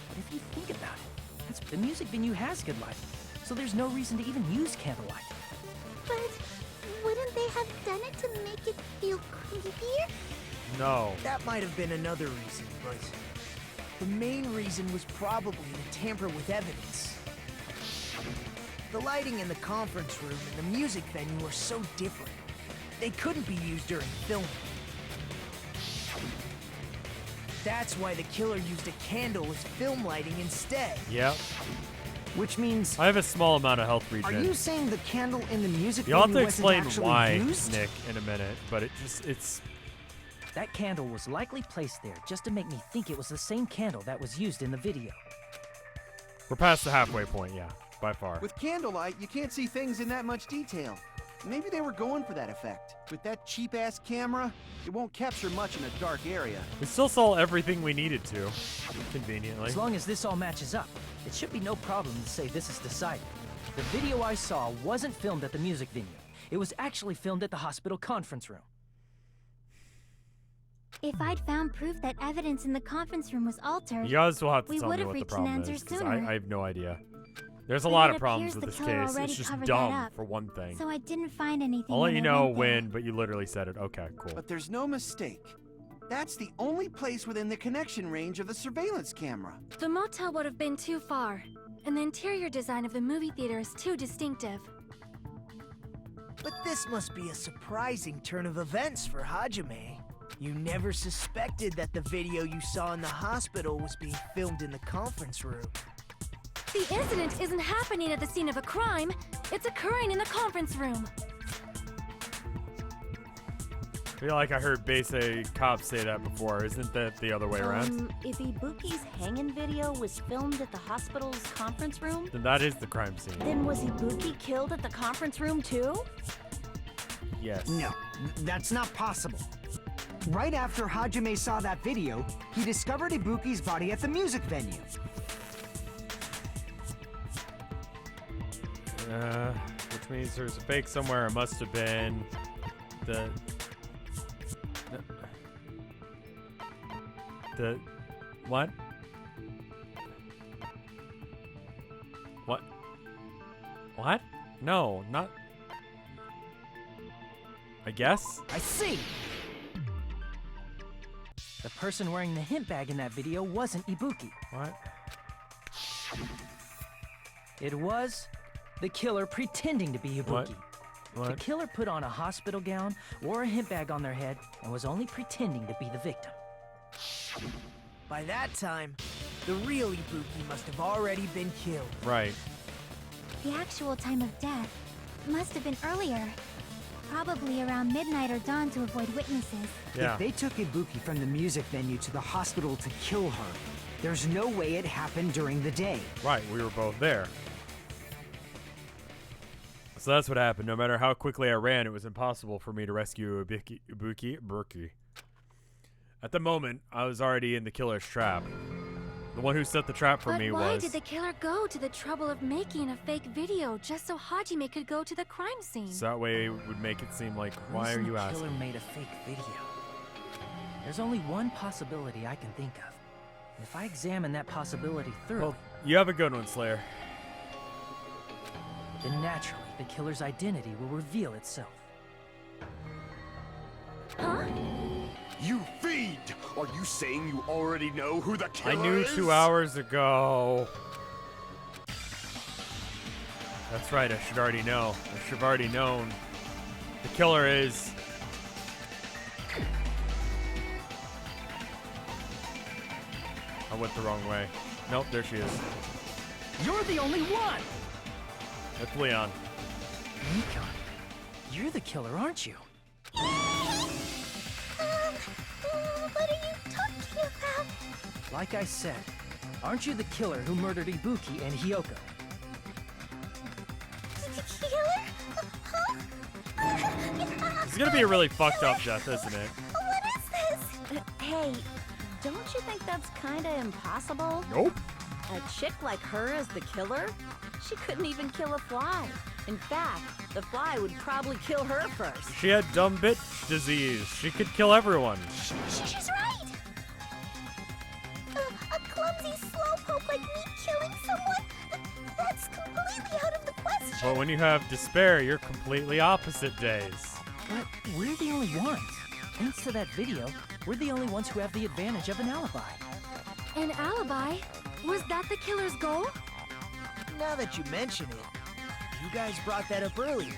But if you think about it, the music venue has good lighting, so there's no reason to even use candlelight. But wouldn't they have done it to make it feel creepier? No. That might have been another reason, but the main reason was probably to tamper with evidence. The lighting in the conference room and the music venue are so different. they couldn't be used during filming. That's why the killer used a candle as film lighting instead. Yep. Which means... I have a small amount of health regen. Are you saying the candle in the music You'll have venue to wasn't explain actually why, used? Nick, in a minute, but it's... That candle was likely placed there just to make me think it was the same candle that was used in the video. We're past the halfway point, yeah, by far. With candlelight, you can't see things in that much detail. Maybe they were going for that effect. With that cheap-ass camera, it won't capture much in a dark area. We still saw everything we needed to, conveniently. As long as this all matches up, it should be no problem to say this is decided. The video I saw wasn't filmed at the music venue. It was actually filmed at the hospital conference room. If I'd found proof that evidence in the conference room was altered, You guys will have to we tell would me have what the reached an problem answer is, 'cause sooner. I have no idea. There's a But lot it of problems appears with the this killer case. already It's just covered that dumb, up. for one thing. so I didn't find anything. I'll let when you I know went there. when, but you literally said it. Okay, cool. But there's no mistake. That's the only place within the connection range of the surveillance camera. The motel would have been too far, and the interior design of the movie theater is too distinctive. But this must be a surprising turn of events for Hajime. You never suspected that the video you saw in the hospital was being filmed in the conference room. The incident isn't happening at the scene of a crime, it's occurring in the conference room. I feel like I heard basic cops say that before. Isn't that the other way around? If Ibuki's hanging video was filmed at the hospital's conference room, Then that is the crime scene. then was Ibuki killed at the conference room too? Yes. No, that's not possible. Right after Hajime saw that video, he discovered Ibuki's body at the music venue. Which means there's a fake somewhere. It must have been the what? What? What? No, not. I guess. I see! The person wearing the hint bag in that video wasn't Ibuki. What? It was the killer pretending to be Ibuki. What? The What? killer put on a hospital gown, wore a hint bag on their head, and was only pretending to be the victim. By that time, the real Ibuki must have already been killed. Right. The actual time of death must have been earlier. Probably around midnight or dawn to avoid witnesses. Yeah. If they took Ibuki from the music venue to the hospital to kill her, there's no way it happened during the day. Right. We were both there. So that's what happened. No matter how quickly I ran, it was impossible for me to rescue Ibuki. At the moment, I was already in the killer's trap. The one who set the trap for me But why was... did the killer go to the trouble of making a fake video just so Hajime could go to the crime scene? So that way it would make it seem like, why are Reason you the asking? killer made a fake video. There's only one possibility I can think of. If I examine that possibility thoroughly, Well, you have a good one, Slayer. then naturally the killer's identity will reveal itself. Huh? You fiend! Are you saying you already know who the I killer knew is? 2 hours ago. That's right, I should already know. I should have already known. The killer is... I went the wrong way. Nope, there she is. You're the only one! That's Leon. Mikan, you're the killer, aren't you? What are you talking about? Like I said, aren't you the killer who murdered Ibuki and Hyoko? Killer? Huh? It's gonna be a really fucked up death, isn't it? What is this? Hey, don't you think that's kinda impossible? Nope. A chick like her as the killer? She couldn't even kill a fly. In fact, the fly would probably kill her first. She had dumb bitch disease. She could kill everyone. She's right! A clumsy slowpoke like me killing someone? That's completely out of the question! But when you have despair, you're completely opposite days. But we're the only ones. Thanks to that video, we're the only ones who have the advantage of an alibi. An alibi? Was that the killer's goal? Now that you mention it, you guys brought that up earlier.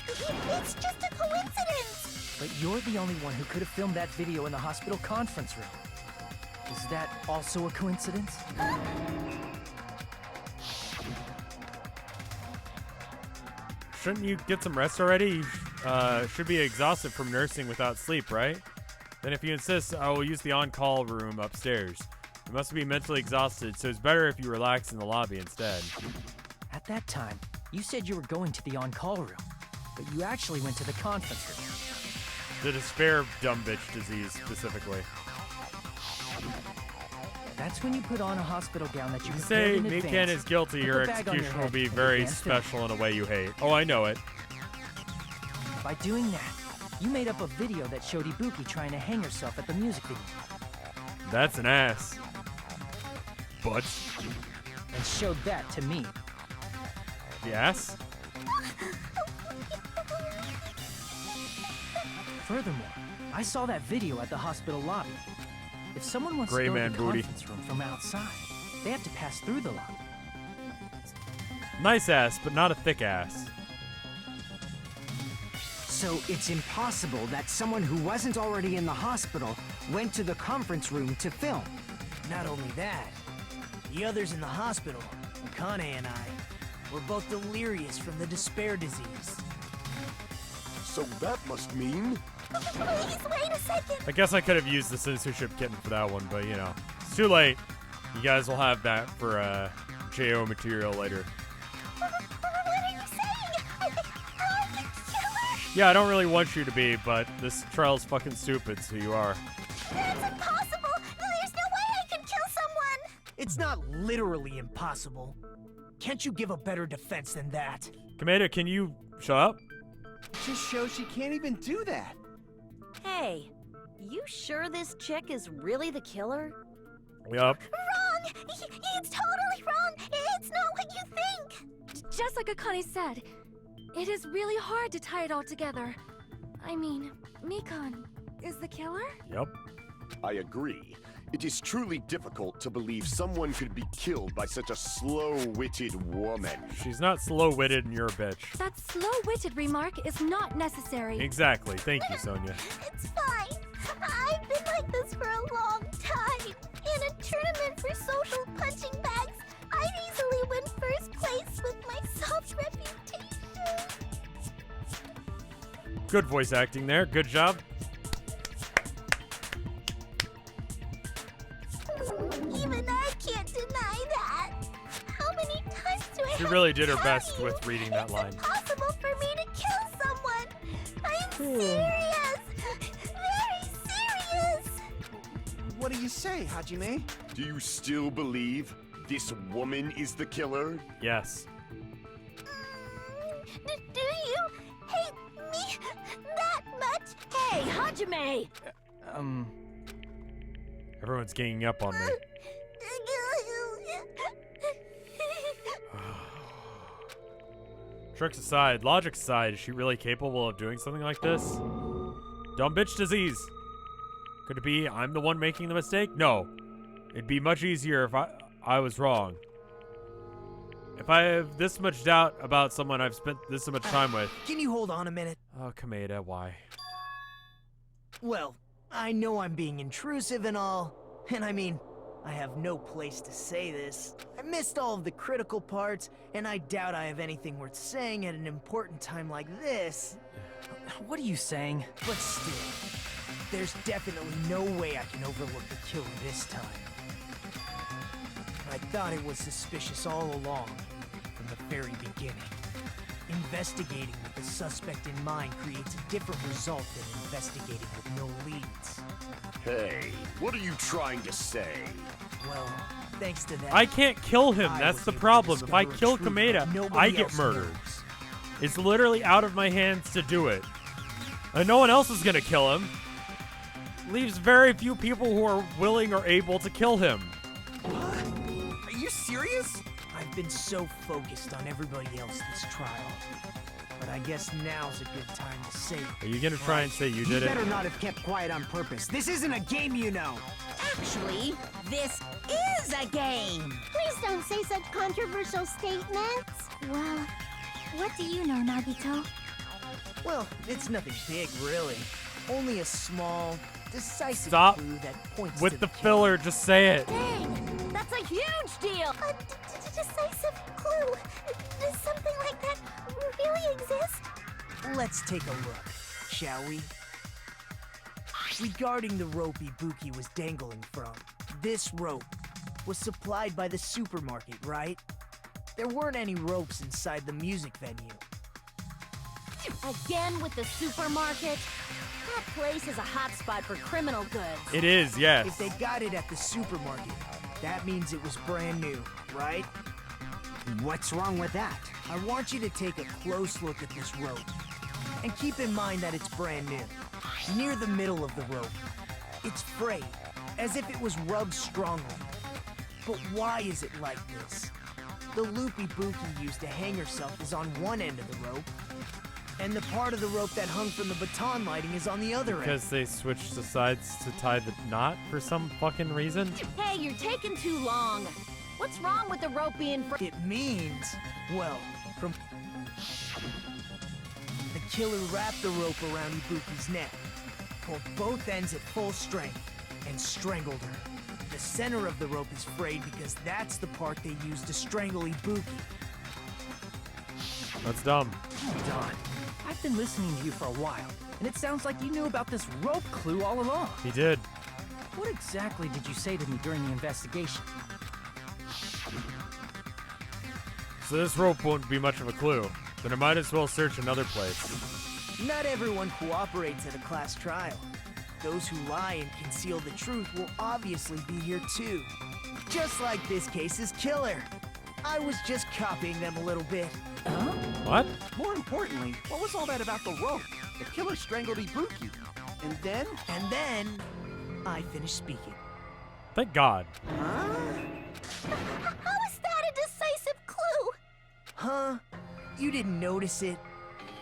It's just a coincidence. But you're the only one who could have filmed that video in the hospital conference room. Is that also a coincidence? Shouldn't you get some rest already? You should be exhausted from nursing without sleep, right? Then if you insist, I will use the on-call room upstairs. You must be mentally exhausted, so it's better if you relax in the lobby instead. At that time, you said you were going to the on-call room, but you actually went to the conference room. The despair dumb bitch disease, specifically. That's when you put on a hospital gown that you You prepared say in Mikan advance, is guilty, put your the bag on your execution will head, be and very began filming. special in a way you hate. Oh, I know it. By doing that, you made up a video that showed Ibuki trying to hang herself at the music video. That's an ass. But And showed that to me. the ass? Furthermore, I saw that video at the hospital lobby. If someone wants Gray to go man to the booty. conference room from outside, they have to pass through the lobby. Nice ass, but not a thick ass. So it's impossible that someone who wasn't already in the hospital went to the conference room to film. Not only that, the others in the hospital, Akane and I, were both delirious from the despair disease. So that must mean... Please, wait a second. I guess I could have used the censorship kitten for that one, but you know, it's too late. You guys will have that for JO material later. What are you saying? I'm the killer? Yeah, I don't really want you to be, but this trial's fucking stupid, so you are. That's impossible. There's no way I can kill someone. It's not literally impossible. Can't you give a better defense than that? Kameda, can you shut up? Just shows she can't even do that. Hey, you sure this chick is really the killer? Yup. Wrong. It's totally wrong. It's not what you think. Just like Akane said, it is really hard to tie it all together. I mean, Mikan is the killer? Yup. I agree. It is truly difficult to believe someone could be killed by such a slow-witted woman. She's not slow-witted and you're a bitch. That slow-witted remark is not necessary. Exactly. Thank you, Sonia. It's fine. I've been like this for a long time. In a tournament for social punching bags, I'd easily win first place with my soft reputation. Good voice acting there. Good job. Even I can't deny that. How many times do I She have really to did her tell best you? with reading that line. It's impossible for me to kill someone. I'm serious. Very serious. What do you say, Hajime? Do you still believe this woman is the killer? Yes. Do you hate me that much? Hey, Hajime! Everyone's ganging up on me. Tricks aside, logic aside, is she really capable of doing something like this? Dumb bitch disease. Could it be I'm the one making the mistake? No. It'd be much easier if I was wrong. If I have this much doubt about someone I've spent this much time with. Can you hold on a minute? Oh, Kameda, why? Well, I know I'm being intrusive and all, and I mean, I have no place to say this. I missed all of the critical parts, and I doubt I have anything worth saying at an important time like this. What are you saying? But still, there's definitely no way I can overlook the killer this time. I thought it was suspicious all along, from the very beginning. Investigating with the suspect in mind creates a different result than investigating with no leads. Hey, what are you trying to say? Well, thanks to that, I can't kill him. I That's was the able to problem. If I discover a kill truth Kameda, nobody I get else murdered. knows. It's literally out of my hands to do it. And no one else is gonna kill him. Leaves very few people who are willing or able to kill him. Are you serious? I've been so focused on everybody else this trial. But I guess now's a good time to say it. Are you gonna try and say you You did it? better not have kept quiet on purpose. This isn't a game, you know. Actually, this is a game. Please don't say such controversial statements. Well, what do you know, Nagito? Well, it's nothing big, really. Only a small, decisive Stop clue that points with to the killer. filler. Just say it. Dang, that's a huge deal. A decisive clue. Does something like that really exist? Let's take a look, shall we? Regarding the rope Ibuki was dangling from, this rope was supplied by the supermarket, right? There weren't any ropes inside the music venue. Again with the supermarket? That place is a hotspot for criminal goods. It is, yes. If they got it at the supermarket, that means it was brand new, right? What's wrong with that? I want you to take a close look at this rope. And keep in mind that it's brand new. Near the middle of the rope, it's frayed, as if it was rubbed strongly. But why is it like this? The loop Ibuki used to hang herself is on one end of the rope, and the part of the rope that hung from the baton lighting is on the other end. Because they switched the sides to tie the knot for some fucking reason. Hey, you're taking too long. What's wrong with the rope being It means, well, from... The killer wrapped the rope around Ibuki's neck, pulled both ends at full strength, and strangled her. The center of the rope is frayed because that's the part they used to strangle Ibuki. That's dumb. Don, I've been listening to you for a while, and it sounds like you knew about this rope clue all along. He did. What exactly did you say to me during the investigation? So this rope won't be much of a clue. Then I might as well search another place. Not everyone cooperates at a class trial. Those who lie and conceal the truth will obviously be here too. Just like this case's killer. I was just copying them a little bit. What? More importantly, what was all that about the rope? The killer strangled Ibuki. And then? And then, I finished speaking. Thank God. How is that a decisive clue? Huh? You didn't notice it?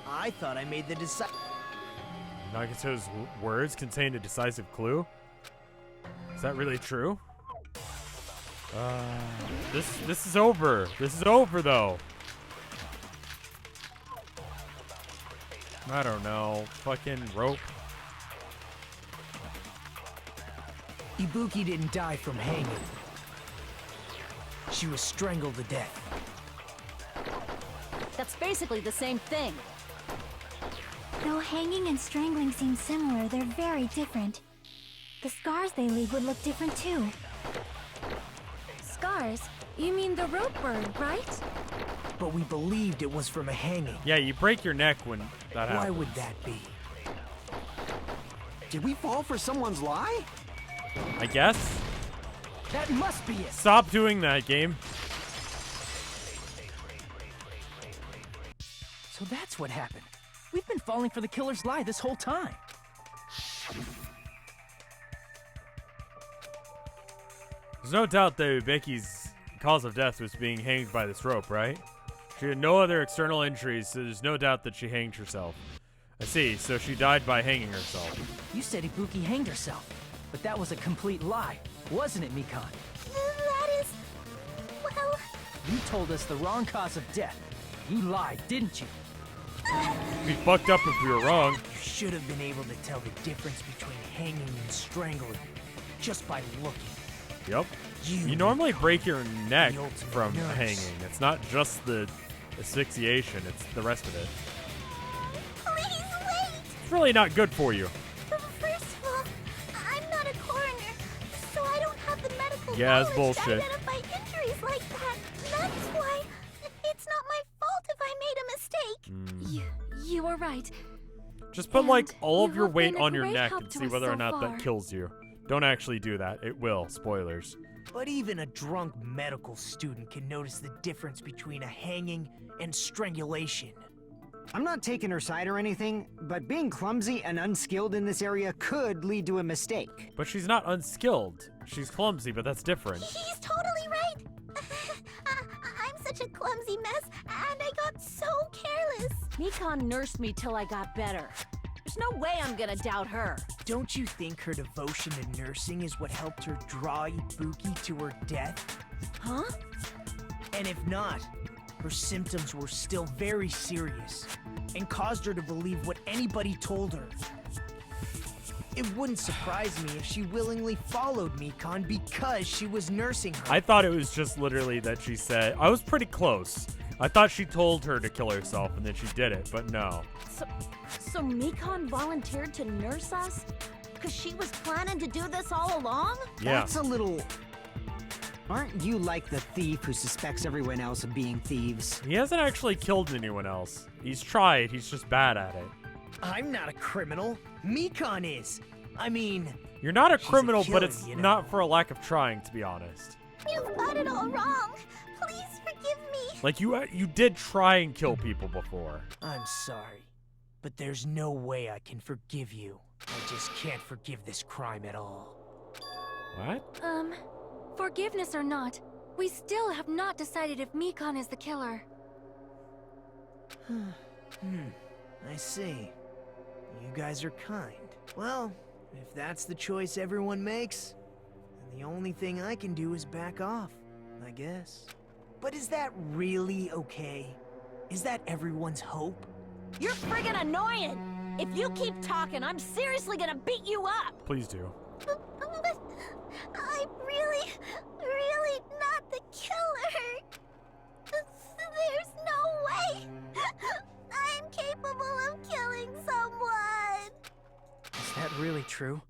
I thought I made the Nagato's words contained a decisive clue? Is that really true? This is over. This is over, though. I don't know. Fucking rope. Ibuki didn't die from hanging. She was strangled to death. That's basically the same thing. Though hanging and strangling seem similar, they're very different. The scars they leave would look different too. Scars? You mean the rope burn, right? But we believed it was from a hanging. Yeah, you break your neck when that happens. Why would that be? Did we fall for someone's lie? I guess. That must be it. Stop doing that, game. So that's what happened. We've been falling for the killer's lie this whole time. There's no doubt that Becky's cause of death was being hanged by this rope, right? She had no other external injuries, so there's no doubt that she hanged herself. I see, so she died by hanging herself. You said Ibuki hanged herself, but that was a complete lie, wasn't it, Mikan? That is... well... You told us the wrong cause of death. You lied, didn't you? It'd be fucked up if we were wrong. You should have been able to tell the difference between hanging and strangling just by looking. Yep. You normally break your neck The ultimate from nurse. hanging. It's not just the asphyxiation, it's the rest of it. Please wait! It's really not good for you. First of all, I'm not a coroner, so I don't have the medical Yeah, it's knowledge bullshit. to identify injuries like that. That's why it's not my fault if I made a mistake. You were right. Just put like And all of you your have weight been a on your great neck help and to see us whether or so not far. that kills you. Don't actually do that. It will. Spoilers. But even a drunk medical student can notice the difference between a hanging and strangulation. I'm not taking her side or anything, but being clumsy and unskilled in this area could lead to a mistake. But she's not unskilled. She's clumsy, but that's different. He's totally right. I'm such a clumsy mess, and I got so careless. Mikan nursed me till I got better. There's no way I'm gonna doubt her. Don't you think her devotion to nursing is what helped her draw Ibuki to her death? Huh? And if not, her symptoms were still very serious. and caused her to believe what anybody told her. It wouldn't surprise me if she willingly followed Mikan because she was nursing her. I thought it was just literally that she said, I was pretty close. I thought she told her to kill herself and then she did it, but no. So Mikan volunteered to nurse us? Because she was planning to do this all along? Yeah. That's a little... Aren't you like the thief who suspects everyone else of being thieves? He hasn't actually killed anyone else. He's tried, he's just bad at it. I'm not a criminal. Mikan is. I mean... You're not a she's criminal, killer, but it's you know? not for a lack of trying, to be honest. You've got it all wrong. Please forgive me. Like, you did try and kill people before. I'm sorry, but there's no way I can forgive you. I just can't forgive this crime at all. What? Forgiveness or not, we still have not decided if Mikan is the killer. I see. You guys are kind. Well, if that's the choice everyone makes, then the only thing I can do is back off, I guess. But is that really okay? Is that everyone's hope? You're friggin' annoying! If you keep talking, I'm seriously gonna beat you up! Please do. But I'm really not the killer. There's no way I'm capable of killing someone. Is that really true?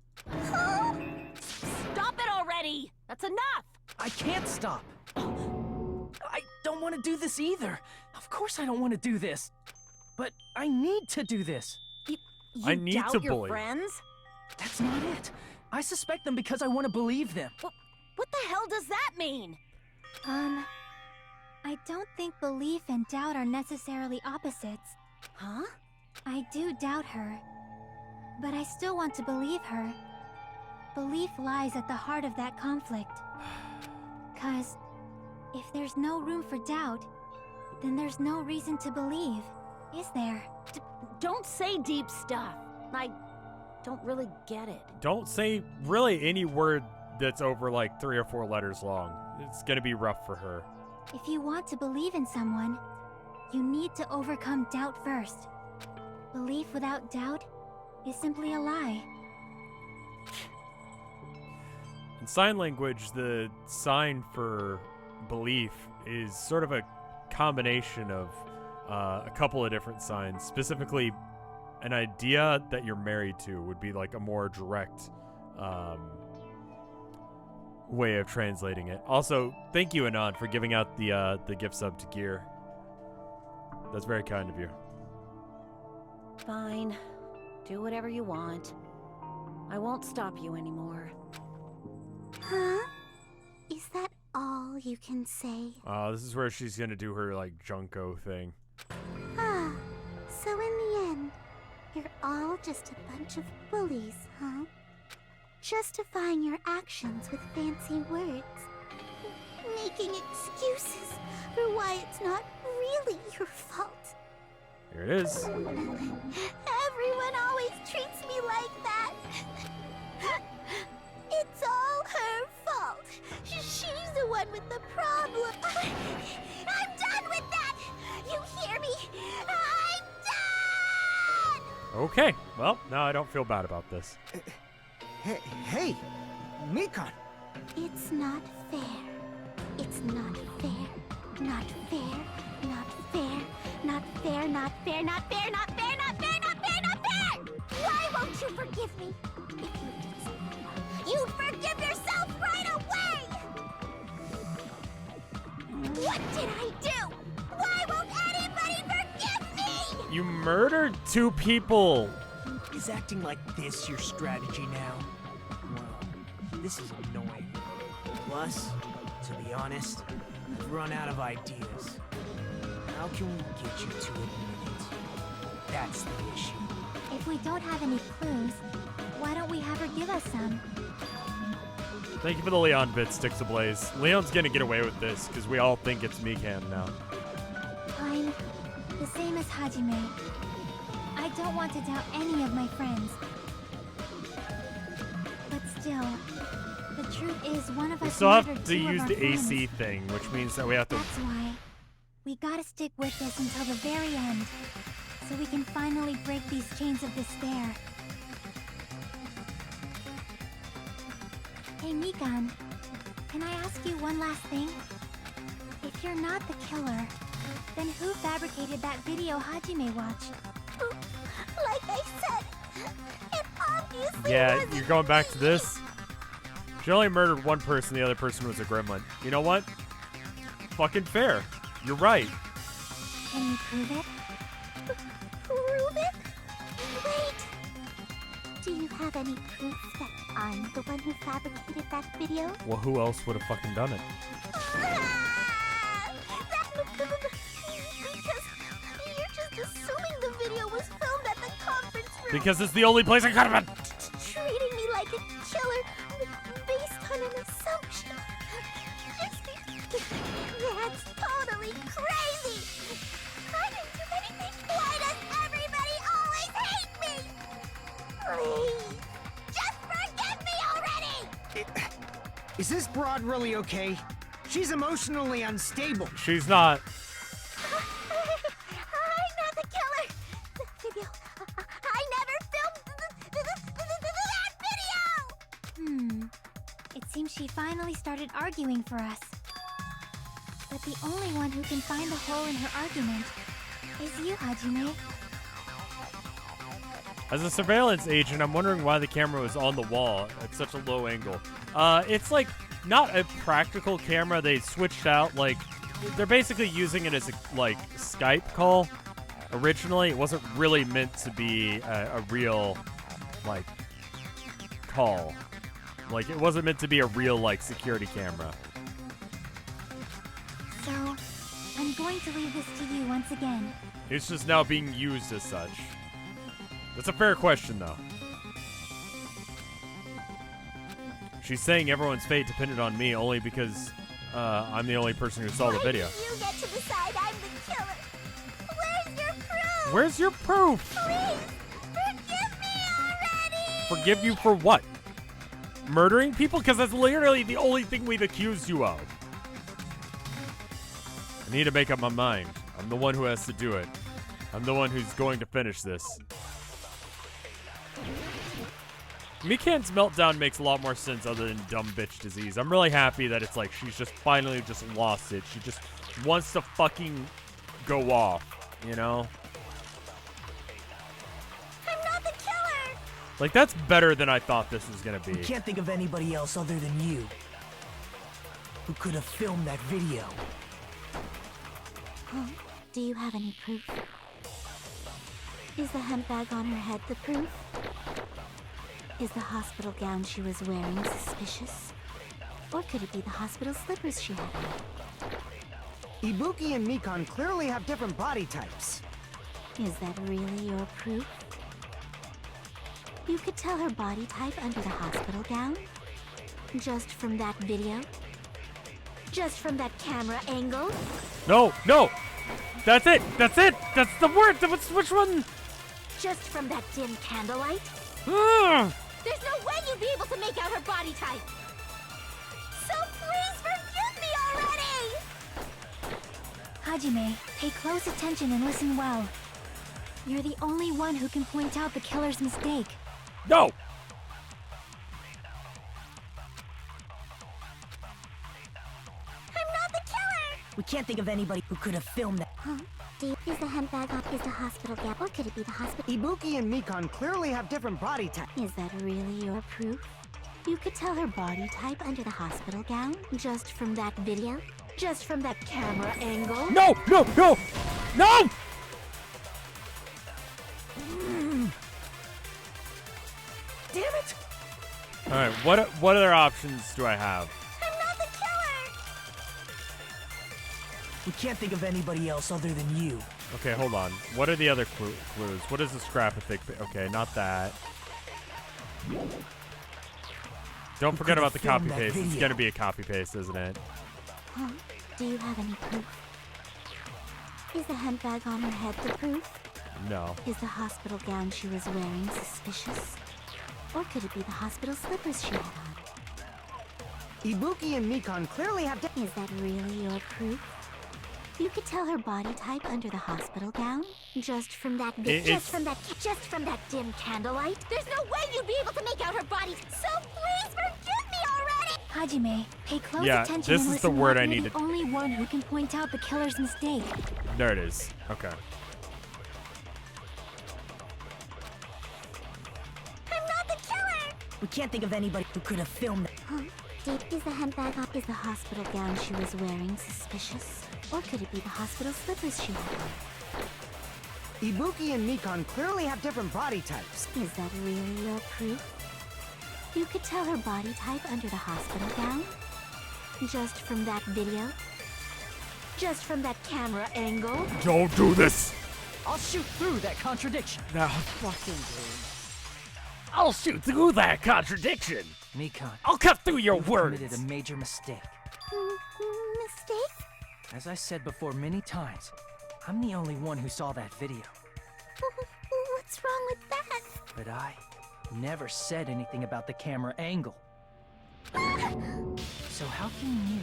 Stop it already! That's enough! I can't stop. I don't want to do this either. Of course I don't want to do this. But I need to do this. You I need doubt to your bully. friends? That's not it. I suspect them because I want to believe them. What the hell does that mean? I don't think belief and doubt are necessarily opposites. Huh? I do doubt her, but I still want to believe her. Belief lies at the heart of that conflict. 'Cause if there's no room for doubt, then there's no reason to believe, is there? Don't say deep stuff. I don't really get it. Don't say really any word that's over like 3 or 4 letters long. It's gonna be rough for her. If you want to believe in someone, you need to overcome doubt first. Belief without doubt is simply a lie. In sign language, the sign for belief is sort of a combination of a couple of different signs. Specifically, an idea that you're married to would be like a more direct way of translating it. Also, thank you, Anon, for giving out the gift sub to Gear. That's very kind of you. Fine. Do whatever you want. I won't stop you anymore. Huh? Is that all you can say? This is where she's gonna do her like Junko thing. So in the end, you're all just a bunch of bullies, huh? Justifying your actions with fancy words. Making excuses for why it's not really your fault. Here it is. Everyone always treats me like that. It's all her fault. She's the one with the problem. I'm done with that. You hear me? I'm done! Okay, well, now I don't feel bad about this. Hey, Mikan. It's not fair. It's not fair. Not fair. Not fair. Not fair. Not fair. Not fair. Not fair. Not fair. Not fair. Not fair. Why won't you forgive me? If you did something, you'd forgive yourself right away. What did I do? Why won't anybody forgive me? You murdered 2 people. Is acting like this your strategy now? Well, this is annoying. Plus, to be honest, I've run out of ideas. How can we get you to admit it? That's the issue. If we don't have any clues, why don't we have her give us some? Thank you for the Leon bit, Sticks Ablaze. Leon's gonna get away with this because we all think it's Mikan now. I'm the same as Hajime. I don't want to doubt any of my friends. But still, the truth is one of We us still have murdered to 2 of use our the friends. AC thing, which means that we have to... That's why we gotta stick with this until the very end, so we can finally break these chains of despair. Hey, Mikan, can I ask you one last thing? If you're not the killer, then who fabricated that video Hajime watched? Like I said, it obviously Yeah, wasn't you're going back me. to this? She only murdered one person, the other person was a gremlin. You know what? Fucking fair. You're right. Can you prove it? Prove it? Wait. Do you have any proof that I'm the one who fabricated that video? Well, who else would have fucking done it? Because you're just assuming the video was filmed at the conference room. Because it's the only place I could have been. Treating me like a killer based on an assumption. That's totally crazy. I didn't do anything. Why does everybody always hate me? Please, just forgive me already. Is this broad really okay? She's emotionally unstable. She's not. I'm not the killer. The video. I never filmed that video. It seems she finally started arguing for us. But the only one who can find the hole in her argument is you, Hajime. As a surveillance agent, I'm wondering why the camera was on the wall at such a low angle. It's like not a practical camera. They switched out, like, they're basically using it as a, like, Skype call. Originally, it wasn't really meant to be a real, like, call. Like, it wasn't meant to be a real, like, security camera. So, I'm going to leave this to you once again. It's just now being used as such. That's a fair question, though. She's saying everyone's fate depended on me only because I'm the only person who saw the video. Why do you get to decide I'm the killer? Where's your proof? Where's your proof? Please, forgive me already. Forgive you for what? Murdering people? Because that's literally the only thing we've accused you of. I need to make up my mind. I'm the one who has to do it. I'm the one who's going to finish this. Mikan's meltdown makes a lot more sense other than dumb bitch disease. I'm really happy that it's like she's just finally just lost it. She just wants to fucking go off, you know? I'm not the killer. Like, that's better than I thought this was gonna be. We can't think of anybody else other than you who could have filmed that video. Do you have any proof? Is the handbag on her head the proof? Is the hospital gown she was wearing suspicious? Or could it be the hospital slippers she had on? Ibuki and Mikan clearly have different body types. Is that really your proof? You could tell her body type under the hospital gown? Just from that video? Just from that camera angle? No, no! That's it! That's it! That's the word! Which one? Just from that dim candlelight? Ugh. There's no way you'd be able to make out her body type! So please forgive me already! Hajime, pay close attention and listen well. You're the only one who can point out the killer's mistake. No! I'm not the killer! We can't think of anybody who could have filmed that. Is the handbag up? Is the hospital gown? Or could it be the hospital? Ibuki and Mikan clearly have different body types. Is that really your proof? You could tell her body type under the hospital gown? Just from that video? Just from that camera angle? No! No! No! No! Damn it! Alright, what other options do I have? I'm not the killer! We can't think of anybody else other than you. Okay, hold on. What are the other clues? What is the scrap of thick? Okay, not that. Don't forget about the copy paste. It's gonna be a copy paste, isn't it? Do you have any proof? Is the handbag on her head the proof? No. Is the hospital gown she was wearing suspicious? Or could it be the hospital slippers she had on? Ibuki and Mikan clearly have Is that really your proof? You could tell her body type under the hospital gown. Just from that dim candlelight. There's no way you'd be able to make out her body. So please forgive me already. Hajime, pay close Yeah, attention this and is the listen word up. I You're needed. the only one who can point out the killer's mistake. There it is. Okay. I'm not the killer. We can't think of anybody who could have filmed that. Huh? Is the handbag on? Is the hospital gown she was wearing suspicious? Or could it be the hospital slippers she had on? Ibuki and Mikan clearly have different body types. Is that really your proof? You could tell her body type under the hospital gown? Just from that video? Just from that camera angle? Don't do this! I'll shoot through that contradiction. No, fucking I'll shoot through that contradiction! Mikan, I'll cut through your you've words! committed a major mistake. Mistake? As I said before many times, I'm the only one who saw that video. What's wrong with that? But I never said anything about the camera angle. So how can you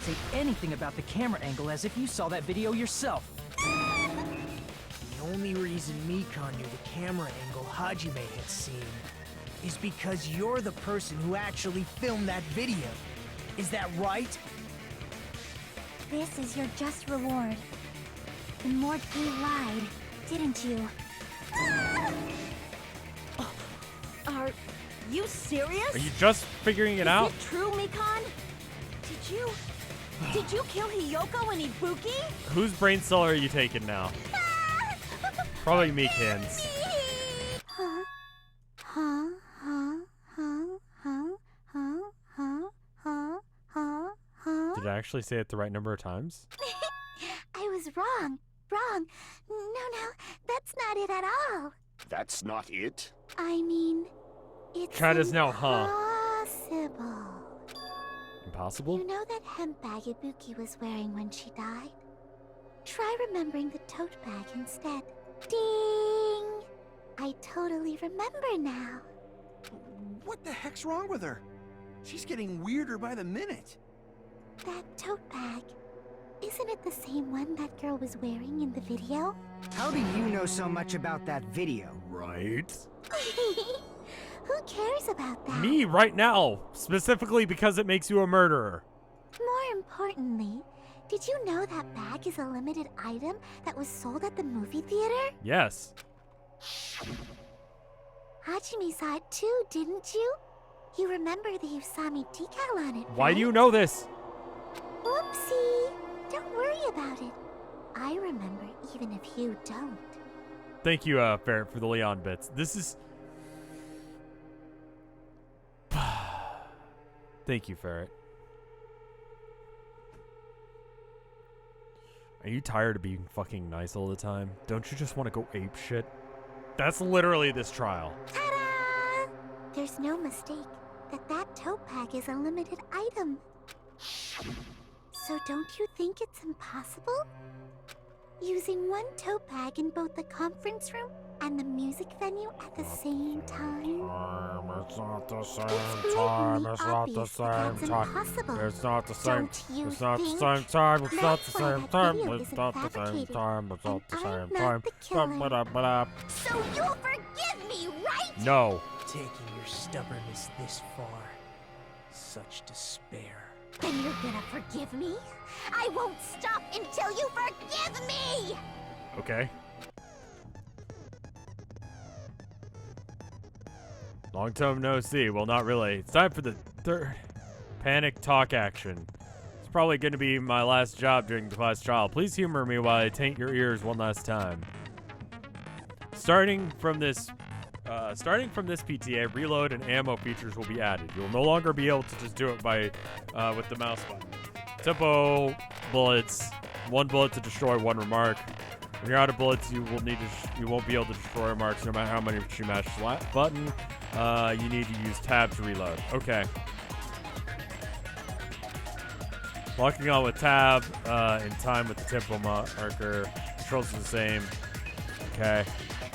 say anything about the camera angle as if you saw that video yourself? The only reason Mikan knew the camera angle Hajime had seen is because you're the person who actually filmed that video. Is that right? This is your just reward. The Mort, you lied, didn't you? Are you serious? Are you just figuring it out? Is it true, Mikan? Did you kill Hiyoko and Ibuki? Whose brain cell are you taking now? Probably Mikan's. Huh? Huh? Huh? Huh? Huh? Huh? Huh? Huh? Huh? Huh? Did I actually say it the right number of times? I was wrong. Wrong. No, that's not it at all. That's not it? I mean, it's Chad is now, huh? impossible. Impossible? You know that hemp bag Ibuki was wearing when she died? Try remembering the tote bag instead. Ding! I totally remember now. What the heck's wrong with her? She's getting weirder by the minute. That tote bag. Isn't it the same one that girl was wearing in the video? How do you know so much about that video? Right. Who cares about that? Me right now, specifically because it makes you a murderer. More importantly, did you know that bag is a limited item that was sold at the movie theater? Yes. Hajime saw it too, didn't you? You remember the Usami decal on it, Why right? do you know this? Whoopsie! Don't worry about it. I remember even if you don't. Thank you, Ferret, for the Leon bits. This is... Thank you, Ferret. Are you tired of being fucking nice all the time? Don't you just want to go ape shit? That's literally this trial. Ta-da! There's no mistake that tote bag is a limited item. So don't you think it's impossible? Using one tote bag in both the conference room and the music venue at the same time? It's not the same It's time. blatantly It's not the obvious same that that's time. impossible. It's not the same. Don't you It's not the think? same time. It's not the That's why same that time. video It's isn't not the same fabricated. time. It's not the And same I'm time. not the killer. Ba-da-ba-da. So you'll forgive me, right? No. Taking your stubbornness this far. Such despair. Then you're gonna forgive me? I won't stop until you forgive me! Okay. Long time no see. Well, not really. It's time for the third panic talk action. It's probably going to be my last job during the class trial. Please humor me while I taint your ears one last time. Starting from this PTA, reload and ammo features will be added. You'll no longer be able to just do it by with the mouse button. Tempo bullets, 1 bullet to destroy 1 remark. When you're out of bullets, you won't be able to destroy remarks no matter how many you mash the button. You need to use tab to reload. Okay. Locking on with tab in time with the tempo marker. Controls are the same. Okay.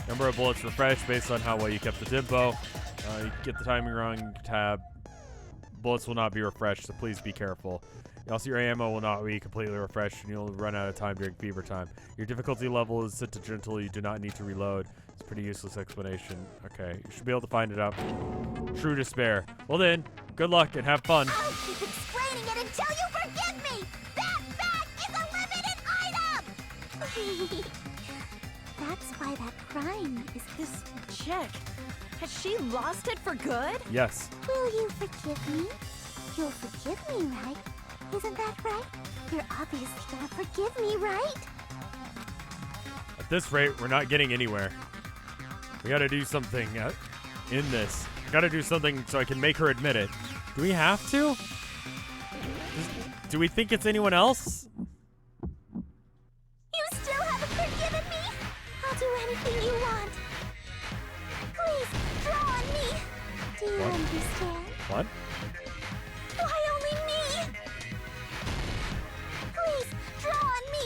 Number of bullets refreshed based on how well you kept the tempo. You get the timing wrong, tab. Bullets will not be refreshed, so please be careful. Also, your ammo will not be completely refreshed, and you'll run out of time during fever time. Your difficulty level is set to gentle. You do not need to reload. It's a pretty useless explanation. Okay, you should be able to find it up. True despair. Well then, good luck and have fun. I'll keep explaining it until you forgive me! That bag is a limited item! That's why that crime is... This chick, has she lost it for good? Yes. Will you forgive me? You'll forgive me, right? Isn't that right? You're obviously gonna forgive me, right? At this rate, we're not getting anywhere. We gotta do something in this. I gotta do something so I can make her admit it. Do we have to? Do we think it's anyone else? You still haven't forgiven me? I'll do anything you want. Please, draw on me. Do you understand? What? Why only me? Please, draw on me.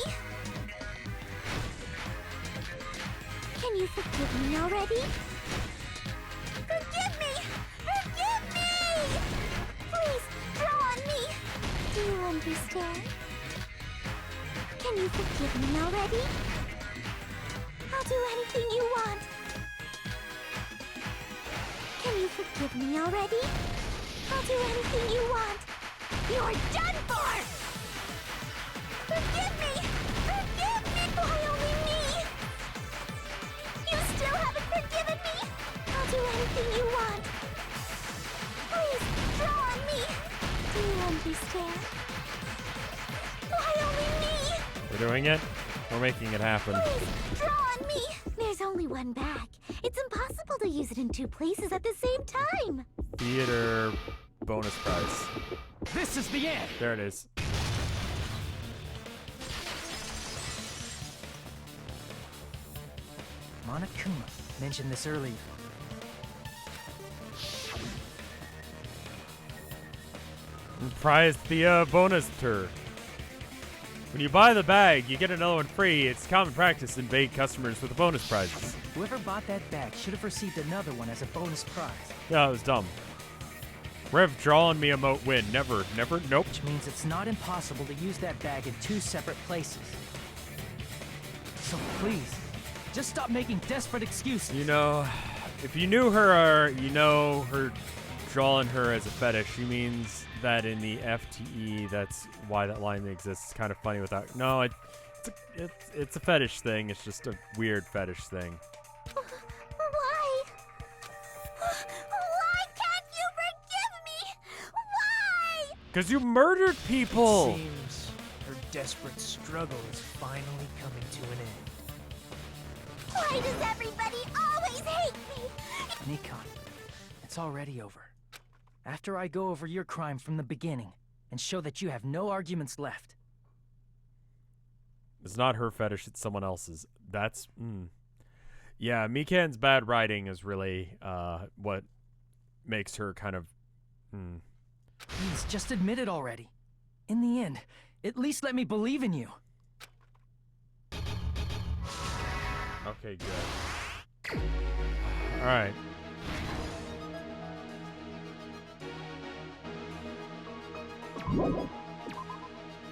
Can you forgive me already? Forgive me! Forgive me! Please, draw on me. Do you understand? Can you forgive me already? I'll do anything you want. Can you forgive me already? I'll do anything you want. You're done for! Forgive me! Forgive me! Why only me? You still haven't forgiven me? I'll do anything you want. Please, draw on me. Do you understand? Why only me? We're doing it. We're making it happen. Please, draw on me. There's only one bag. It's impossible to use it in two places at the same time. Theater bonus prize. This is the end! There it is. Monokuma mentioned this earlier. Prize the bonus tour. When you buy the bag, you get another one free. It's common practice to bait customers with the bonus prizes. Whoever bought that bag should have received another one as a bonus prize. Yeah, it was dumb. Rev, draw on me emote win. Never, nope. Which means it's not impossible to use that bag in two separate places. So please, just stop making desperate excuses. You know, if you knew her or you know her drawing her as a fetish, she means that in the FTE, that's why that line exists. It's kind of funny without... No, it's a fetish thing. It's just a weird fetish thing. Why? Why can't you forgive me? Why? Because you murdered people! Seems her desperate struggle is finally coming to an end. Why does everybody always hate me? Mikan, it's already over. After I go over your crime from the beginning and show that you have no arguments left. It's not her fetish, it's someone else's. That's... Yeah, Mikan's bad writing is really what makes her kind of... Please, just admit it already. In the end, at least let me believe in you. Okay, good. Alright.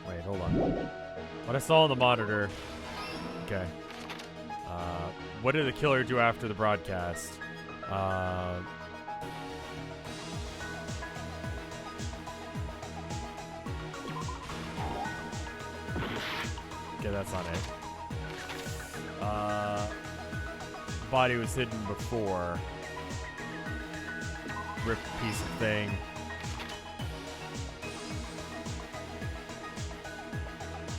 Wait, hold on. What I saw on the monitor... Okay. What did the killer do after the broadcast? Okay, that's not it. Body was hidden before. Ripped piece of thing.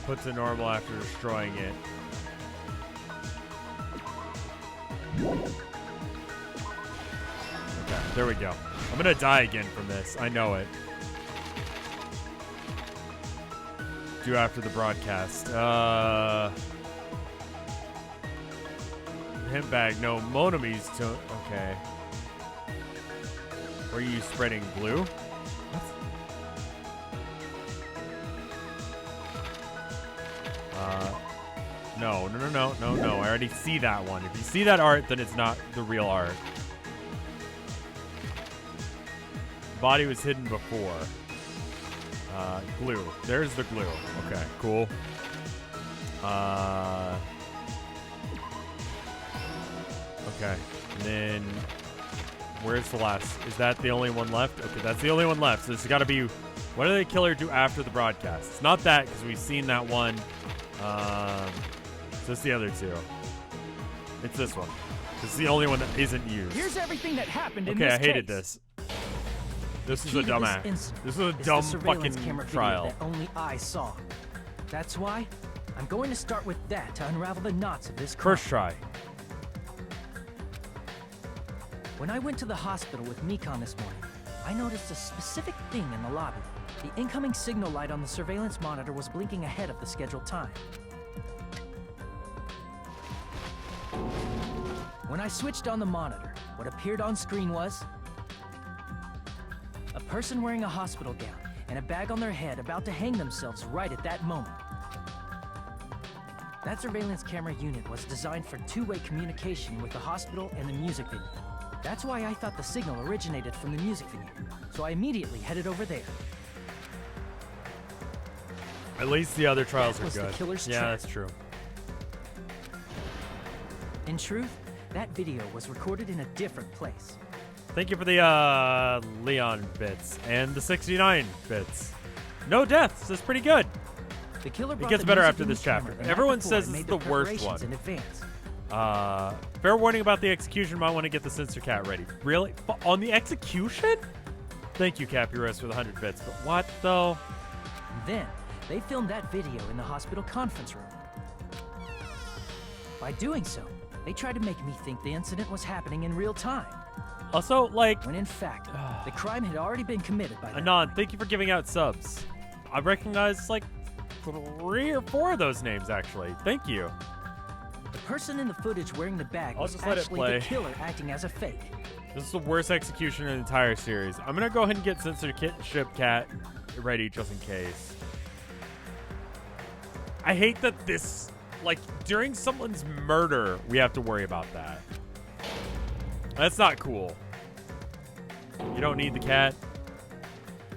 Put to normal after destroying it. Okay, there we go. I'm gonna die again from this. I know it. Do after the broadcast. Hemp bag, no. Monami's to... Okay. Were you spreading glue? No. I already see that one. If you see that art, then it's not the real art. Body was hidden before. Glue. There's the glue. Okay, cool. Okay. And then where's the last? Is that the only one left? Okay, that's the only one left. So there's got to be. What did the killer do after the broadcast? It's not that because we've seen that one. So it's the other two. It's this one. This is the only one that isn't used. Here's everything that happened in Okay, this I hated case. this. This is a dumb act. This is a dumb fucking trial. That only I saw. That's why I'm going to start with that to unravel the knots of this crime. First try. When I went to the hospital with Mikan this morning, I noticed a specific thing in the lobby. The incoming signal light on the surveillance monitor was blinking ahead of the scheduled time. When I switched on the monitor, what appeared on screen was a person wearing a hospital gown and a bag on their head about to hang themselves right at that moment. That surveillance camera unit was designed for two-way communication with the hospital and the music venue. That's why I thought the signal originated from the music venue, so I immediately headed over there. At least the other trials That are was the good. killer's Yeah, trap. that's true. In truth, that video was recorded in a different place. Thank you for the Leon bits and the 69 bits. No deaths. That's pretty good. The killer It brought gets the better music after venue this chapter. camera the night Everyone before says and this is made the worst preparations one. in advance. Fair warning about the execution. Might want to get the censor cat ready. Really? On the execution? Thank you, Capuros, for the 100 bits. But what, though? And then, they filmed that video in the hospital conference room. By doing so, they tried to make me think the incident was happening in real time. Also, like... When in fact, the crime had already been committed by them. Anon, thank you for giving out subs. I recognize, like, 3 or 4 of those names, actually. Thank you. The person in the footage wearing the bag I'll was just let it actually play. the killer acting as a fake. This is the worst execution in the entire series. I'm going to go ahead and get censorship cat ready just in case. I hate that this, like, during someone's murder, we have to worry about that. That's not cool. You don't need the cat.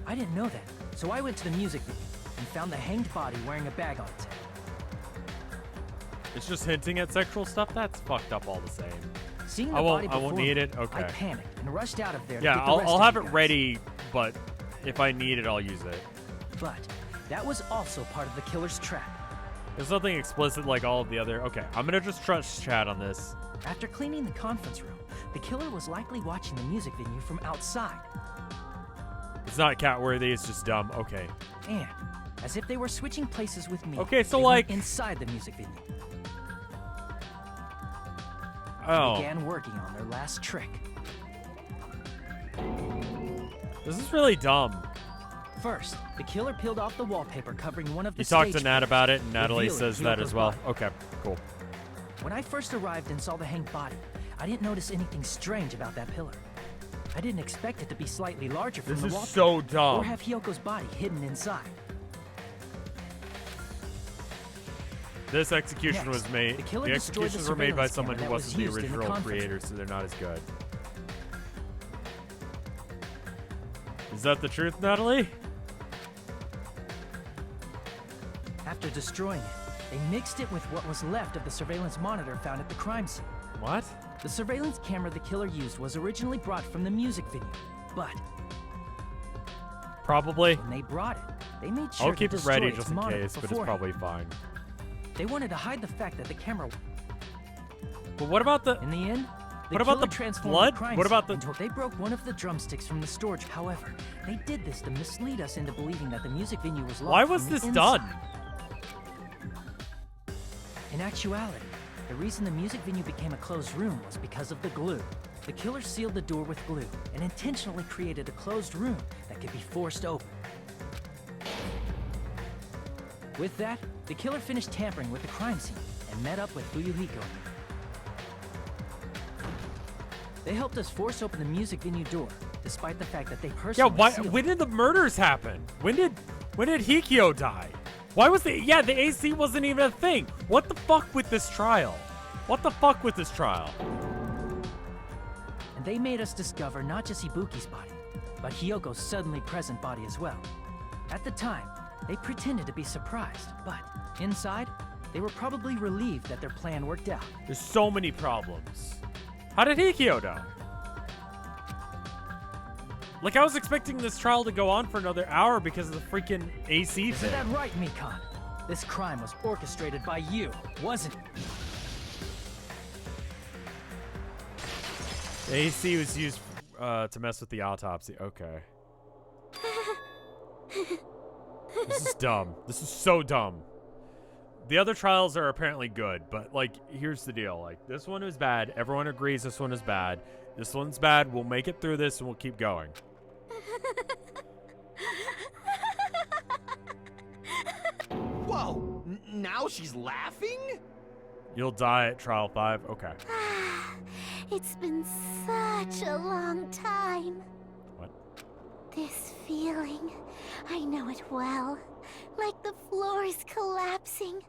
I didn't know that, so I went to the music venue and found the hanged body wearing a bag on its head. It's just hinting at sexual stuff? That's fucked up all the same. Seeing the I body won't need it? Okay. I panicked and rushed out of there Yeah, to get the rest I'll of have you it guys. ready, but if I need it, I'll use it. But that was also part of the killer's trap. There's nothing explicit like all of the other... Okay, I'm going to just trust chat on this. After cleaning the conference room, the killer was likely watching the music venue from outside. It's not cat-worthy, it's just dumb. Okay. And, as if they were switching places with me, Okay, so they like... went inside the music venue. Oh. Began working on their last trick. This is really dumb. First, the killer peeled off the wallpaper covering one of the You talked to stage Nat photos, about it, and Natalie revealing says that Hyoko's as well. body. Okay, cool. When I first arrived and saw the hanged body, I didn't notice anything strange about that pillar. I didn't expect it to be slightly larger from This the is wallpaper, so dumb. or have Hyoko's body hidden inside. This execution Next, was made... the killer The destroyed the executions were made by surveillance someone who camera that wasn't was the used in the original conference creator, so they're not as good. Is that the truth, Natalie? After destroying it, they mixed it with what was left of the surveillance monitor found at the crime scene. What? The surveillance camera the killer used was originally brought from the music venue, but Probably. when they brought it, they made sure I'll to keep it destroy ready its just in monitor case, but it's beforehand. probably fine. They wanted to hide the fact that the camera. But what about the... In the end, What about the transformed blood? The crime What about scene the- until they broke one of the drumsticks from the storage. However, they did this to mislead us into believing that the music venue was locked. Why was from the this inside. done? In actuality, the reason the music venue became a closed room was because of the glue. The killer sealed the door with glue and intentionally created a closed room that could be forced open. With that, the killer finished tampering with the crime scene and met up with Fuyuhiko and me. They helped us force open the music venue door, despite the fact that they Yeah, personally why? sealed When it. did the murders happen? When did Hikio die? Why was the... Yeah, the AC wasn't even a thing. What the fuck with this trial? What the fuck with this trial? And they made us discover not just Ibuki's body, but Hyoko's suddenly present body as well. At the time, they pretended to be surprised, but inside, they were probably relieved that their plan worked out. There's so many problems. How did he kyoto? Like, I was expecting this trial to go on for another hour because of the freaking AC Isn't thing. that right, Mikan? This crime was orchestrated by you, wasn't it? The AC was used to mess with the autopsy. Okay. This is dumb. This is so dumb. The other trials are apparently good, but, like, here's the deal. Like, this one is bad. Everyone agrees this one is bad. This one's bad. We'll make it through this, and we'll keep going. Whoa! Now she's laughing? You'll die at trial 5? Okay. It's been such a long time. What? This feeling, I know it well. Like the floor is collapsing,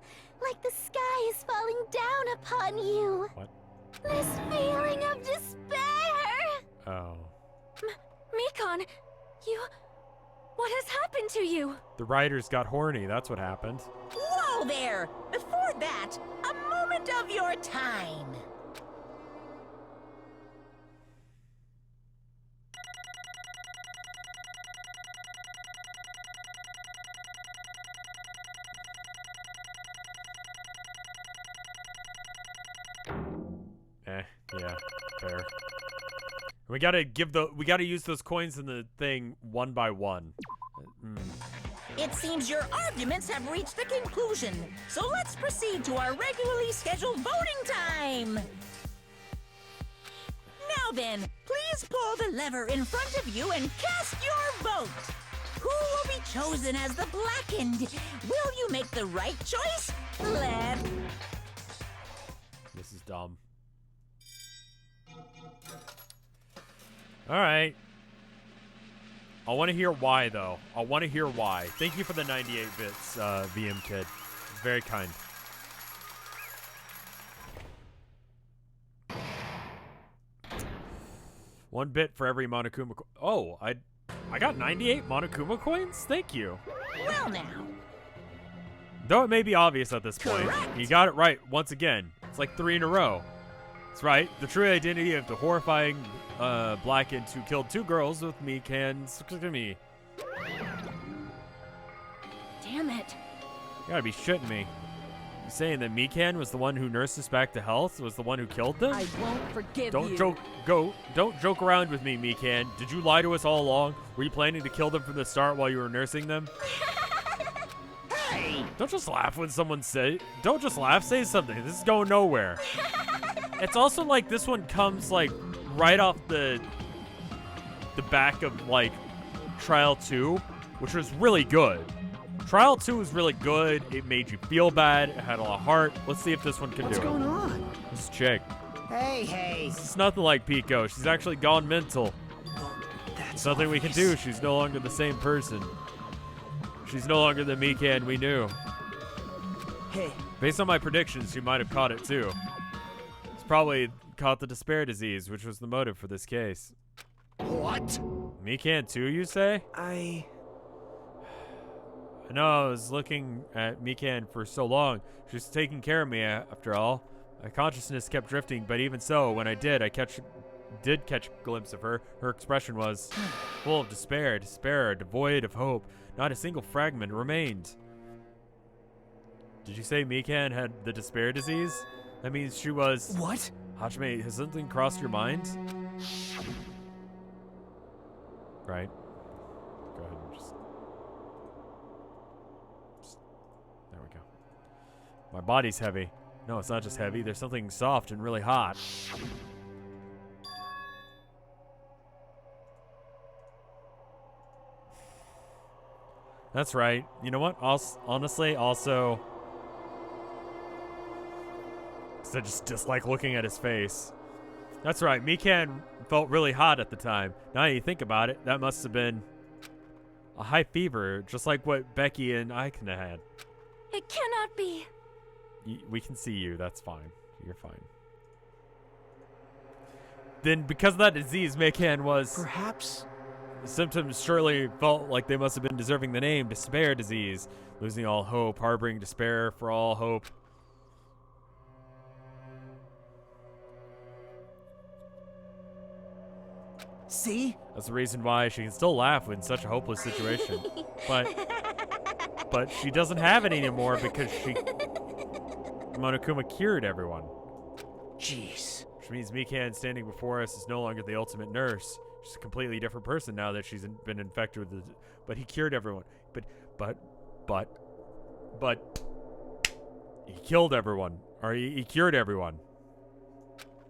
like the sky is falling down upon you. What? This feeling of despair. Oh. Mikan, what has happened to you? The writers got horny. That's what happened. Whoa there! Before that, a moment of your time. Yeah, fair. We gotta use those coins in the thing one by one. It seems your arguments have reached a conclusion, so let's proceed to our regularly scheduled voting time. Now then, please pull the lever in front of you and cast your vote. Who will be chosen as the blackened? Will you make the right choice? Left. This is dumb. Alright. I want to hear why, though. I want to hear why. Thank you for the 98 bits, VM Kid. Very kind. One bit for every Monokuma Oh, I got 98 Monokuma coins? Thank you. Well now. Though it may be obvious at this point. Correct. You got it right once again. It's like 3 in a row. That's right. The true identity of the horrifying blackened who killed 2 girls with me. Damn it. You gotta be shitting me. You saying that Mikan was the one who nursed us back to health? Was the one who killed them? I won't forgive Don't you. Don't joke around with me, Mikan. Did you lie to us all along? Were you planning to kill them from the start while you were nursing them? Hey! Don't just laugh when someone don't just laugh, say something. This is going nowhere. It's also like this one comes like right off the back of like Trial 2, which was really good. Trial 2 was really good. It made you feel bad. It had a lot of heart. Let's see if this one can What's do it. going on? This chick. Hey. It's nothing like Pico. She's actually gone mental. That's Nothing we can obvious. do. She's no longer the same person. She's no longer the Mikan we knew. Hey, Based on my predictions, she might have caught it too. It's probably caught the despair disease, which was the motive for this case. What? Mikan too, you say? I know, I was looking at Mikan for so long. She was taking care of me, after all. My consciousness kept drifting, but even so, when I did catch a glimpse of her, her expression was full of despair, devoid of hope. Not a single fragment remained. Did you say Mikan had the despair disease? That means she was... what? Hajime, has something crossed your mind? Right. Go ahead and just... There we go. My body's heavy. No, it's not just heavy. There's something soft and really hot. That's right. You know what? Honestly, also... I just dislike looking at his face. That's right. Mikan felt really hot at the time. Now that you think about it, that must have been a high fever, just like what Becky and Aikana had. It cannot be. We can see you. That's fine. You're fine. Then, because of that disease, Mikan was... perhaps symptoms surely felt like they must have been deserving the name despair disease. Losing all hope, harboring despair for all hope. See? That's the reason why she can still laugh in such a hopeless situation. But she doesn't have it anymore because Monokuma cured everyone. Jeez. Which means Mikan standing before us is no longer the ultimate nurse. She's a completely different person now that she's been infected with the... But he cured everyone. But he killed everyone. Or he cured everyone.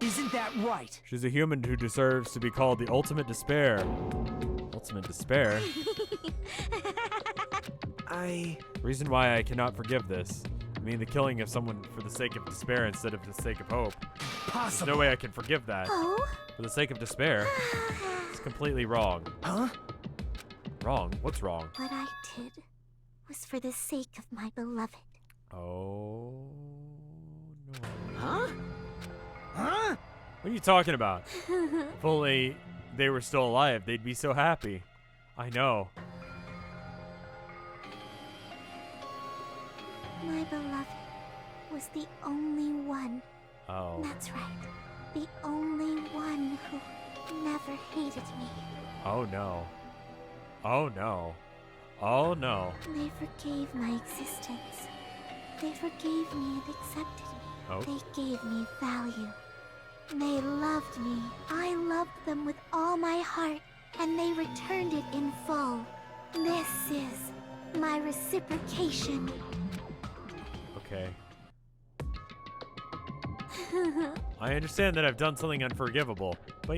Isn't that right? She's a human who deserves to be called the ultimate despair. Ultimate despair? Reason why I cannot forgive this. I mean the killing of someone for the sake of despair instead of the sake of hope. Possible. There's no way I can forgive that. Oh? For the sake of despair. It's completely wrong. Huh? Wrong? What's wrong? What I did was for the sake of my beloved. Oh, no. Huh? Huh? What are you talking about? If only they were still alive, they'd be so happy. I know. My beloved was the only one. Oh. That's right. The only one who never hated me. Oh no. Oh no. Oh no. They forgave my existence. They forgave me and accepted me. Oh. They gave me value. They loved me. I loved them with all my heart, and they returned it in full. This is my reciprocation. Okay. I understand that I've done something unforgivable, but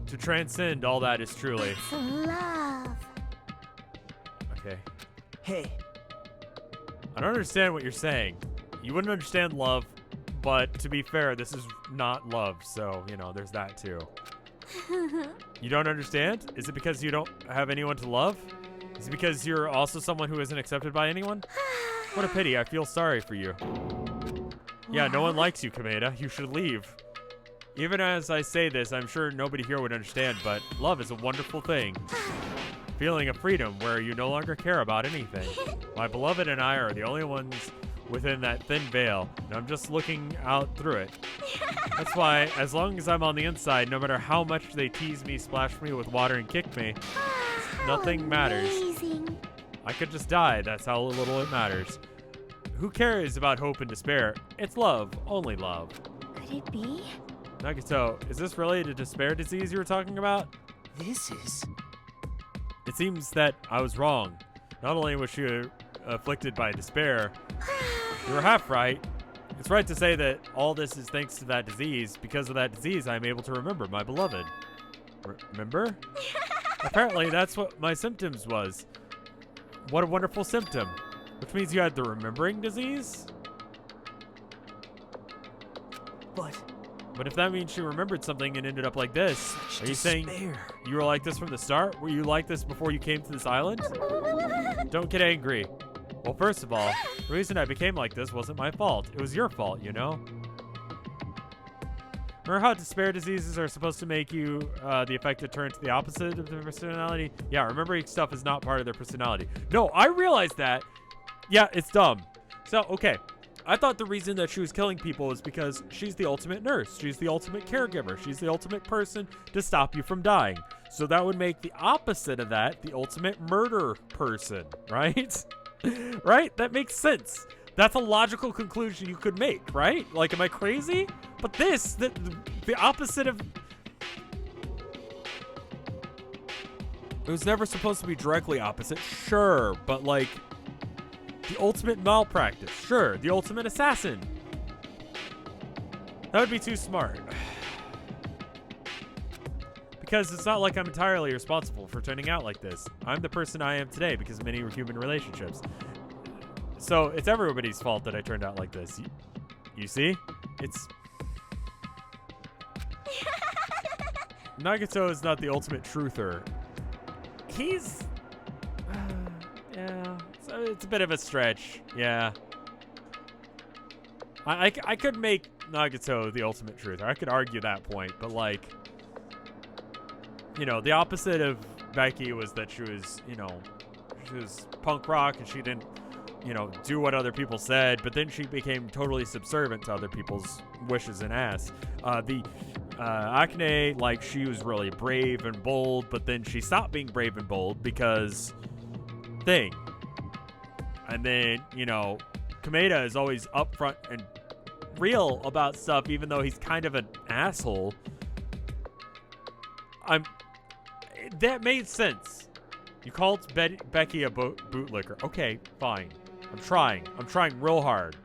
to transcend all that is truly... It's love. Okay. Hey. I don't understand what you're saying. You wouldn't understand love, but to be fair, this is not love, so, there's that too. You don't understand? Is it because you don't have anyone to love? Is it because you're also someone who isn't accepted by anyone? What a pity, I feel sorry for you. Yeah, no one likes you, Kameda. You should leave. Even as I say this, I'm sure nobody here would understand, but love is a wonderful thing. Feeling of freedom where you no longer care about anything. My beloved and I are the only ones within that thin veil, and I'm just looking out through it. That's why, as long as I'm on the inside, no matter how much they tease me, splash me with water, and kick me, nothing matters. Amazing. I could just die, that's how little it matters. Who cares about hope and despair? It's love, only love. Could it be? Nagito, is this related to despair disease you were talking about? This is... It seems that I was wrong. Not only was she afflicted by despair, you were half right. It's right to say that all this is thanks to that disease. Because of that disease, I'm able to remember my beloved. Remember? Apparently, that's what my symptoms was. What a wonderful symptom. Which means you had the remembering disease? But if that means she remembered something and ended up like this, are you saying you were like this from the start? Were you like this before you came to this island? Don't get angry. Well, first of all, the reason I became like this wasn't my fault. It was your fault, Remember how despair diseases are supposed to make you the affected turn to the opposite of their personality? Yeah, remembering stuff is not part of their personality. No, I realized that. Yeah, it's dumb. So, okay. I thought the reason that she was killing people was because she's the ultimate nurse. She's the ultimate caregiver. She's the ultimate person to stop you from dying. So that would make the opposite of that the ultimate murder person, right? Right? That makes sense. That's a logical conclusion you could make, right? Like, am I crazy? But this, the opposite of... It was never supposed to be directly opposite, sure, but like... The ultimate malpractice, sure. The ultimate assassin. That would be too smart. Because it's not like I'm entirely responsible for turning out like this. I'm the person I am today because of many human relationships. So it's everybody's fault that I turned out like this. You see? It's... Nagito is not the ultimate truther. He's... yeah... It's a bit of a stretch, yeah. I could make Nagato the ultimate truth. I could argue that point, but like, you know, the opposite of Becky was that she was, you know, she was punk rock and she didn't, you know, do what other people said, but then she became totally subservient to other people's wishes and asks. Akane, like, she was really brave and bold, but then she stopped being brave and bold because thing. And then, you know, Kameda is always upfront and real about stuff, even though he's kind of an asshole. That made sense. You called Becky a bootlicker. Okay, fine. I'm trying real hard.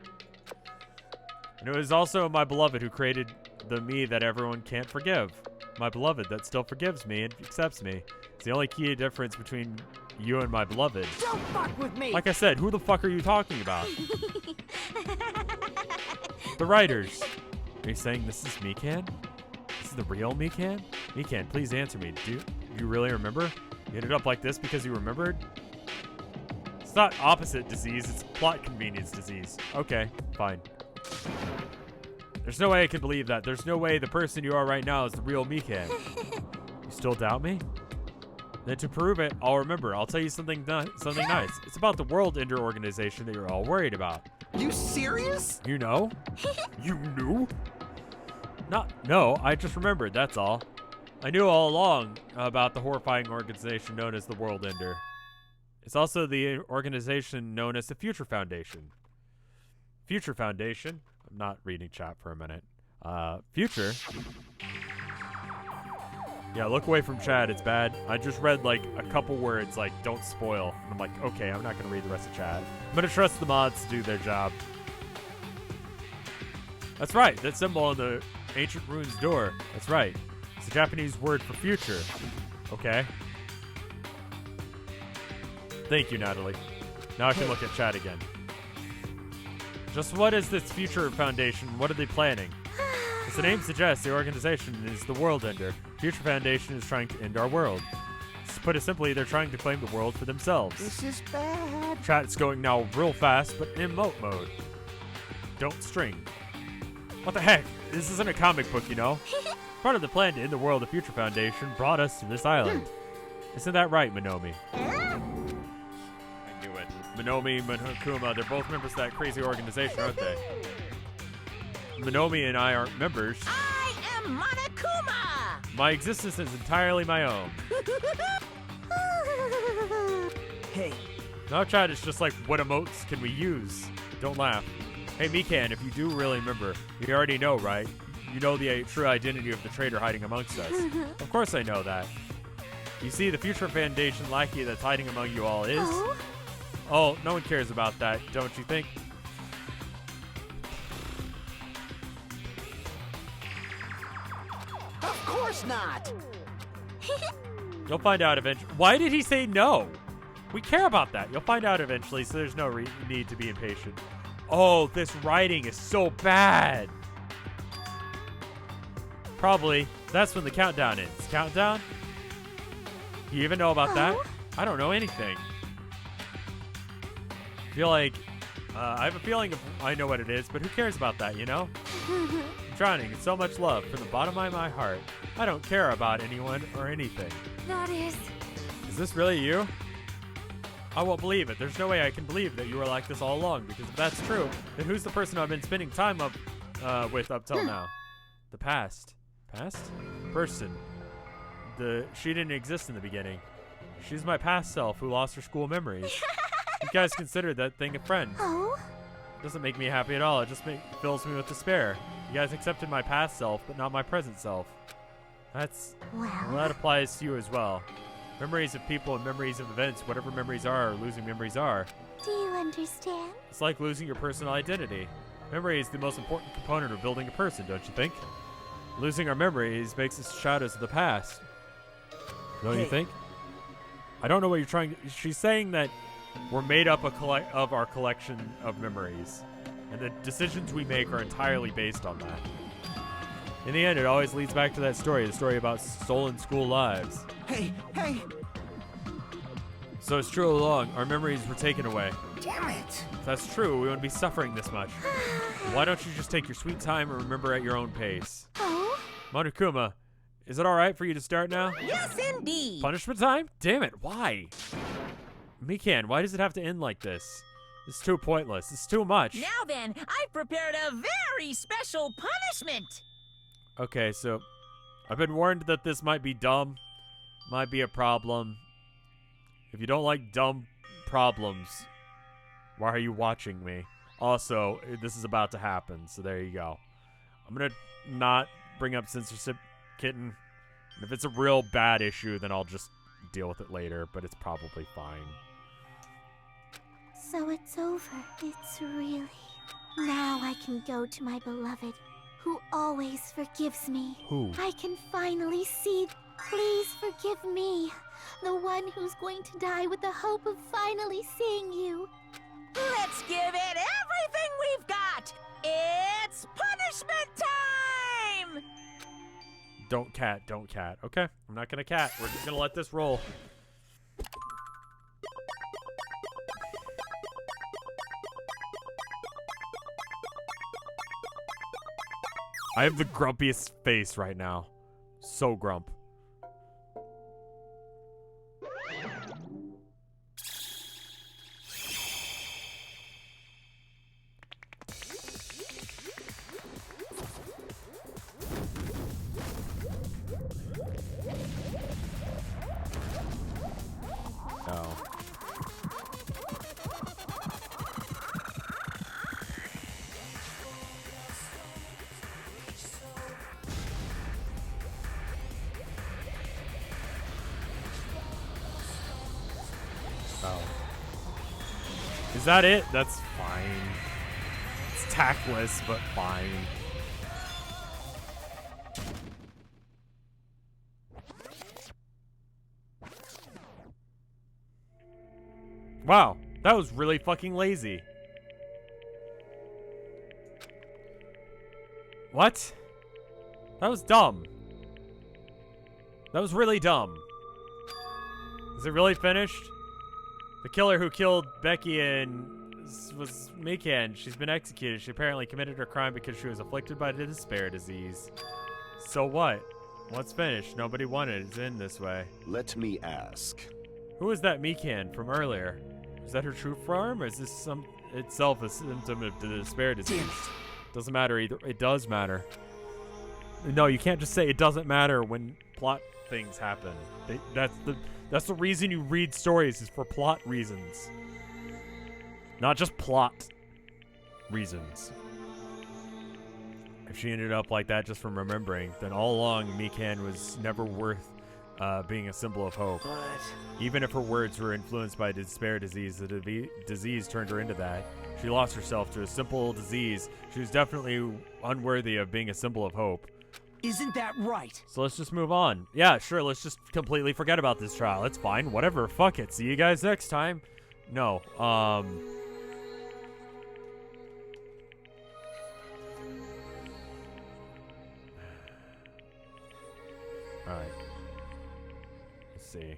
And it was also my beloved who created the me that everyone can't forgive. My beloved that still forgives me and accepts me. It's the only key difference between you and my beloved. Don't fuck with me! Like I said, who the fuck are you talking about? The writers. Are you saying this is Mikan? This is the real Mikan? Mikan, please answer me. Do you really remember? You ended up like this because you remembered? It's not opposite disease, it's plot convenience disease. Okay, fine. There's no way I can believe that. There's no way the person you are right now is the real Mikan. You still doubt me? Then to prove it, I'll remember. I'll tell you something nice. It's about the World Ender organization that you're all worried about. You serious? You know? You knew? No, I just remembered, that's all. I knew all along about the horrifying organization known as the World Ender. It's also the organization known as the Future Foundation. Future Foundation? I'm not reading chat for a minute. Future? Yeah, look away from chat, it's bad. I just read like a couple words like, don't spoil. And I'm like, okay, I'm not gonna read the rest of chat. I'm gonna trust the mods to do their job. That's right, that symbol on the ancient ruins door. That's right. It's a Japanese word for future. Okay. Thank you, Natalie. Now I can look at chat again. Just what is this Future Foundation? What are they planning? As the name suggests, the organization is the World Ender. Future Foundation is trying to end our world. To put it simply, they're trying to claim the world for themselves. This is bad. Chat's going now real fast, but in emote mode. Don't string. What the heck? This isn't a comic book, you know? Part of the plan to end the world, the Future Foundation brought us to this island. Isn't that right, Minomi? I knew it. Minomi, Monokuma, they're both members of that crazy organization, aren't they? Minomi and I aren't members. I am Monokuma! My existence is entirely my own. Hey. Now chat is just like, what emotes can we use? Don't laugh. Hey Mikan, if you do really remember, you already know, right? You know the true identity of the traitor hiding amongst us. Of course I know that. You see, the Future Foundation lackey that's hiding among you all is... Oh, no one cares about that, don't you think? Of course not! You'll find out eventually. Why did he say no? We care about that. You'll find out eventually, so there's no need to be impatient. Oh, this writing is so bad. Probably. That's when the countdown ends. Countdown? You even know about that? I don't know anything. Feel like... I have a feeling I know what it is, but who cares about that, you know? I'm drowning in so much love from the bottom of my heart. I don't care about anyone or anything. That is... Is this really you? I won't believe it. There's no way I can believe that you were like this all along, because if that's true, then who's the person I've been spending time with up till now? The past. Past? Person. She didn't exist in the beginning. She's my past self who lost her school memories. You guys consider that thing a friend. Oh? Doesn't make me happy at all. It just fills me with despair. You guys accepted my past self, but not my present self. Well, that applies to you as well. Memories of people and memories of events, whatever memories are or losing memories are. Do you understand? It's like losing your personal identity. Memory is the most important component of building a person, don't you think? Losing our memories makes us shadows of the past. Don't you think? I don't know what you're trying to... She's saying that we're made up of our collection of memories. And the decisions we make are entirely based on that. In the end, it always leads back to that story, the story about stolen school lives. Hey! So it's true all along, our memories were taken away. Damn it! If that's true, we wouldn't be suffering this much. Why don't you just take your sweet time and remember at your own pace? Oh? Monokuma, is it alright for you to start now? Yes, indeed. Punishment time? Damn it, why? Mikan, why does it have to end like this? It's too pointless. It's too much. Now then, I've prepared a very special punishment. Okay, so I've been warned that this might be dumb. Might be a problem. If you don't like dumb problems, why are you watching me? Also, this is about to happen, so there you go. I'm gonna not bring up censorship, kitten. If it's a real bad issue, then I'll just deal with it later, but it's probably fine. So it's over. It's really... Now I can go to my beloved, who always forgives me. Who? I can finally see... Please forgive me, the one who's going to die with the hope of finally seeing you. Let's give it everything we've got. It's punishment time! Don't cat, don't cat. Okay, I'm not gonna cat. We're just gonna let this roll. I have the grumpiest face right now. So grump. Oh. Oh. Is that it? That's fine. It's tactless, but fine. Wow, that was really fucking lazy. What? That was dumb. That was really dumb. Is it really finished? The killer who killed Becky was Mikan. She's been executed. She apparently committed her crime because she was afflicted by the despair disease. So what? What's finished? Nobody wanted it to end this way. Let me ask. Who is that Mikan from earlier? Is that her true form, or is this itself a symptom of the despair disease? Doesn't matter either. It does matter. No, you can't just say it doesn't matter when plot things happen. That's the reason you read stories, is for plot reasons. Not just plot reasons. If she ended up like that just from remembering, then all along Mikan was never worth being a symbol of hope. But... Even if her words were influenced by despair disease, the disease turned her into that. She lost herself to a simple disease. She was definitely unworthy of being a symbol of hope. Isn't that right? So let's just move on. Yeah, sure, let's just completely forget about this trial. It's fine. Whatever. Fuck it. See you guys next time. No. Alright. Let's see.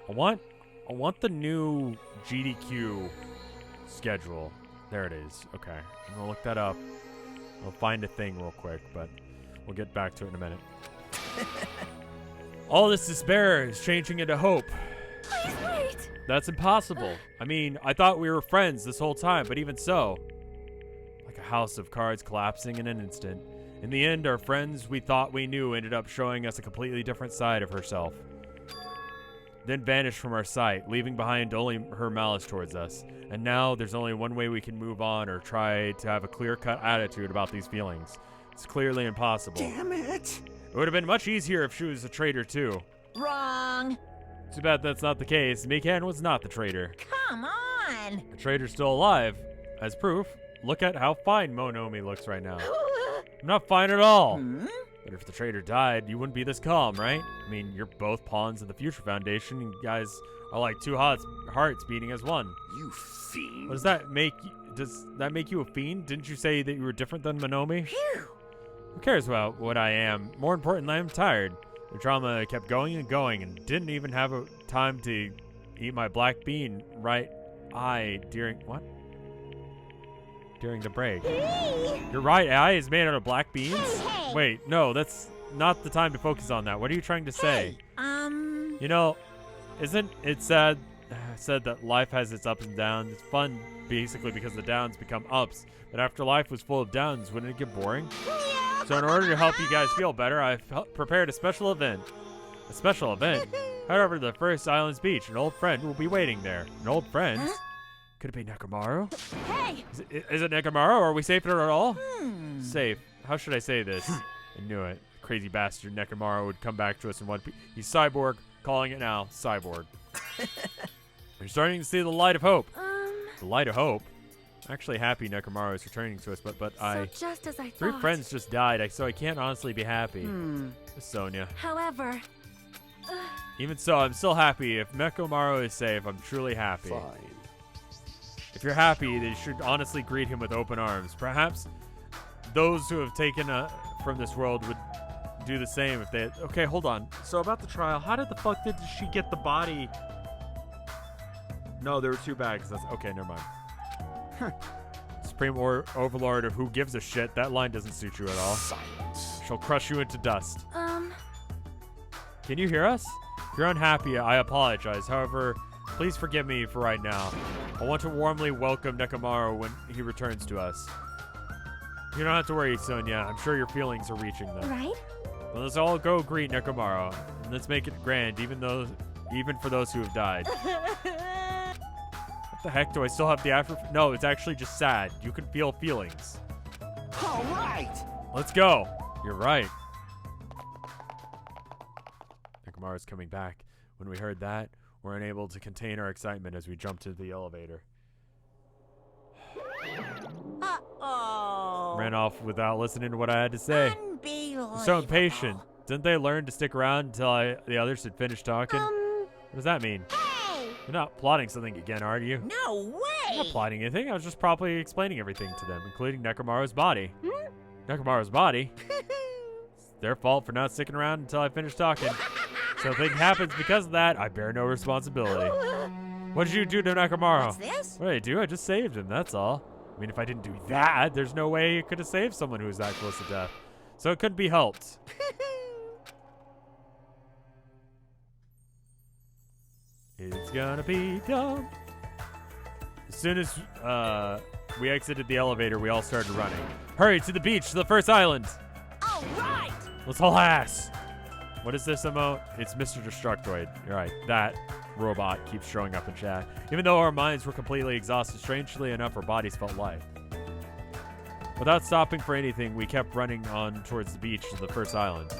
I want the new GDQ schedule. There it is. Okay. I'm gonna look that up. I'll find a thing real quick, but we'll get back to it in a minute. All this despair is changing into hope. Please wait! That's impossible. I mean, I thought we were friends this whole time, but even so. Like a house of cards collapsing in an instant. In the end, our friends we thought we knew ended up showing us a completely different side of herself. Then vanished from our sight, leaving behind only her malice towards us. And now there's only one way we can move on or try to have a clear-cut attitude about these feelings. It's clearly impossible. Damn it! It would have been much easier if she was a traitor too. Wrong. Too bad that's not the case. Mikan was not the traitor. Come on. The traitor's still alive. As proof, look at how fine Monomi looks right now. I'm not fine at all. But if the traitor died, you wouldn't be this calm, right? I mean, you're both pawns of the Future Foundation, and you guys are like two hearts beating as one. You fiend. What does that make you? Does that make you a fiend? Didn't you say that you were different than Monomi? Phew. Who cares about what I am? More importantly, I'm tired. The drama kept going and going, and didn't even have a time to eat my black bean right eye during... What? during the break. You're right, AI is made out of black beans? Hey. Wait, no, that's not the time to focus on that. What are you trying to say? You know, isn't it said that life has its ups and downs? It's fun, basically, because the downs become ups. But after life was full of downs, wouldn't it get boring? So in order to help you guys feel better, I've prepared a special event. A special event? Head over to the first island's beach. An old friend will be waiting there. An old friend? Huh? Could it be Nekomaru? Hey! Is it Nekomaru? Are we safe at all? Safe. How should I say this? I knew it. Crazy bastard Nekomaru would come back to us in one piece. He's cyborg. Calling it now. Cyborg. We're starting to see the light of hope. The light of hope? I'm actually happy Nekomaru is returning to us, but so just as I thought. 3 friends just died, so I can't honestly be happy. Sonia. However... Even so, I'm still happy. If Nekomaru is safe, I'm truly happy. Fine. If you're happy, then you should honestly greet him with open arms. Perhaps those who have taken from this world would do the same if they... Okay, hold on. So about the trial, how did the fuck did she get the body? No, there were 2 bags. That's okay, never mind. Supreme Overlord of who gives a shit. That line doesn't suit you at all. Silence. She'll crush you into dust. Can you hear us? If you're unhappy, I apologize. However, please forgive me for right now. I want to warmly welcome Nekomaru when he returns to us. You don't have to worry, Sonia. I'm sure your feelings are reaching them. Right? Well, let's all go greet Nekomaru. And let's make it grand, even for those who have died. What the heck? Do I still have the after? No, it's actually just sad. You can feel feelings. All right. Let's go. You're right. Nekomaru's coming back. When we heard that, we're unable to contain our excitement as we jumped into the elevator. Uh-oh. Ran off without listening to what I had to say. Unbelievable. I'm so impatient. Didn't they learn to stick around until the others had finished talking? What does that mean? Hey! You're not plotting something again, are you? No way! I'm not plotting anything. I was just properly explaining everything to them, including Nekomaru's body. Nekomaru's body? It's their fault for not sticking around until I finished talking. So if anything happens because of that, I bear no responsibility. What did you do to Nekomaru? What's this? What did I do? I just saved him, that's all. I mean, if I didn't do that, there's no way you could have saved someone who was that close to death. So it couldn't be helped. It's gonna be dumb. As soon as we exited the elevator, we all started running. Hurry, to the beach, to the first island. All right! Let's haul ass. What is this emote? It's Mr. Destructoid. You're right. That robot keeps showing up in chat. Even though our minds were completely exhausted, strangely enough, our bodies felt light. Without stopping for anything, we kept running on towards the beach to the first island.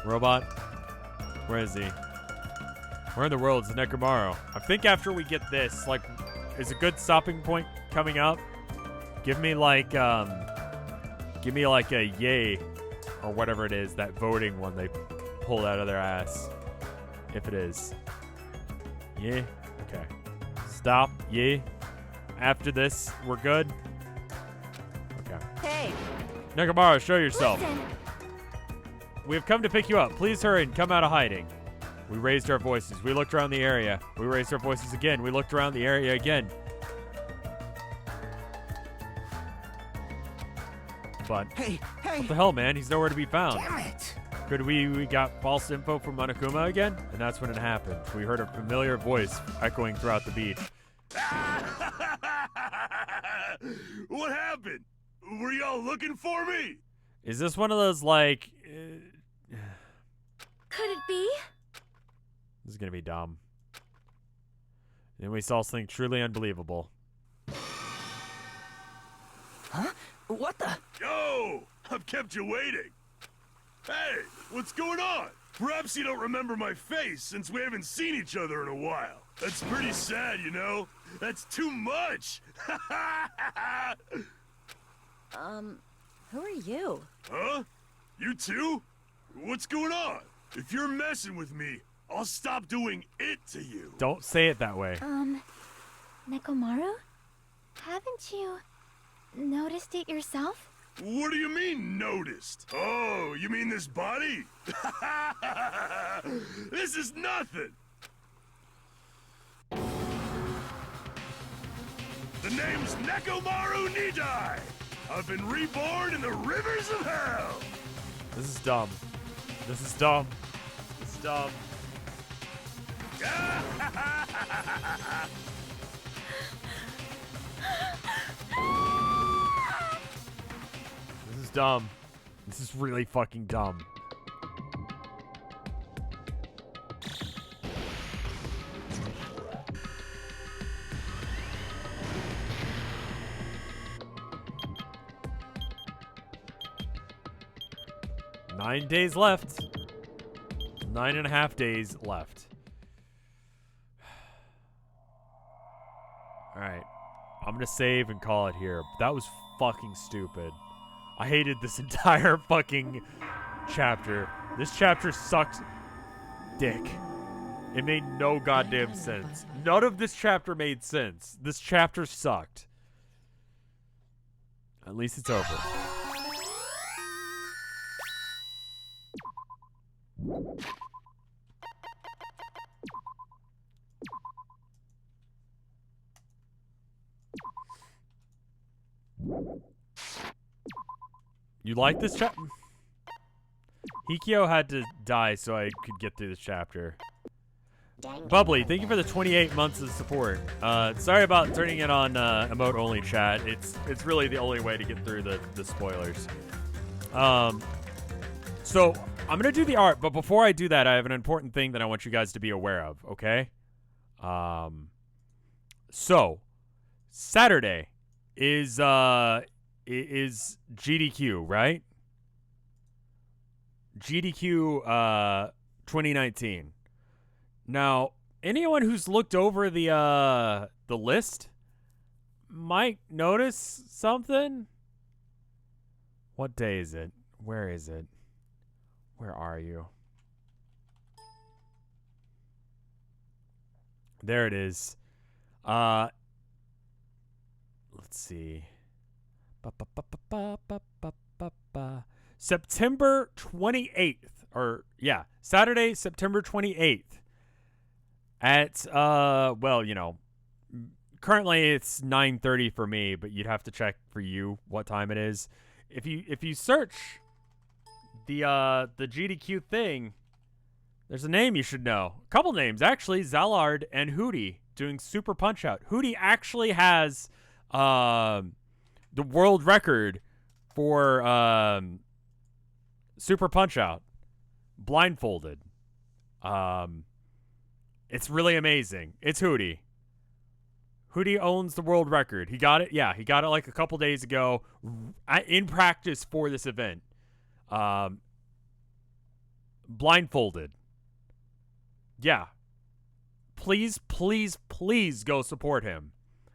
Robot? Where is he? Where in the world is Nekomaru? I think after we get this, like, is a good stopping point coming up? Give me like a yay or whatever it is, that voting one they pulled out of their ass. If it is. Yeah? Okay. Stop. Yeah? After this, we're good? Okay. Hey! Nekomaru, show yourself. Listen. We have come to pick you up. Please hurry and come out of hiding. We raised our voices. We looked around the area. We raised our voices again. We looked around the area again. But Hey! what the hell, man? He's nowhere to be found. Damn it! Could we got false info from Monokuma again? And that's when it happened. We heard a familiar voice echoing throughout the beach. What happened? Were y'all looking for me? Is this one of those, like... Could it be? This is gonna be dumb. Then we saw something truly unbelievable. Huh? What the? Yo! I've kept you waiting. Hey, what's going on? Perhaps you don't remember my face since we haven't seen each other in a while. That's pretty sad, you know? That's too much! Who are you? Huh? You too? What's going on? If you're messing with me, I'll stop doing it to you. Don't say it that way. Nekomaru? Haven't you noticed it yourself? What do you mean, noticed? Oh, you mean this body? This is nothing! The name's Nekomaru Nidai. I've been reborn in the rivers of hell. This is dumb. This is dumb. This is dumb. This is dumb. This is really fucking dumb. Nine days left. 9.5 days left. Alright. I'm gonna save and call it here. That was fucking stupid. I hated this entire fucking chapter. This chapter sucked dick. It made no goddamn sense. None of this chapter made sense. This chapter sucked. At least it's over. You like this chapter? Hikyo had to die so I could get through this chapter. Bubbly, thank you for the 28 months of support. Sorry about turning it on emote only chat. It's really the only way to get through the spoilers. So I'm gonna do the art, but before I do that, I have an important thing that I want you guys to be aware of. Okay. So Saturday is GDQ, right? GDQ 2019. Now, anyone who's looked over the list might notice something. What day is it? Where is it? Where are you? There it is. Let's see. September 28th. Or, yeah, Saturday, September 28th. At, well, you know, currently it's 9:30 for me, but you'd have to check for you what time it is. If you search the GDQ thing, there's a name you should know. A couple names, actually. Zallard and Hootie doing Super Punch-Out. Hootie actually has the world record for Super Punch-Out. Blindfolded. It's really amazing. It's Hootie. Hootie owns the world record. He got it. Yeah, he got it like a couple days ago in practice for this event. Blindfolded. Yeah. Please, please, please go support him.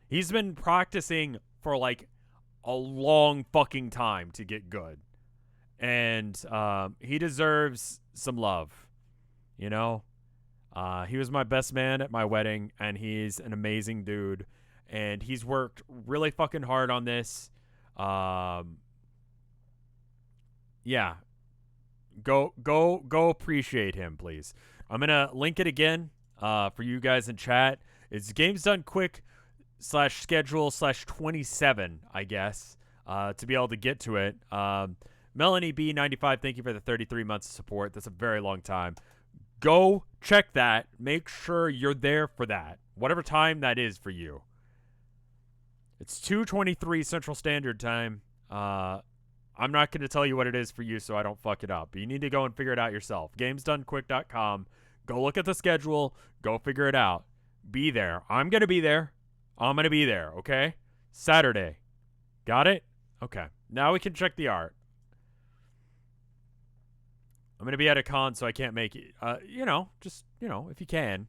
He's been practicing for like a long fucking time to get good. And he deserves some love. You know? He was my best man at my wedding, and he's an amazing dude. And he's worked really fucking hard on this. Yeah. Go appreciate him, please. I'm going to link it again for you guys in chat. It's Games Done Quick /schedule/27, I guess, to be able to get to it. Melanie B95, thank you for the 33 months of support. That's a very long time. Go check that. Make sure you're there for that. Whatever time that is for you. It's 2:23 Central Standard Time. I'm not going to tell you what it is for you so I don't fuck it up. But you need to go and figure it out yourself. GamesDoneQuick.com. Go look at the schedule. Go figure it out. Be there. I'm going to be there. I'm going to be there, okay? Saturday. Got it? Okay. Now we can check the art. I'm going to be at a con, so I can't make it. Just, if you can.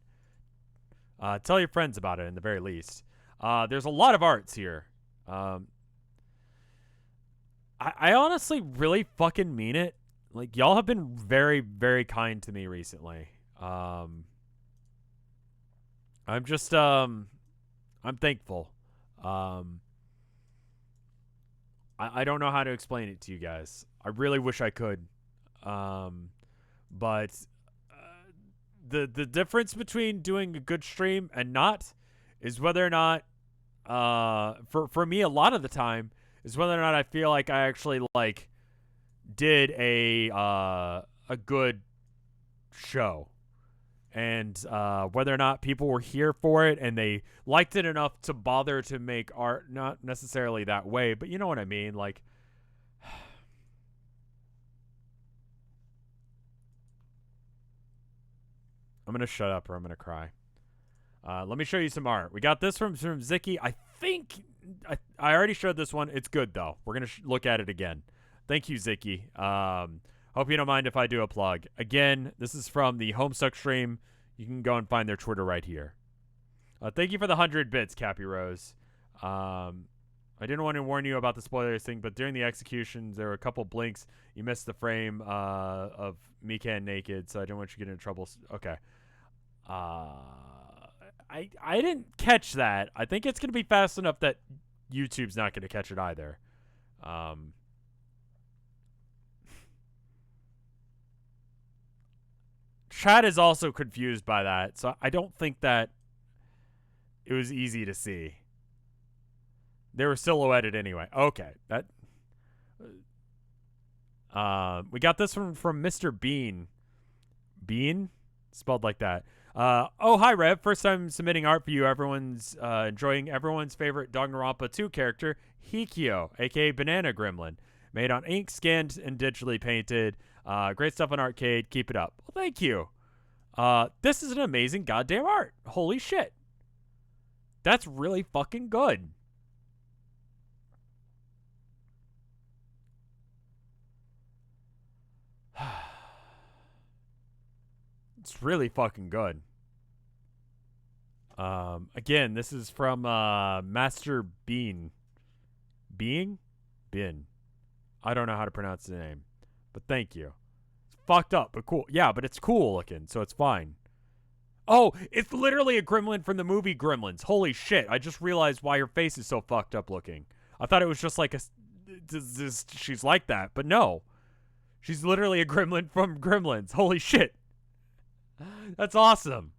Tell your friends about it, in the very least. There's a lot of arts here. I honestly really fucking mean it. Like, y'all have been very, very kind to me recently. I'm just, I'm thankful. I don't know how to explain it to you guys. I really wish I could. But the difference between doing a good stream and not is whether or not for me a lot of the time is whether or not I feel like I actually like did a good show, and whether or not people were here for it and they liked it enough to bother to make art, not necessarily that way, but you know what I mean, like I'm gonna shut up or I'm gonna cry. Let me show you some art. We got this from Zicky. I think I already showed this one. It's good though. We're gonna look at it again. Thank you, Zicky. Hope you don't mind if I do a plug. Again, this is from the Homestuck stream. You can go and find their Twitter right here. Thank you for the 100 bits, Cappy Rose. I didn't want to warn you about the spoilers thing, but during the executions, there were a couple blinks. You missed the frame of Mikan naked, so I didn't want you to get into trouble. Okay. I didn't catch that. I think it's going to be fast enough that YouTube's not going to catch it either. Chat is also confused by that, so I don't think that it was easy to see. They were silhouetted anyway. Okay, that. We got this from Mr. Bean. Bean, spelled like that. Oh, hi, Rev. First time submitting art for you. Everyone's enjoying everyone's favorite Danganronpa 2 character, Hikyo, aka Banana Gremlin. Made on ink, scanned, and digitally painted. Great stuff on Arcade. Keep it up. Well, thank you. This is an amazing goddamn art. Holy shit. That's really fucking good. It's really fucking good. Again, this is from Master Bean. Bin? I don't know how to pronounce the name, but thank you. It's fucked up, but cool. Yeah, but it's cool looking, so it's fine. Oh, it's literally a gremlin from the movie Gremlins. Holy shit, I just realized why her face is so fucked up looking. I thought it was just like she's like that, but no. She's literally a gremlin from Gremlins. Holy shit. That's awesome.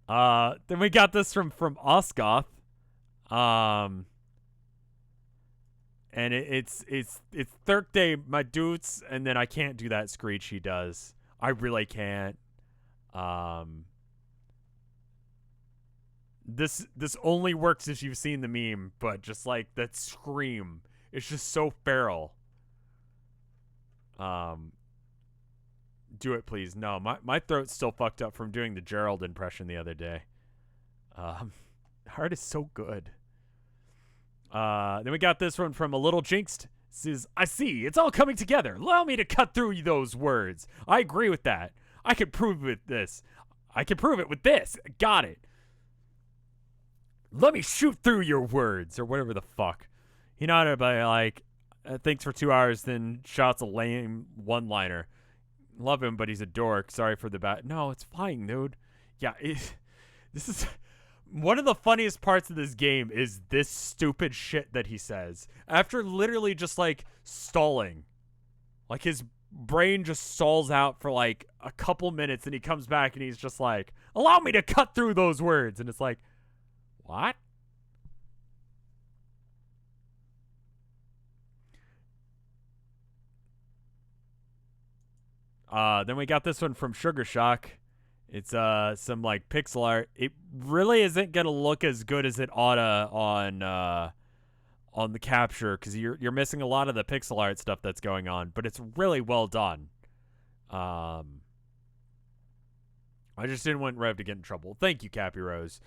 Then we got this from Osgoth. And it's third day, my dudes, and then I can't do that screech he does. I really can't. This only works if you've seen the meme, but just like that scream, it's just so feral. Do it, please. No, my throat's still fucked up from doing the Gerald impression the other day. Heart is so good. Then we got this one from a little jinxed. It says, I see, it's all coming together. Allow me to cut through those words. I agree with that. I can prove it with this. I can prove it with this. Got it. Let me shoot through your words, or whatever the fuck. He nodded by like, thanks for 2 hours, then shouts a lame one-liner. Love him, but he's a dork. Sorry for the bad. No, it's fine, dude. Yeah, this is one of the funniest parts of this game is this stupid shit that he says. After literally just like stalling. Like his brain just stalls out for like a couple minutes and he comes back and he's just like, allow me to cut through those words. And it's like, what? Then we got this one from Sugar Shock. It's some like pixel art. It really isn't gonna look as good as it oughta on the capture because you're missing a lot of the pixel art stuff that's going on, but it's really well done. I just didn't want Rev to get in trouble. Thank you, Cappy Rose.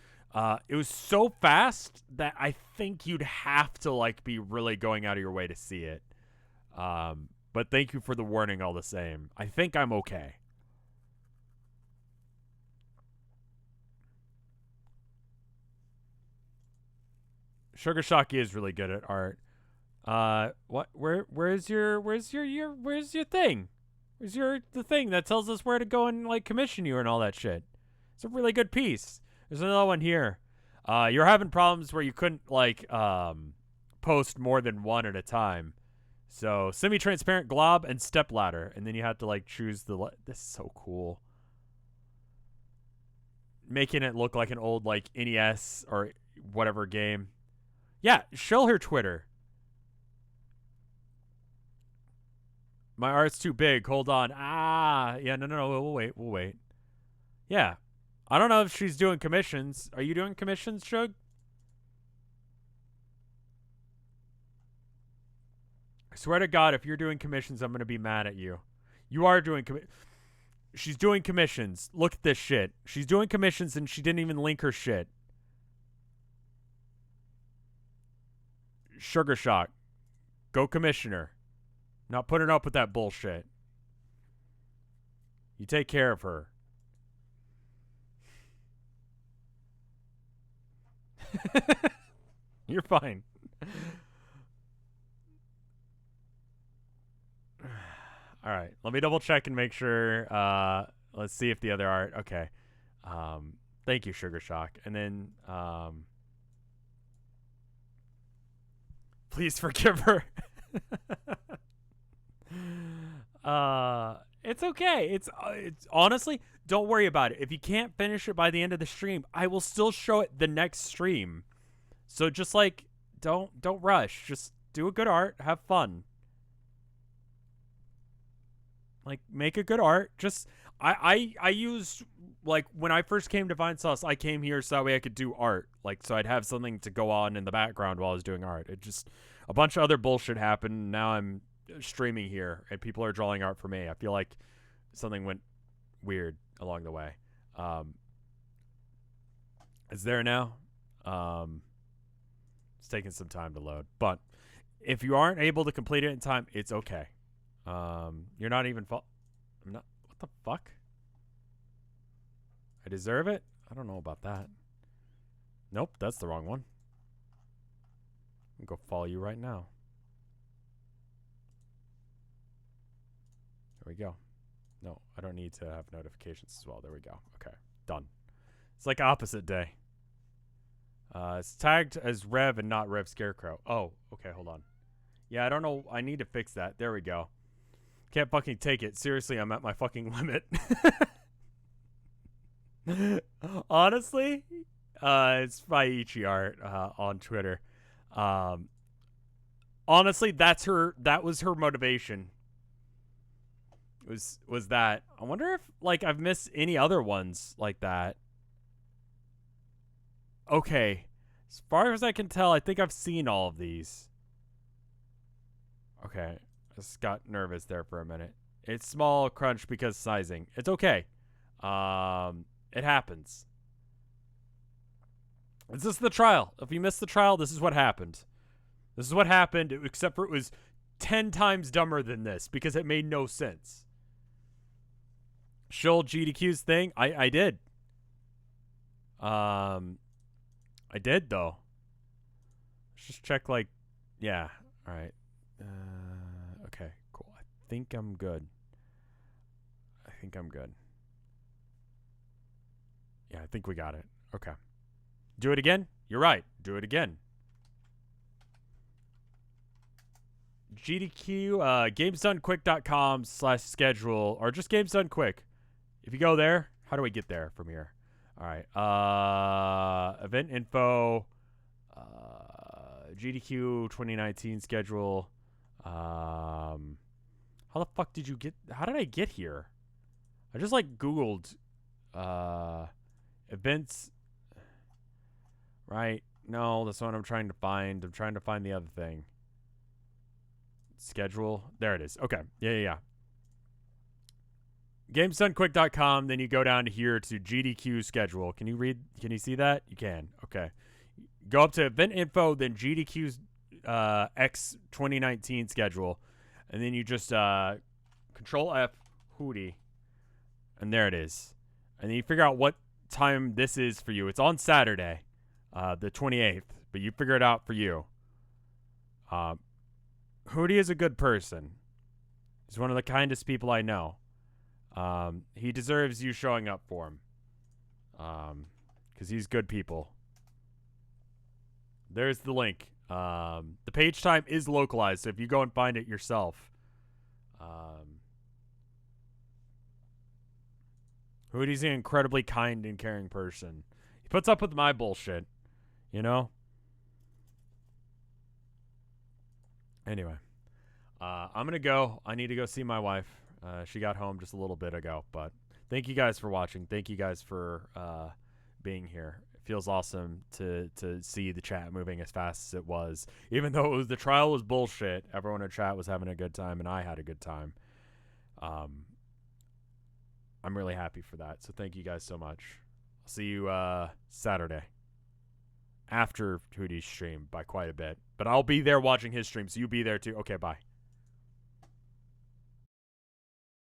It was so fast that I think you'd have to like be really going out of your way to see it. But thank you for the warning all the same. I think I'm okay. Sugar Shock is really good at art. Where's your thing? Where's the thing that tells us where to go and like commission you and all that shit? It's a really good piece. There's another one here. You're having problems where you couldn't like post more than one at a time. So semi-transparent glob and stepladder, and then you have to like choose the. This is so cool. making it look like an old like NES or whatever game. Yeah, show her Twitter. My art's too big. Hold on. Yeah, no. We'll wait. Yeah. I don't know if she's doing commissions. Are you doing commissions, Shug? I swear to God, if you're doing commissions, I'm going to be mad at you. You are doing She's doing commissions. Look at this shit. She's doing commissions and she didn't even link her shit. Sugar Shock. Go commissioner. Not putting up with that bullshit. You take care of her. You're fine. All right. Let me double check and make sure. Let's see if the other art. Okay. Thank you, Sugar Shock. And then, please forgive her. It's okay. It's honestly, don't worry about it. If you can't finish it by the end of the stream, I will still show it the next stream. So just like, don't rush. Just do a good art. Have fun. Like, make a good art. Just, I used, like, when I first came to Vinesauce, I came here so that way I could do art. Like, so I'd have something to go on in the background while I was doing art. It just, a bunch of other bullshit happened. Now I'm streaming here, and people are drawing art for me. I feel like something went weird along the way. It's there now. It's taking some time to load. But if you aren't able to complete it in time, it's okay. You're not even I'm not. What the fuck? I deserve it? I don't know about that. Nope, that's the wrong one. I'm gonna go follow you right now. There we go. No, I don't need to have notifications as well. There we go. Okay, done. It's like opposite day. It's tagged as Rev and not RevScarecrow. Oh, okay, hold on. Yeah, I don't know. I need to fix that. There we go. Can't fucking take it. Seriously, I'm at my fucking limit. Honestly, it's by Ichi Art on Twitter. Honestly, that was her motivation. Was that. I wonder if like I've missed any other ones like that. Okay. As far as I can tell, I think I've seen all of these. Okay. I just got nervous there for a minute. It's small crunch because sizing. It's okay. It happens. This is the trial. If you missed the trial, this is what happened. This is what happened, except for it was 10 times dumber than this because it made no sense. Shoal GDQ's thing? I did. I did, though. Let's just check, like, yeah. All right. Okay, cool. I think I'm good. Yeah, I think we got it. Okay. Do it again? You're right. Do it again. GDQ, gamesdonequick.com/schedule, or just gamesdonequick. If you go there, how do I get there from here? All right. Event info, GDQ 2019 schedule. How the fuck did you get? How did I get here? I just like Googled events. Right? No, that's what I'm trying to find. I'm trying to find the other thing. Schedule. There it is. Okay. Yeah. GamesDoneQuick.com. Then you go down to here to GDQ schedule. Can you read? Can you see that? You can. Okay. Go up to event info, then GDQ's X 2019 schedule, and then you just Control F Hootie, and there it is. And then you figure out what time this is for you. It's on Saturday, the 28th, but you figure it out for you. Hootie is a good person. He's one of the kindest people I know. He deserves you showing up for him. Because he's good people. There's the link. The page time is localized, so if you go and find it yourself. Hootie's an incredibly kind and caring person. He puts up with my bullshit, you know? Anyway, I'm going to go. I need to go see my wife. She got home just a little bit ago, but thank you guys for watching. Thank you guys for being here. It feels awesome to see the chat moving as fast as it was. Even though the trial was bullshit, everyone in chat was having a good time, and I had a good time. I'm really happy for that, so thank you guys so much. I'll see you Saturday after Hootie's stream by quite a bit. But I'll be there watching his stream, so you be there too. Okay, bye.